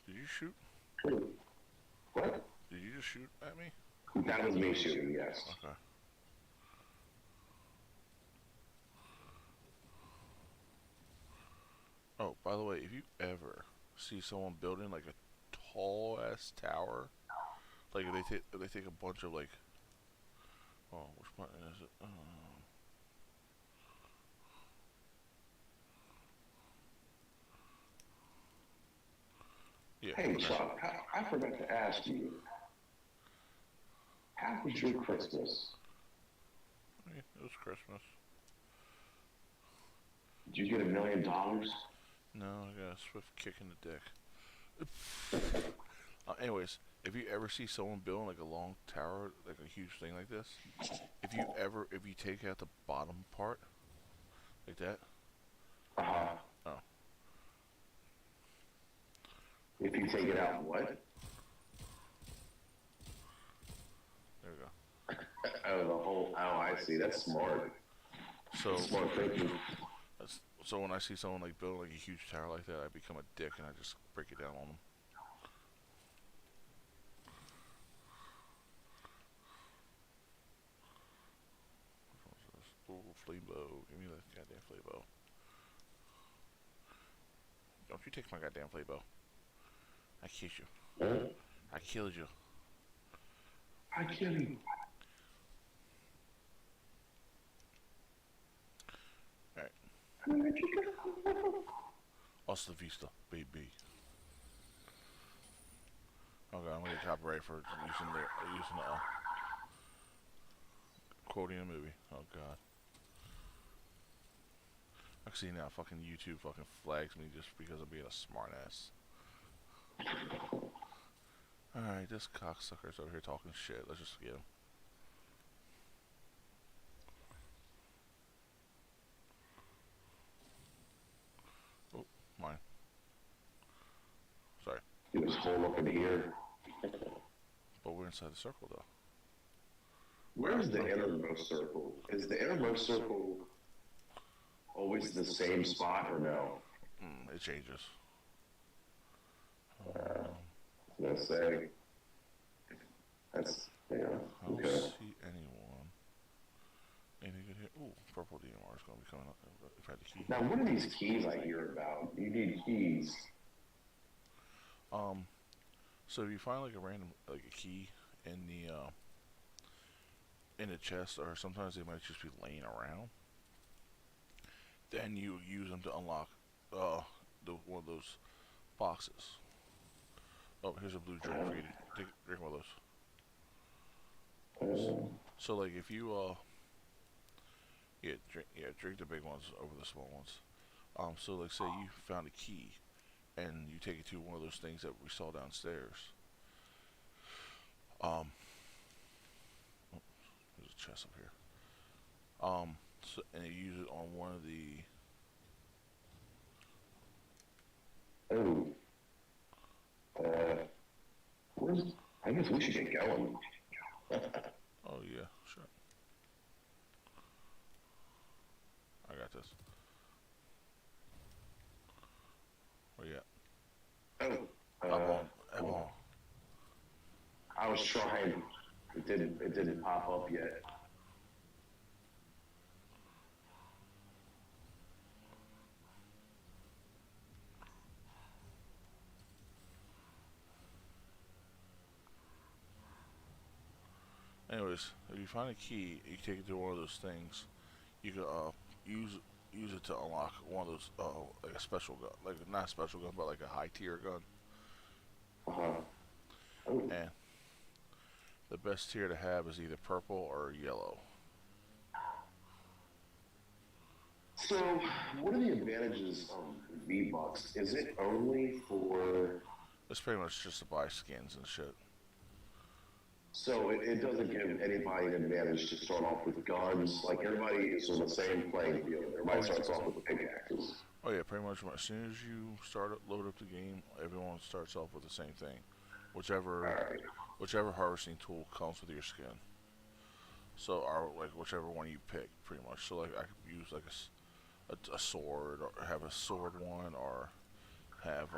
Did you shoot? What? Did you just shoot at me? That was me shooting, yes. Okay. Oh, by the way, if you ever see someone building like a tall ass tower, like if they take a bunch of like, oh, which button is it? Yeah. Hey, Chuck, I forgot to ask you. How was your Christmas? Yeah, it was Christmas. Did you get $1 million? No, I got a swift kick in the dick. Anyways, if you ever see someone building like a long tower, like a huge thing like this, if you take out the bottom part, like that. Oh. If you take it out, what? There we go. Oh, I see. That's smart. So Smart thinking. So when I see someone like building like a huge tower like that, I become a dick and I just break it down on them. Ooh, flame bow. Give me that goddamn flame bow. Don't you take my goddamn flame bow. I killed you. Huh? I killed you. I kill you. Alright. Where'd you go? Hasta vista, baby. Oh god, I'm gonna get copyright for using the quoting a movie. Oh god. I can see now fucking YouTube fucking flags me just because I'm being a smartass. Alright, this cocksucker's over here talking shit. Let's just get him. Do this whole up in here. But we're inside the circle, though. Where's the innermost circle? Is the innermost circle always the same spot or no? It changes. Let's say. That's, yeah. I don't Okay. see anyone. Anything good here? Ooh, purple DMR is going to be coming up if I had the key. Now, what are these keys I hear about? You need keys. So if you find like a random, like a key in the chest, or sometimes they might just be laying around, then you use them to unlock one of those boxes. Oh, here's a blue drink for you to drink one of those. So like if you drink the big ones over the small ones. So like say you found a key and you take it to one of those things that we saw downstairs. There's a chest up here. So, and you use it on one of the. I guess we should get going. Oh yeah, sure. I got this. Where you at? Up on. I was trying. It didn't pop up yet. Anyways, if you find a key, you take it to one of those things. You can use it to unlock one of those like a special gun, like not a special gun, but like a high tier gun. And the best tier to have is either purple or yellow. So, what are the advantages of V-Bucks? Is it only for... It's pretty much just to buy skins and shit. So it doesn't give anybody an advantage to start off with guns. Like, everybody is on the same playing field. Everybody starts off with pickaxes. Oh yeah, pretty much. As soon as you load up the game, everyone starts off with the same thing. Whichever harvesting tool comes with your skin. So, like whichever one you pick, pretty much. So, like I could use like a sword, or have a sword one, or have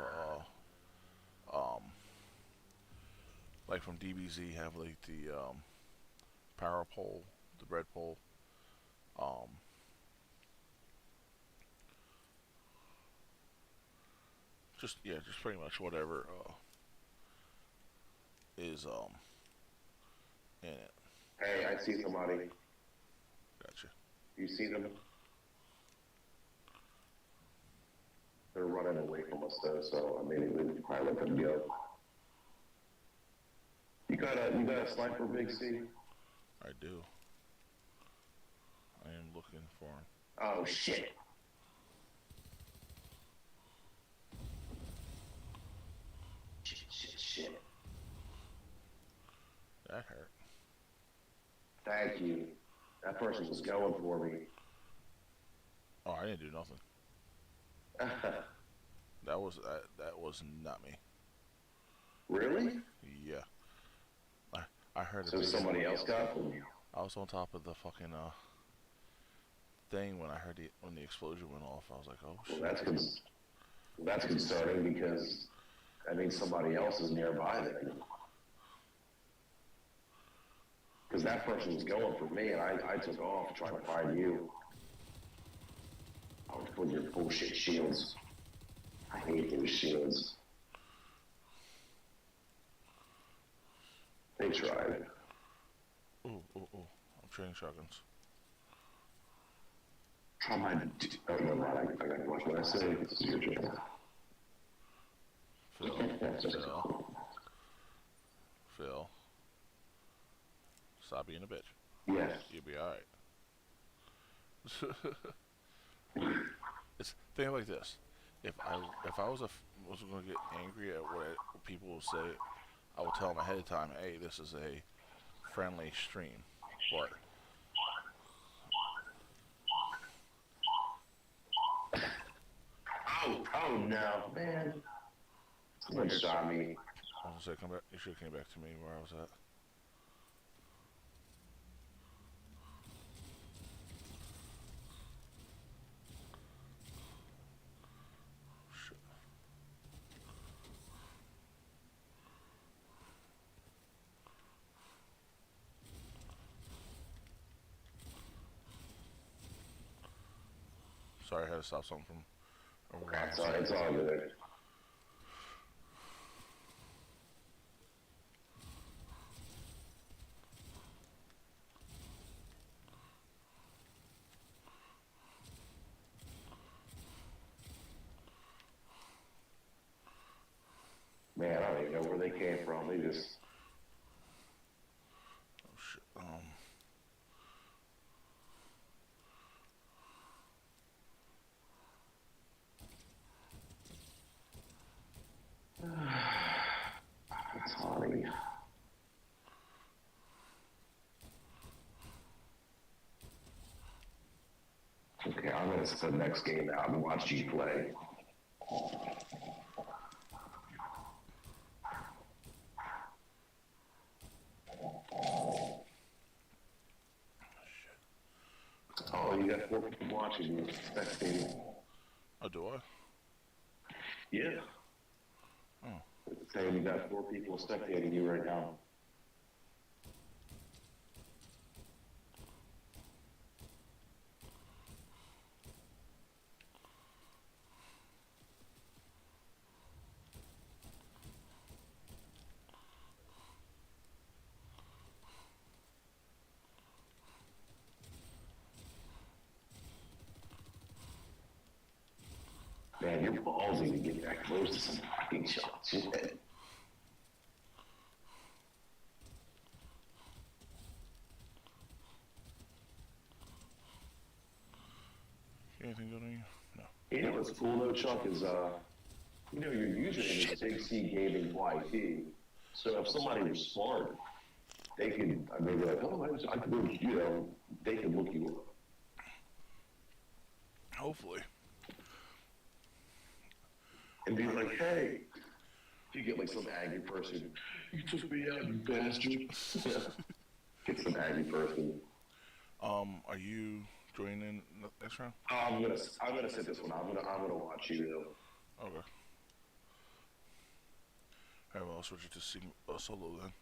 like from DBZ, have like the power pole, the bread pole. Just pretty much whatever is in it. Hey, I see somebody. Gotcha. You see them? They're running away from us though, so I mean, we probably let them go. You got a sniper, Big C? I do. I am looking for him. Oh shit! Shit. That hurt. Thank you. That person was going for me. Oh, I didn't do nothing. That was not me. Really? Yeah. I heard it. So somebody else got them? I was on top of the fucking thing when I heard when the explosion went off. I was like, oh shit. Well, that's concerning because that means somebody else is nearby then. Because that person was going for me and I took off trying to find you. I was putting your bullshit shields. I hate those shields. They tried. Ooh. I'm trading shotguns. Try my... Oh, no, I gotta watch what I say. This is your job. Phil. Stop being a bitch. Yes. You'll be alright. It's thing like this. If I was going to get angry at what people will say, I will tell them ahead of time, hey, this is a friendly stream. But oh no, man. Someone shot me. I was gonna say, come back. You should have came back to me where I was at. Shit. Sorry, I had to stop something from overrunning. Sorry, it's all good. Man, I don't even know where they came from. They just... Oh shit. Sorry. Okay, I'm gonna sit the next game out and watch you play. Oh, you got 4 people watching you, spectating. Oh, do I? Yeah. Oh. It's saying you got 4 people spectating you right now. Man, you're ballsy to get that close to some fucking shots. Shit. Anything good on you? No. You know what's cool though, Chuck, is you know your username is Big C Gaming YT. So if somebody was smart, they could maybe like, oh, I could look, you know, they could look you up. Hopefully. And be like, hey, you get like some angry person, you took me out, you bastard. Get some angry person. Are you joining the next round? I'm gonna sit this one. I'm gonna watch you though. Okay. Alright, well, I'll switch it to solo then.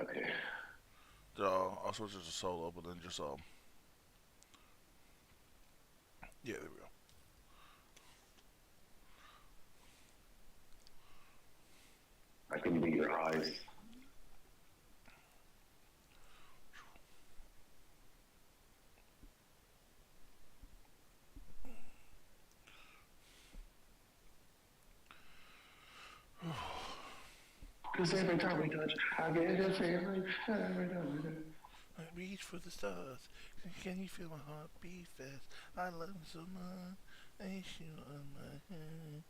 Okay. I'll switch it to solo, but then just yeah, there we go. I can read your eyes. Cause every time we touch, I get a feeling. Every time we touch. I reach for the stars. Can you feel my heart beat fast? I love you so much. I you on my head.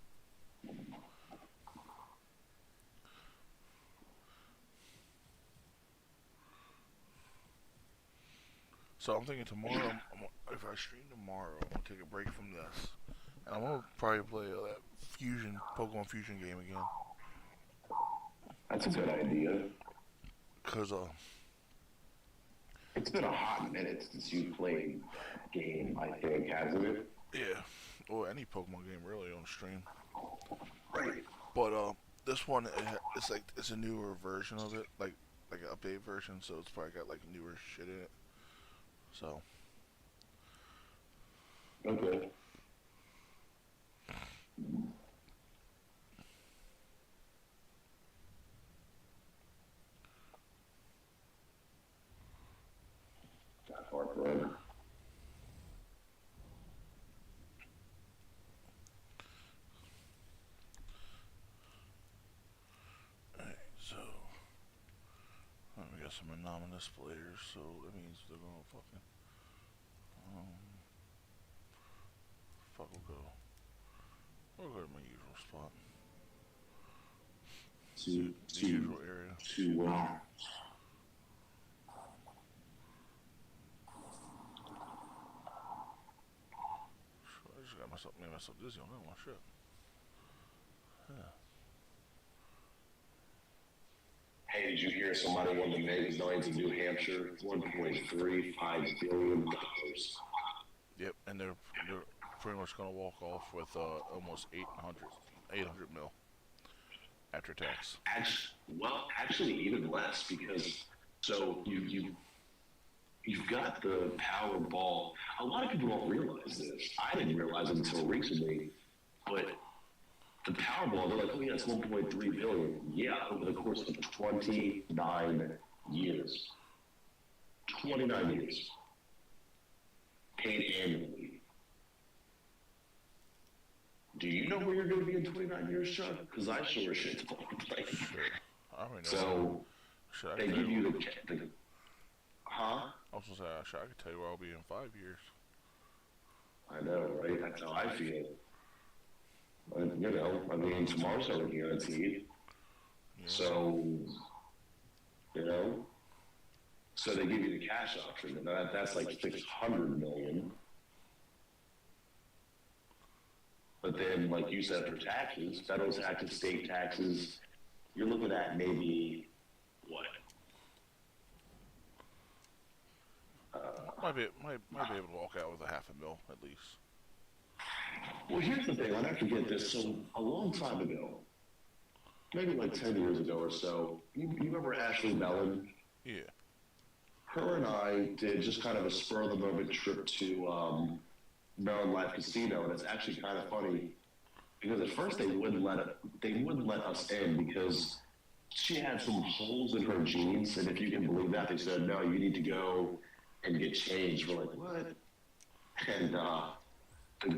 So I'm thinking tomorrow, if I stream tomorrow, I'm gonna take a break from this, and I'm gonna probably play that Pokemon Fusion game again. That's a good idea. Cause it's been a hot minute since you played that game, I think, hasn't it? Yeah, or any Pokemon game really on stream. Right. But this one it's a newer version of it, like an update version, so it's probably got like newer shit in it. So. Okay. Got heartbroken. Alright, so we got some anonymous players, so that means they're gonna fucking we'll go to my usual spot. The usual area. I just got made myself dizzy on that one, shit. Hey, did you hear somebody won the Vegas Millions in New Hampshire? $1.35 billion. Yep, and they're pretty much gonna walk off with almost 800 mil after tax. Actually, even less because so you've got the Powerball. A lot of people don't realize this. I didn't realize it until recently, but the Powerball, they're like, oh yeah, it's 1.3 billion. Yeah, over the course of 29 years. 29 years. Paid annually. Do you know where you're going to be in 29 years, Chuck? Because I sure as shit don't. Like, Sure. I already know. so they give you the huh? I was gonna say, I could tell you where I'll be in 5 years. I know, right? That's how I feel. But, you know, I mean, tomorrow's never guaranteed. Yeah. So, you know, so they give you the cash option, and that's like 600 million. But then, like you said, for taxes, federal taxes, state taxes, you're looking at maybe what? Might be able to walk out with $500,000 at least. Well, here's the thing. I'll never forget this. So, a long time ago, maybe like 10 years ago or so, you remember Ashley Mellon? Yeah. Her and I did just kind of a spur-of-the-moment trip to Maryland Live Casino, and it's actually kind of funny because at first they wouldn't let us in because she had some holes in her jeans, and if you can believe that, they said, no, you need to go and get changed. We're like, what? And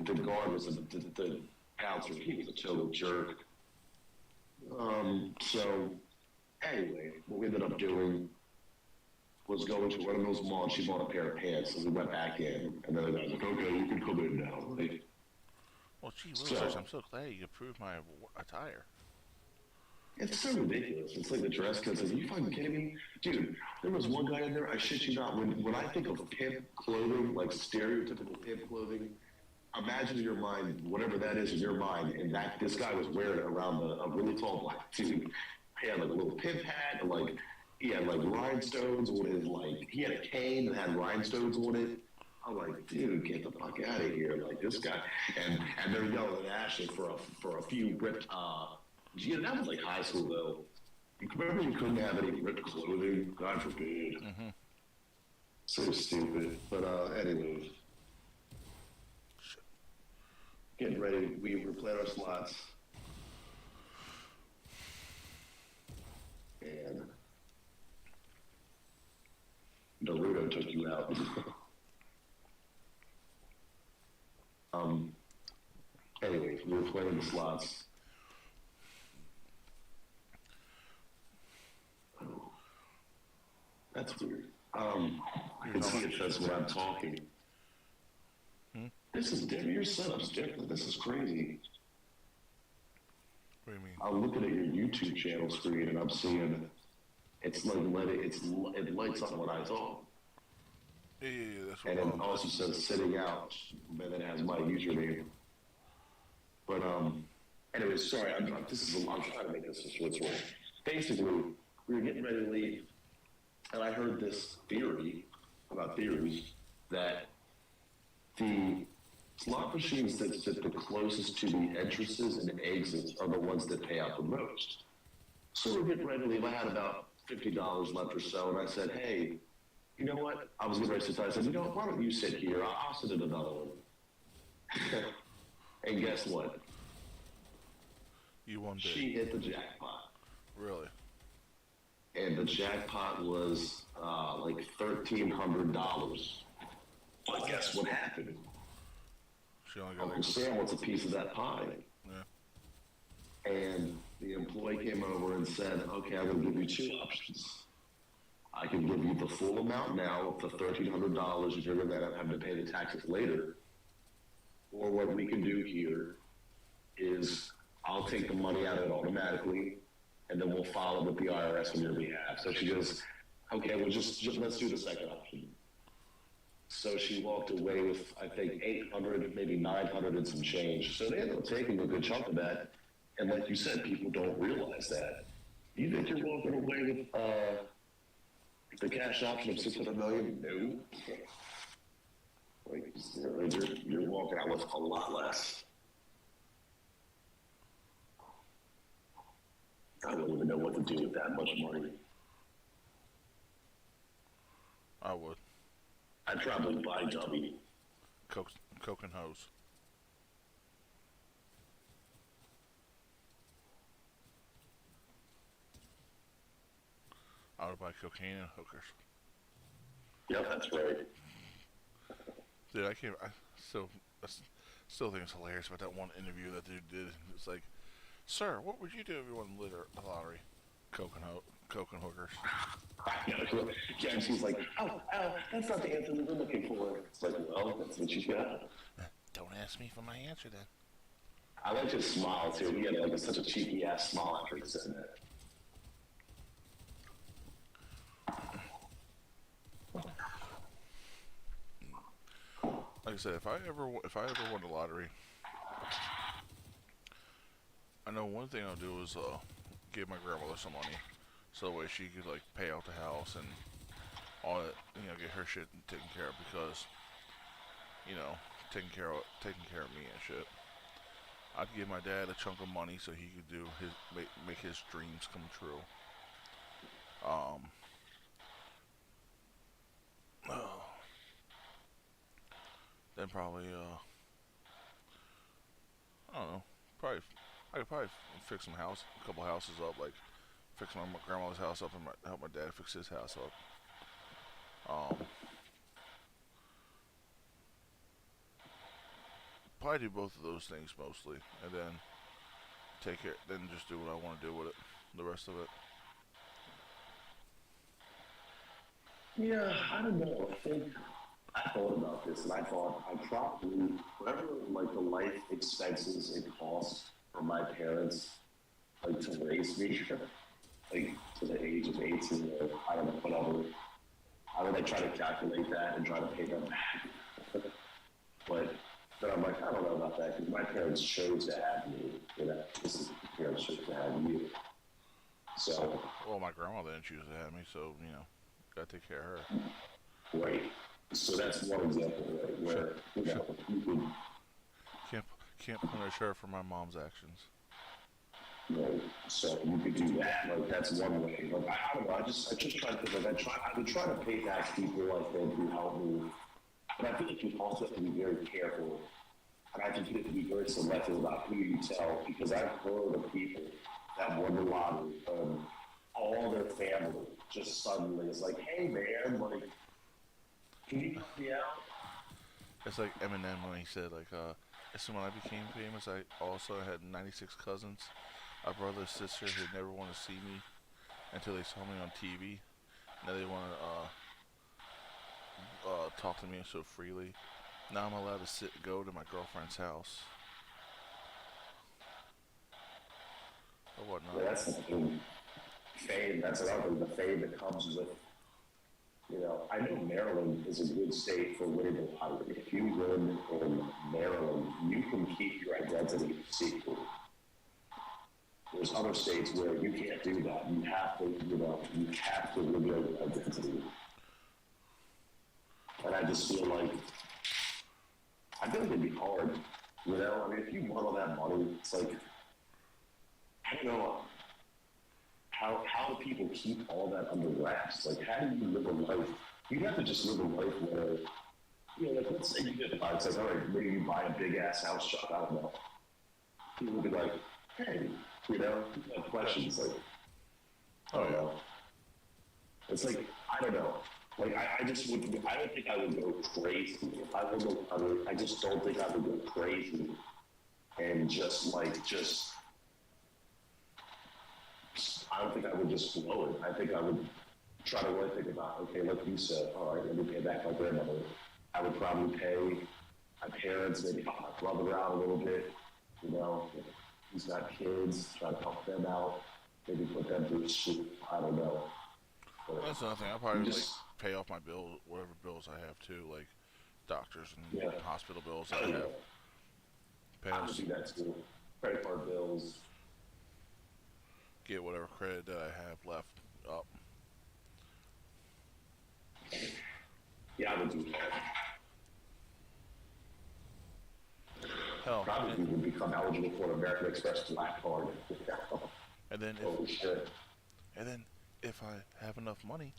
the guard was the bouncer. He was a total jerk. So anyway, what we ended up doing was going to one of those malls. She bought a pair of pants, and we went back in. And then the guy was like, okay, you can come in now. Like, Well, gee whiz, I'm so glad you approved my attire. it's so ridiculous. It's like the dress codes. Like, are you fucking kidding me? Dude, there was one guy in there, I shit you not, when I think of pimp clothing, like stereotypical pimp clothing, imagine in your mind, whatever that is in your mind, and that this guy was wearing it around a really tall black dude. He had like a little pimp hat, and like he had like rhinestones on his, like he had a cane that had rhinestones on it. I'm like, dude, get the fuck out of here! Like this guy, and they're yelling at Ashley for a few ripped. Gee, that was like high school though. You remember you couldn't have any ripped clothing? God forbid. Mm-hmm. So stupid. But anyways. Getting ready, we're playing our slots. And Naruto took you out. Anyways, we were playing the slots. Oh, that's weird. I can see it says when I'm talking. This is different. Your setup's different. This is crazy. What do you mean? I'm looking at your YouTube channel screen and I'm seeing it's like it lights up when I talk. Yeah, that's what And it also says sitting out, but then it has my username. But anyways, sorry, I'm trying to make this a short story. Basically, we were getting ready to leave, and I heard this theory about theories that the slot machines that sit the closest to the entrances and exits are the ones that pay out the most. So we're getting ready to leave. I had about $50 left or so, and I said, hey, you know what? I was getting ready to sit down. I said, you know what? Why don't you sit here? I'll sit in another one. And guess what? You won big. She hit the jackpot. Really? And the jackpot was like $1,300. But guess what happened? She only got Uncle like Sam wants a piece of that pie. Yeah. And the employee came over and said, okay, I'm going to give you two options. I can give you the full amount now, the $1,300, and you're going to have to pay the taxes later. Or what we can do here is I'll take the money out of it automatically, and then we'll file it with the IRS on your behalf. So she goes, okay, well, just let's do the second option. So she walked away with, I think, 800, maybe 900 and some change. So they ended up taking a good chunk of that. And like you said, people don't realize that. You think you're walking away with the cash option of $600 million? No. Like you're walking out with a lot less. I don't even know what to do with that much money. I would. I'd probably buy Dubby. Coke and hose. I would buy cocaine and hookers. Yep, that's right. Dude, I still think it's hilarious about that one interview that dude did. It's like, sir, what would you do if you won the lottery? Coke and hookers. Yeah, she's like, oh, that's not the answer we were looking for. It's like, well, that's what you got. Don't ask me for my answer then. I like his smile too. He had like such a cheeky ass smile after he said that. Like I said, if I ever won the lottery, I know one thing I'll do is give my grandmother some money, so that way she could like pay out the house and all that, get her shit taken care of, because taking care of me and shit. I'd give my dad a chunk of money so he could do make his dreams come true. Then probably I don't know, I could probably fix a couple houses up, like fix my grandmother's house up and help my dad fix his house up. Probably do both of those things mostly, and then just do what I want to do with it, the rest of it. Yeah, I don't know. I thought about this, and I thought I probably, whatever like the life expenses it costs for my parents, like to raise me, like to the age of 18 or I don't know, whatever. I would like try to calculate that and try to pay them back. But then I'm like, I don't know about that, because my parents chose to have me. This is the parents chose to have you. So. Well, my grandma didn't choose to have me, so gotta take care of her. Right. So that's one example, right, where you could can't punish her for my mom's actions. Right. So you could do that. Like that's one way. Like I don't know. I just try to think. Like I would try to pay back people I think who helped me. But I feel like you also have to be very careful. And I think you have to be very selective about who you tell, because I've heard of people that won the lottery and all their family just suddenly is like, hey man, like, can you help me out? It's like Eminem when he said, like, so when I became famous, I also had 96 cousins, a brother, sister who never wanted to see me until they saw me on TV. Now they want to talk to me so freely. Now I'm allowed to go to my girlfriend's house. Or whatnot. Yeah, that's the thing. Fame, that's another thing, the fame that comes with, I know Maryland is a good state for winning the lottery. If you win in Maryland, you can keep your identity secret. There's other states where you can't do that. You have to reveal your identity. And I just feel like it'd be hard, I mean, if you won all that money, it's like, I don't know, how do people keep all that under wraps? Like, how do you live a life? You'd have to just live a life where, like, let's say you get the it's like, all right, maybe you buy a big-ass house shop, I don't know. People would be like, hey, people have questions, like, I don't know. It's like, I don't know. Like, I just would, I don't think I would go crazy. If I was a lottery, I just don't think I would go crazy and I don't think I would just blow it. I think I would try to really think about, okay, like you said, all right, let me pay back my grandmother. I would probably pay my parents, maybe help my brother out a little bit, he's got kids, try to help them out, maybe put them through school, I don't know. But that's another thing. I'll probably pay off my bills, whatever bills I have too, like doctors and hospital bills that I have. I would do that too. Credit card bills. get whatever credit that I have left up. Yeah, I would do that. Hell, Probably would become eligible for an American Express Black Card. and then Holy shit. and then if I have enough money,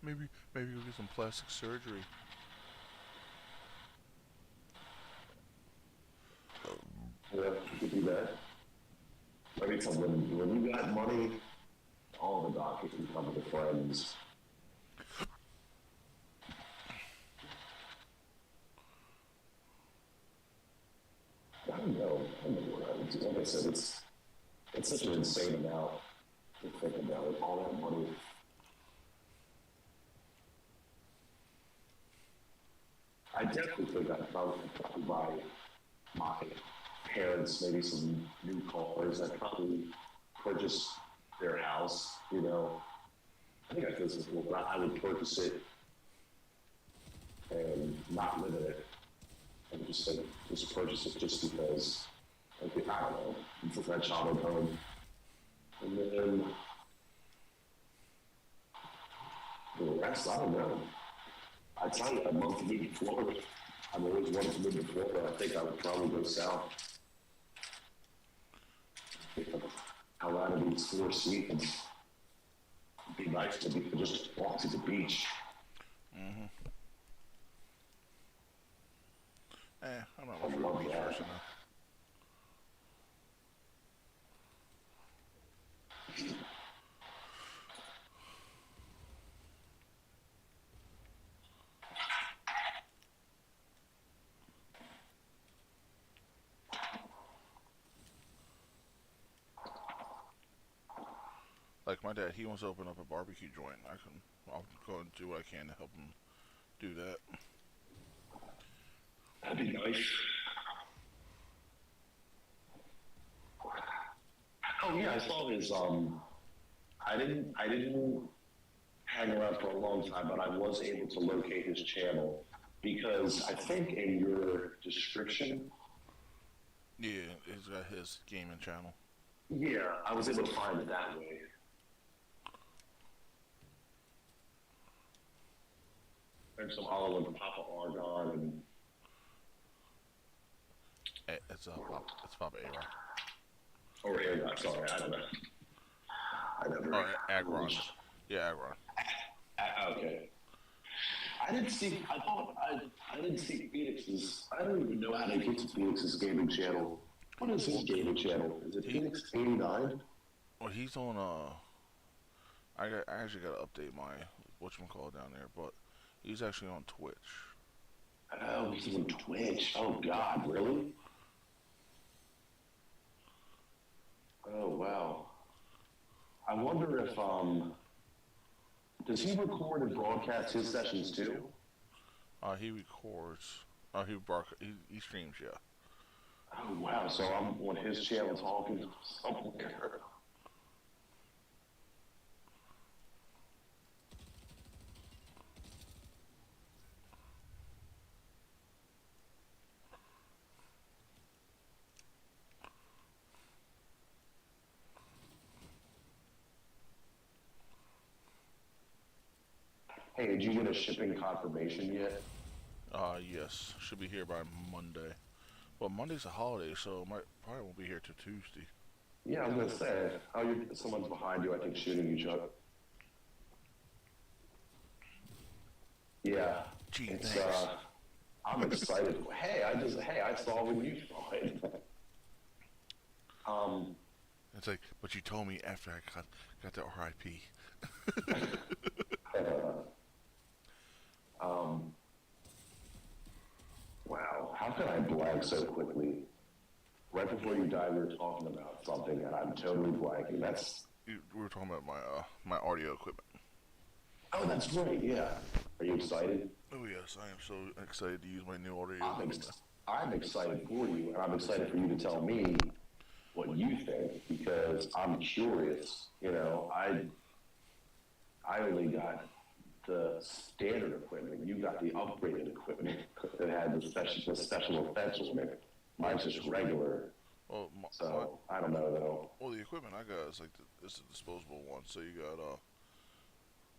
maybe we'll get some plastic surgery. Yeah, you could do that. I mean, so when you got money, all the doctors become the friends. I don't know what I would do. Like I said, it's such an insane amount to think about it. All that money. I definitely think I'd probably buy my parents maybe some new cars. I'd probably purchase their house, you know. I think I could say, well, but I would purchase it and not live in it. I would just say, just purchase it just because, like, I don't know, it's a that childhood home. And then for the rest, I don't know. I tell you, I'd love to move to Florida. I've always wanted to move to Florida. I think I would probably go south. Carolina beats 4 seasons. It'd be nice to just walk to the beach. Mm-hmm. I'm not much of a beach person though. Like my dad, he wants to open up a barbecue joint. I'll go and do what I can to help him do that. That'd be nice. Oh yeah, I saw his. I didn't hang around for a long time, but I was able to locate his channel because I think in your description. Yeah, he's got his gaming channel. Yeah, I was able to find it that way. There's some Olive and Papa Aggron and. It's Papa Aggron. Or Aggron, sorry, I don't know. I never. Oh, Aggron. Yeah, Aggron. Okay. I didn't see Phoenix's. I don't even know how to get to Phoenix's gaming channel. What is his gaming channel? Is it Phoenix 89? Well, he's on. I actually got to update my whatchamacallit down there, but he's actually on Twitch. Oh, he's on Twitch. Oh God, really? Oh wow. I wonder if does he record and broadcast his sessions too? He records. He streams, yeah. Oh wow, so I'm on his channel talking somewhere. Hey, did you get a shipping confirmation yet? Yes. Should be here by Monday. Well, Monday's a holiday, so probably won't be here till Tuesday. Yeah, I was gonna say. Someone's behind you, I think, shooting you, Chuck. Yeah. Gee, it's, thanks. I'm excited. I saw when you saw it. It's like, but you told me after I got the RIP. Wow, how can I blank so quickly? Right before you died, we were talking about something, and I'm totally blanking. We were talking about my audio equipment. Oh, that's right. Yeah. Are you excited? Oh yes, I am so excited to use my new audio equipment. I'm excited for you, and I'm excited for you to tell me what you think because I'm curious. You know, I only got the standard equipment. You got the upgraded equipment that had the special effects on it. Mine's just regular. Well, So I don't know though. well, the equipment I got is like it's a disposable one, so you got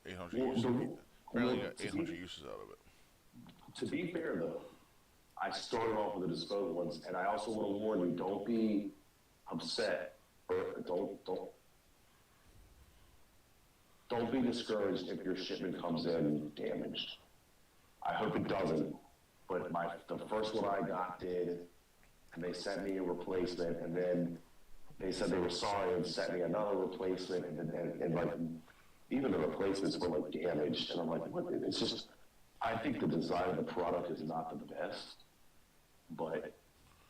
800 Well, uses. Apparently, you well, got 800 uses out of it. to be fair though, I started off with the disposable ones, and I also want to warn you: don't be upset or don't be discouraged if your shipment comes in damaged. I hope it doesn't, but the first one I got did, and they sent me a replacement, and then they said they were sorry and sent me another replacement, and like even the replacements were like damaged, and I'm like, what? It's just, I think the design of the product is not the best, but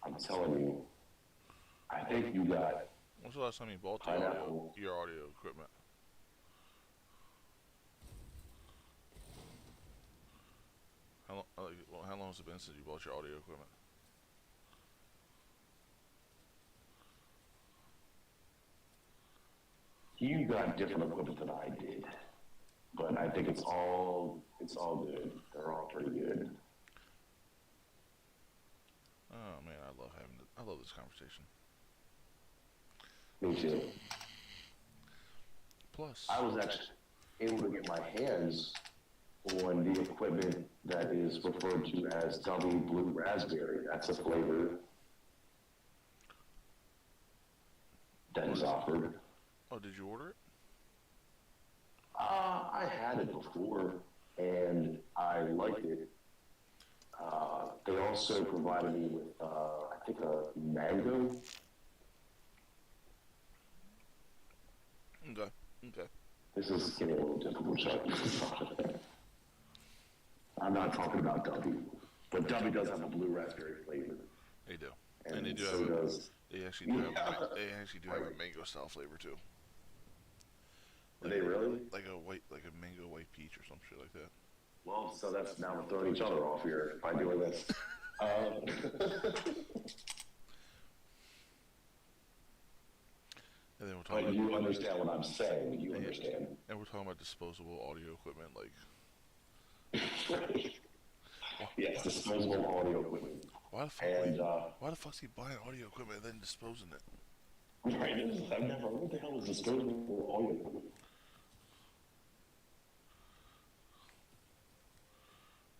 I'm telling you, I think you got. When's the last time you bought your audio equipment? How long has it been since you bought your audio equipment? You got different equipment than I did, but I think it's all good. They're all pretty good. Oh man, I love this conversation. Me too. Plus, I was actually able to get my hands on the equipment that is referred to as Dubby Blue Raspberry. That's a flavor that is offered. oh, did you order it? I had it before, and I liked it. They also provided me with, I think, a mango. Okay. This is getting a little difficult, Chuck. I'm not talking about Dubby, but Dubby does have a blue raspberry flavor. They do, And they do so have. does. They actually do have. They actually do have a mango style flavor too. Are they really? Like a mango white peach or some shit like that. Well, so that's now we're throwing each other off here by doing this. And then we're talking. But you understand what I'm saying. You understand. And we're talking about disposable audio equipment, like. Yes, disposable audio equipment. Why the fuck? And Why the fuck's he buying audio equipment and then disposing it? right, I've never. What the hell is disposable audio equipment?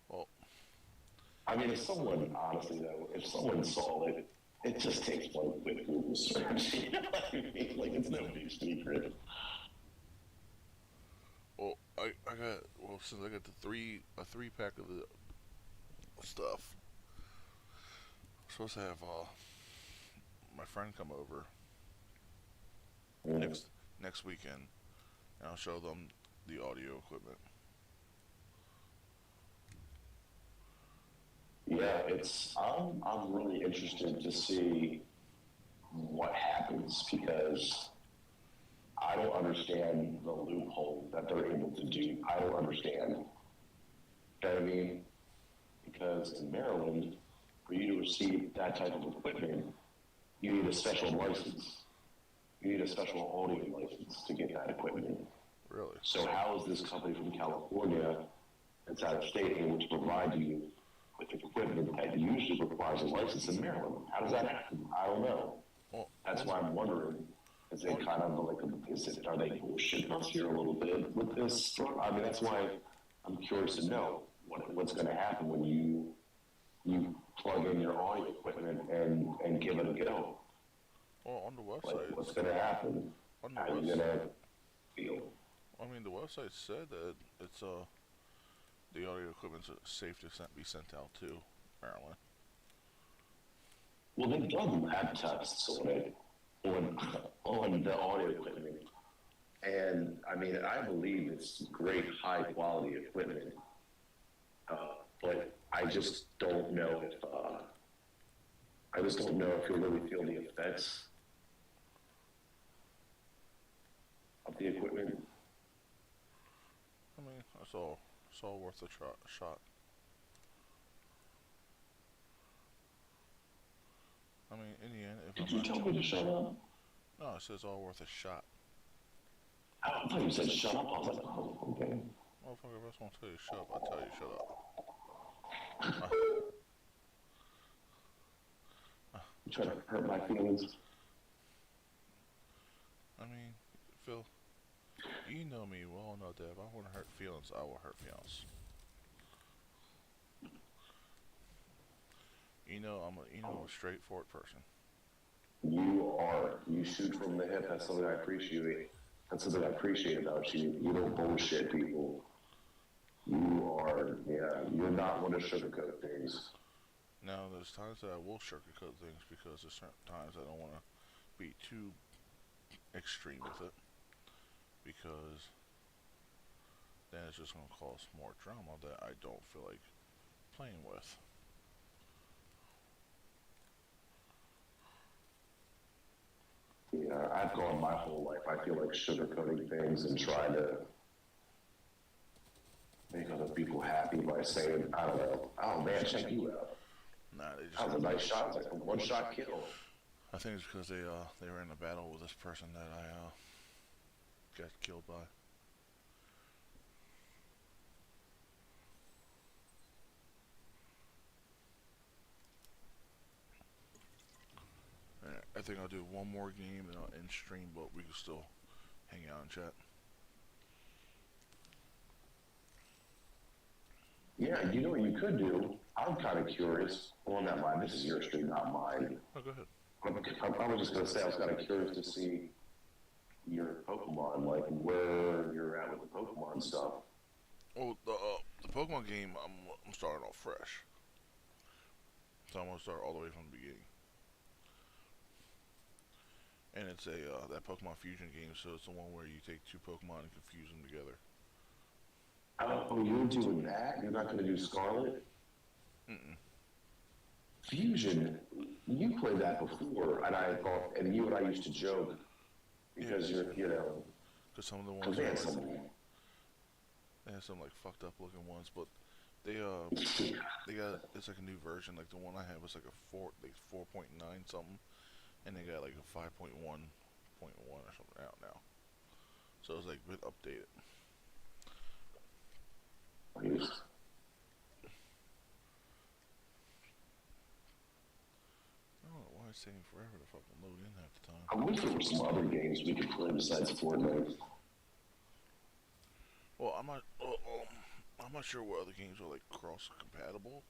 Well, I mean, if someone honestly though, if someone saw it, it just takes one quick Google search. You know what I mean? Like it's no big secret. well, since I got a 3-pack of the stuff, I'm supposed to have my friend come over next weekend, and I'll show them the audio equipment. Yeah, I'm really interested to see what happens because I don't understand the loophole that they're able to do. I don't understand. You know what I mean? Because in Maryland, for you to receive that type of equipment, you need a special license. You need a special audio license to get that equipment. Really? So how is this company from California that's out of state able to provide you with equipment that usually requires a license in Maryland? How does that happen? I don't know. Well, That's why I'm wondering, is it kind of like, are they bullshitting us here a little bit with this? I mean, that's why I'm curious to know what's going to happen when you plug in your audio equipment and give it a go. well, on the website, Like, what's going to happen? on the How are you website, going to feel? I mean, the website said that it's the audio equipment's safe to be sent out to Maryland. Well, they've done lab tests on it, on the audio equipment. And, I mean, I believe it's great, high-quality equipment. But I just don't know if you really feel the effects of the equipment. I mean, it's all worth a shot. I mean, in the end, if Did I'm you tell me to shut up? no, it says all worth a shot. I thought you said shut up. I was like, oh, okay. Motherfucker, if I just want to tell you to shut up, I'll tell you to shut up. try to hurt my feelings. I mean, Phil, you know me well enough that if I want to hurt feelings, I will hurt feelings. I'm a straightforward person. You are. You shoot from the hip. That's something I appreciate. That's something I appreciate about you. You don't bullshit people. You are, yeah, you're not one to sugarcoat things. Now, there's times that I will sugarcoat things because there's certain times I don't want to be too extreme with it because then it's just going to cause more drama that I don't feel like playing with. Yeah, I've gone my whole life. I feel like sugarcoating things and trying to make other people happy by saying, I don't know, oh man, check you out. Nah, That was a nice shot. It's like a one-shot kill. I think it's because they were in a battle with this person that I got killed by. Alright, I think I'll do one more game and I'll end stream, but we can still hang out and chat. Yeah, you know what you could do? I'm kind of curious. Well, not mine. This is your stream, not mine. Oh, go ahead. I was just going to say, I was kind of curious to see your Pokemon, like where you're at with the Pokemon stuff. Well, the Pokemon game, I'm starting off fresh. So I'm going to start all the way from the beginning. And it's that Pokemon Fusion game, so it's the one where you take two Pokemon and confuse them together. Oh, you're doing that? You're not going to do Scarlet? Mm-mm. Fusion, you played that before, and I thought, and you and I used to joke, because you're, you know, because some of the because ones they had some like fucked up looking ones, but they got, it's like a new version. Like the one I had was like a 4.9 something, and they got like a 5.1.1 or something out now. So it's like been updated. Nice. I don't know why it's taking forever to fucking load in half the time. I wish there were some other games we could play besides Fortnite. Well, I'm not sure what other games are like cross compatible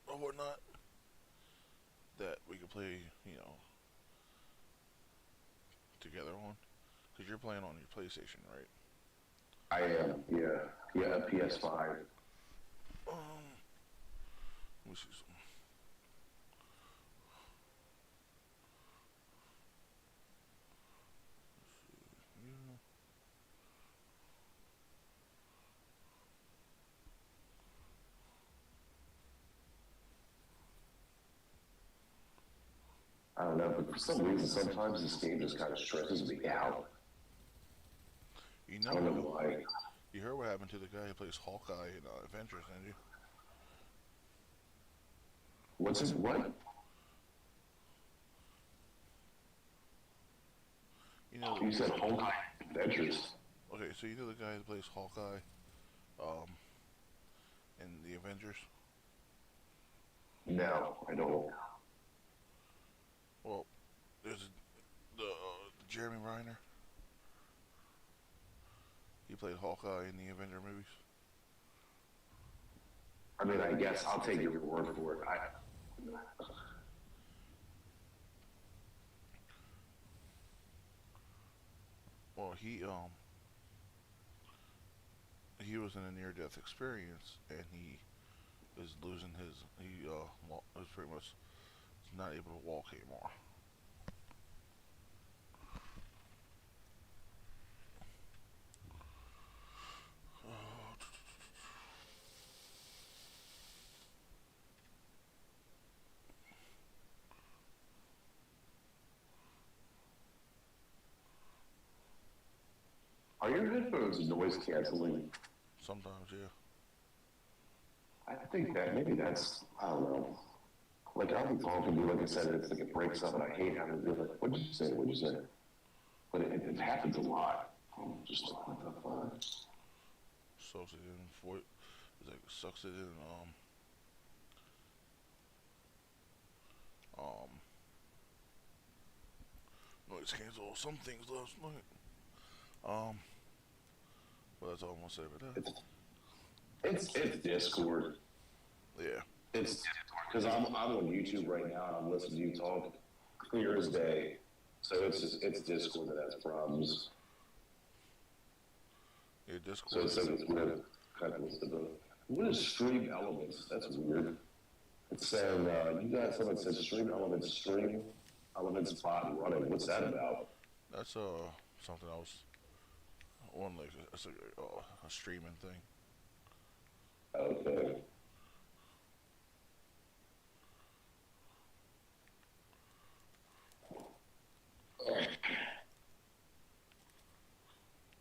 or whatnot that we could play, you know, together on. Because you're playing on your PlayStation, right? I am, yeah, PS5. Let me see something. I don't know, but for some reason, sometimes this game just kind of stresses me out. You I don't know know, why. you heard what happened to the guy who plays Hawkeye in Avengers, didn't you? What's it? What? You know, You said Hawkeye Adventures. okay, so you know the guy who plays Hawkeye, in the Avengers? No, I don't. Well, there's the Jeremy Renner. He played Hawkeye in the Avenger movies. I mean, I guess I'll take your word for it. Well, he was in a near-death experience, and he is losing his. He was pretty much not able to walk anymore. Are your headphones noise canceling? Sometimes, yeah. I think that maybe that's, I don't know. Like, I'll be talking to you, like I said, it's like it breaks up, and I hate having to be like, what'd you say? What'd you say? But it happens a lot. I'm just like, what the fuck? Sucks it in for it. It's like sucks it in Um, noise cancel some things last night. But that's all I'm gonna say about that. It's Discord. Yeah. It's because I'm on YouTube right now and I'm listening to you talk clear as day. So it's Discord that has problems. Yeah, So Discord. it's like it's weird. Kind of listed the what is Stream Elements? That's weird. It's saying you got someone said Stream Elements bot running. What's that about? That's something I was on, like it's a streaming thing. Okay.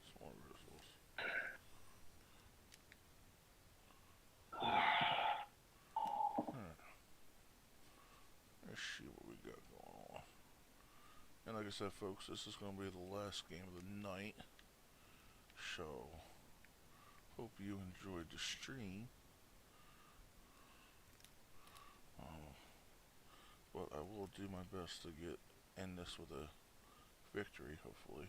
It's one of those. Let's see what we got going on. And like I said, folks, this is going to be the last game of the night. So, hope you enjoyed the stream. But I will do my best to end this with a victory, hopefully.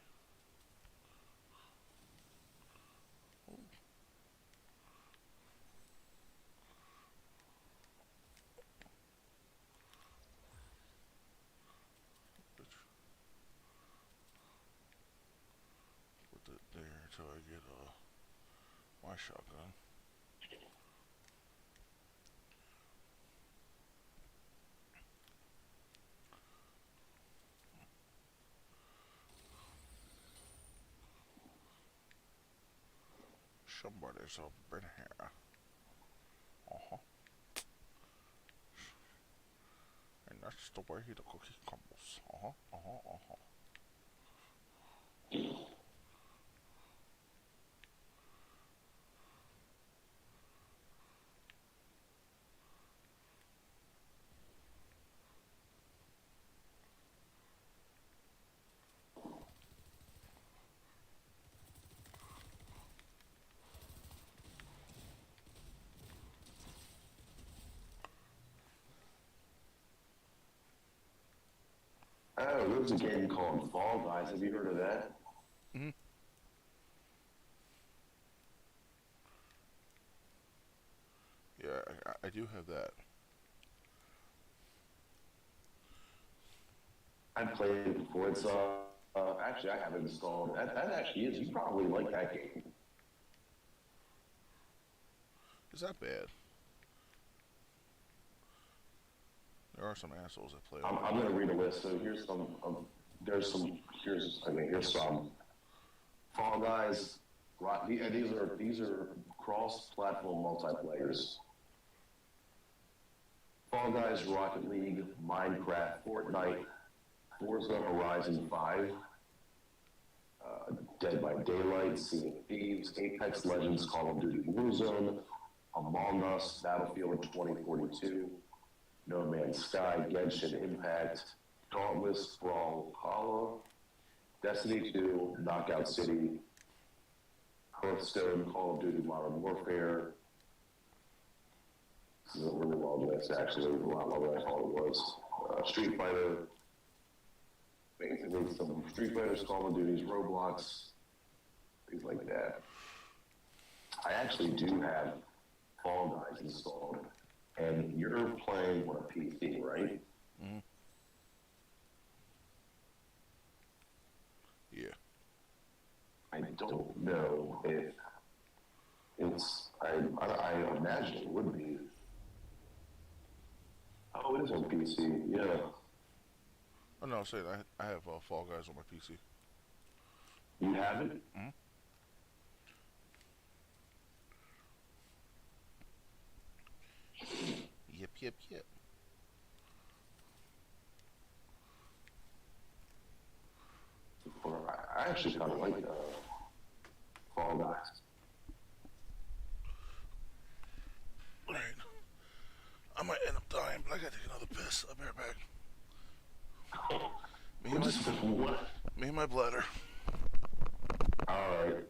Put it there until I get my shotgun. Somebody's up in here. And that's the way the cookie crumbles. Oh, there's a game called Fall Guys. Have you heard of that? Mm-hmm. Yeah, I do have that. I've played it before. It's actually I have it installed. That actually is. You probably like that game. Is that bad? There are some assholes that play. I'm going to read a list. So here's some. Here's some. Fall Guys. These are cross-platform multiplayers. Fall Guys, Rocket League, Minecraft, Fortnite, Forza Horizon 5, Dead by Daylight, Sea of Thieves, Apex Legends, Call of Duty Warzone, Among Us, Battlefield 2042, No Man's Sky, Genshin Impact, Dauntless, Brawl, Hollow, Destiny 2, Knockout City, Hearthstone, Call of Duty Modern Warfare. This is a really long list, actually, a lot longer than I thought it was. Street Fighter, basically some Street Fighters, Call of Duties, Roblox, things like that. I actually do have Fall Guys installed, and you're playing on a PC, right? Mm-hmm. Yeah. I don't know if it's. I imagine it would be. Oh, it is on PC. Yeah. Oh no, I'm saying I have Fall Guys on my PC. You have it? Mm-hmm. Yep. I actually kind of like Fall Guys. Alright. I might end up dying, but I gotta take another piss. I'll be right back. Me and my bladder. Alright.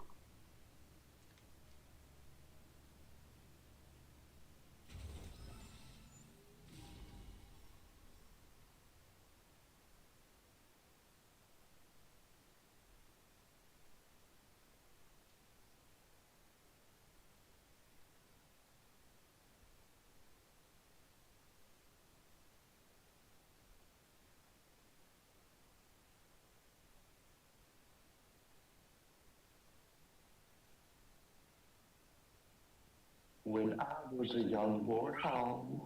When I was a young warthog.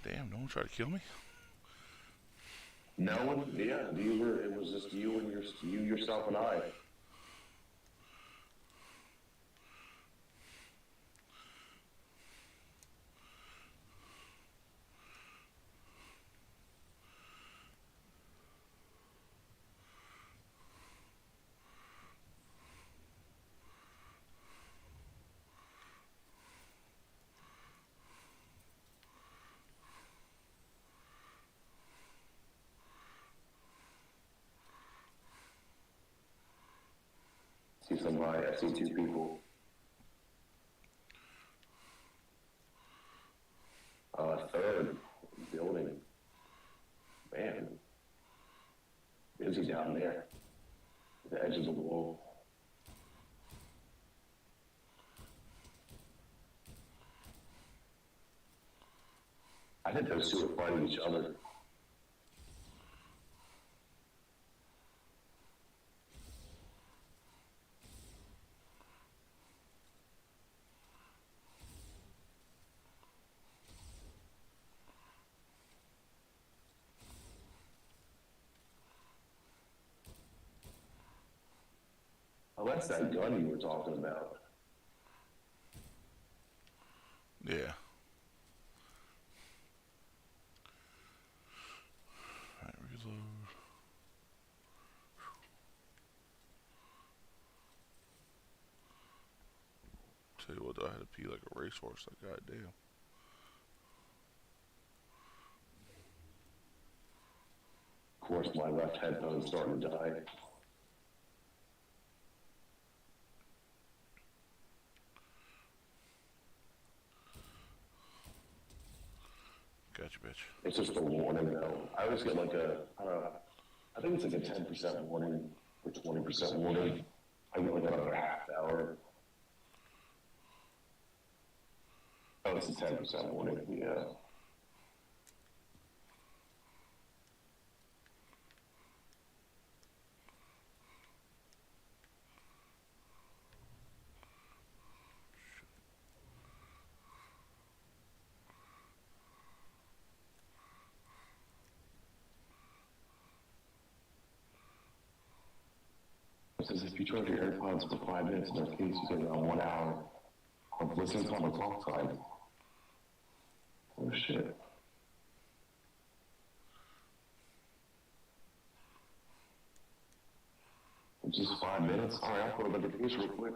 Damn, no one tried to kill me? No one, yeah, it was just you and you yourself and I. See somebody, I see two people. Third building. Man, busy down there. The edge of the wall. I think those two are fighting each other. Oh, that's that gun you were talking about. Yeah. Alright, reload. Tell you what, though, I had to pee like a racehorse. Like, goddamn. Of course, my left headphone's starting to die. Gotcha, bitch. It's just a warning, though. I always get like I don't know, I think it's like a 10% warning or 20% warning. I get like another half hour. Oh, it's a 10% warning, yeah. It says if you charge your AirPods for 5 minutes in their case, you get around 1 hour of listening time or talk time. Oh shit. It's just 5 minutes? Alright, I'll put it in the case real quick.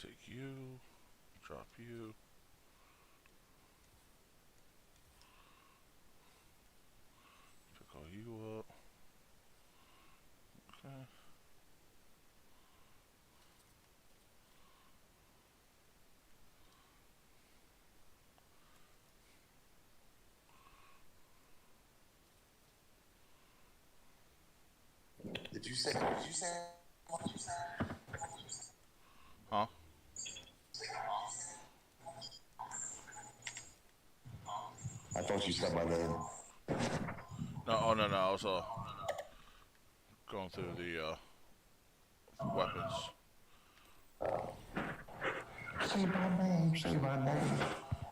take you, drop you. Pick all you up. Okay. Did you say? Huh? I thought you said my name. No, oh no, I was going through the weapons. Say my name. Say my name.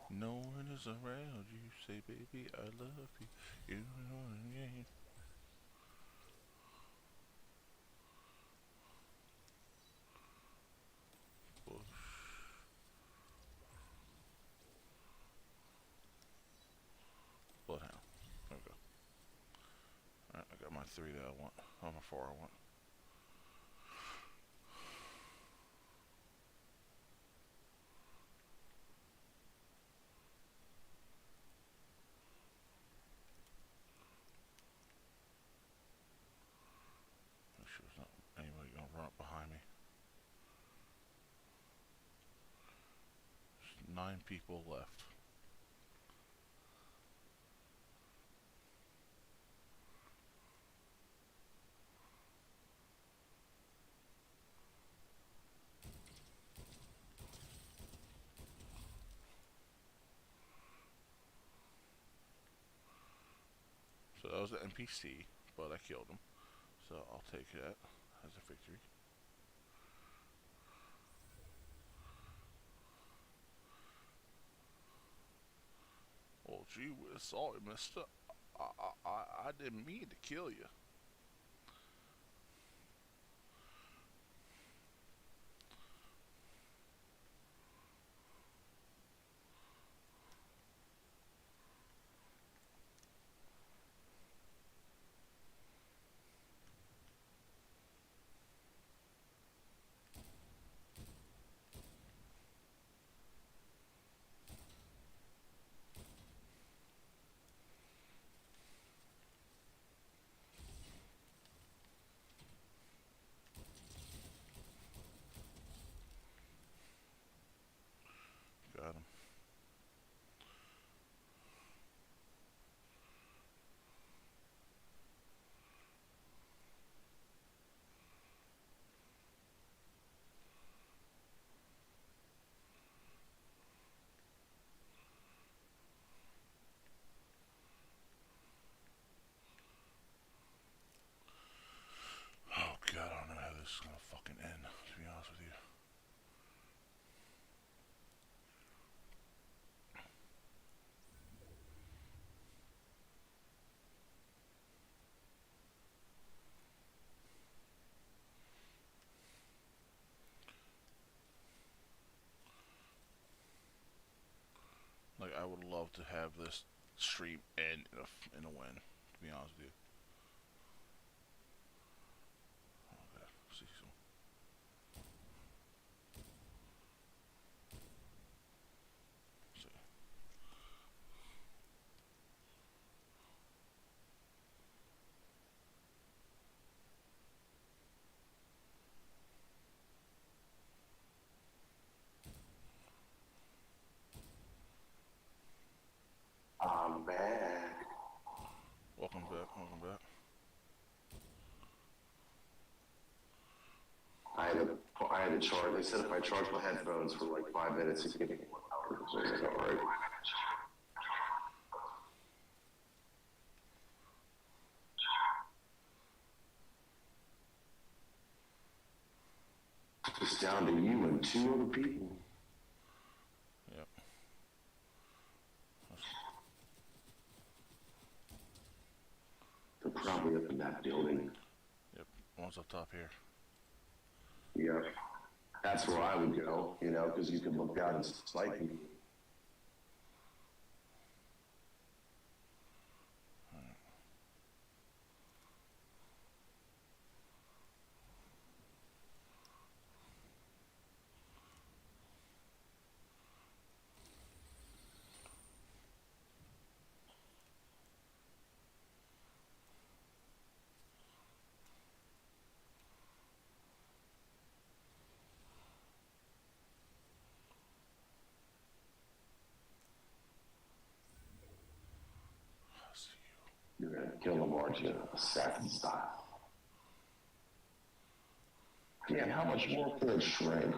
No one is around you. Say, baby, I love you. You know what I mean? Bush. Bloodhound. There we go. Alright, I got my 3 that I want. Oh, my 4 I want. Make sure there's not anybody gonna run up behind me. There's 9 people left. So that was an NPC, but I killed him. So I'll take that as a victory. Well, gee whiz, sorry, mister. I didn't mean to kill you. Got him. Oh god, I don't know how this is gonna fucking end, to be honest with you. Like, I would love to have this stream end in a win, to be honest with you. Okay, see some. See. I'm back. Welcome back, welcome back. I had to charge. They said if I charge my headphones for like 5 minutes, it's getting 1 hour. So I was like, all right. It's down to you and 2 other people. Yep. They're probably up in that building. Yep, one's up top here. Yeah. That's where I would go, you know, because you can look out and snipe people. Kill them, aren't you? Assassin style. Damn, how much more can it shrink?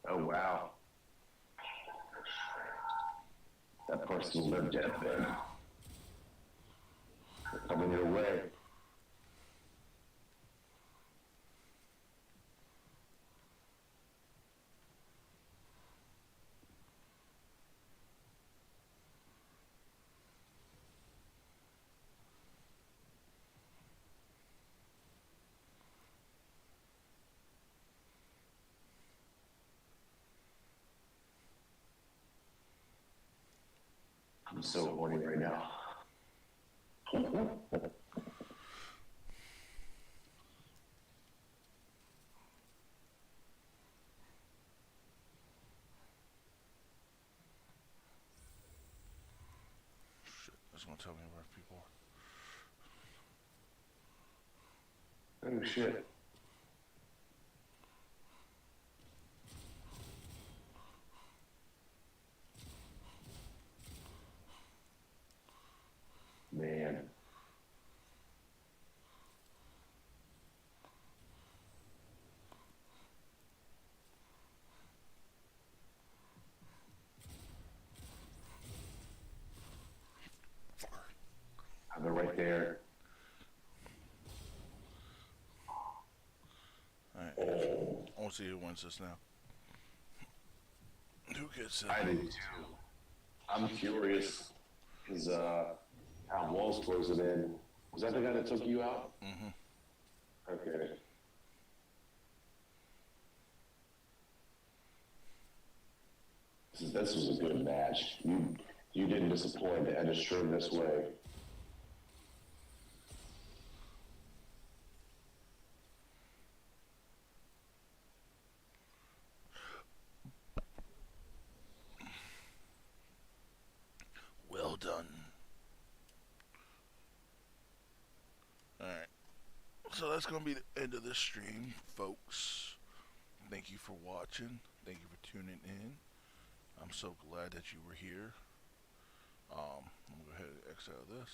Oh, wow. That person's on their deathbed. They're coming your way. I'm so horny right now. Shit, that's gonna tell me where people are. Oh shit. Man. I've been right there. Alright, I want to see who wins this now. Who gets it? I do too. I'm curious, because how Walls closing in. Was that the guy that took you out? Mm-hmm. Okay. This was a good match. You didn't disappoint to end a stream this way. Well done. Alright. So that's going to be the end of this stream, folks. Thank you for watching. Thank you for tuning in. I'm so glad that you were here. I'm going to go ahead and exit out of this.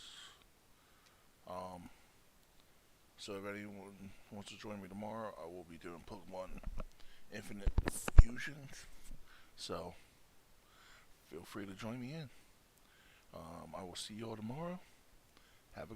So if anyone wants to join me tomorrow, I will be doing Pokemon Infinite Fusions. So feel free to join me in. I will see you all tomorrow.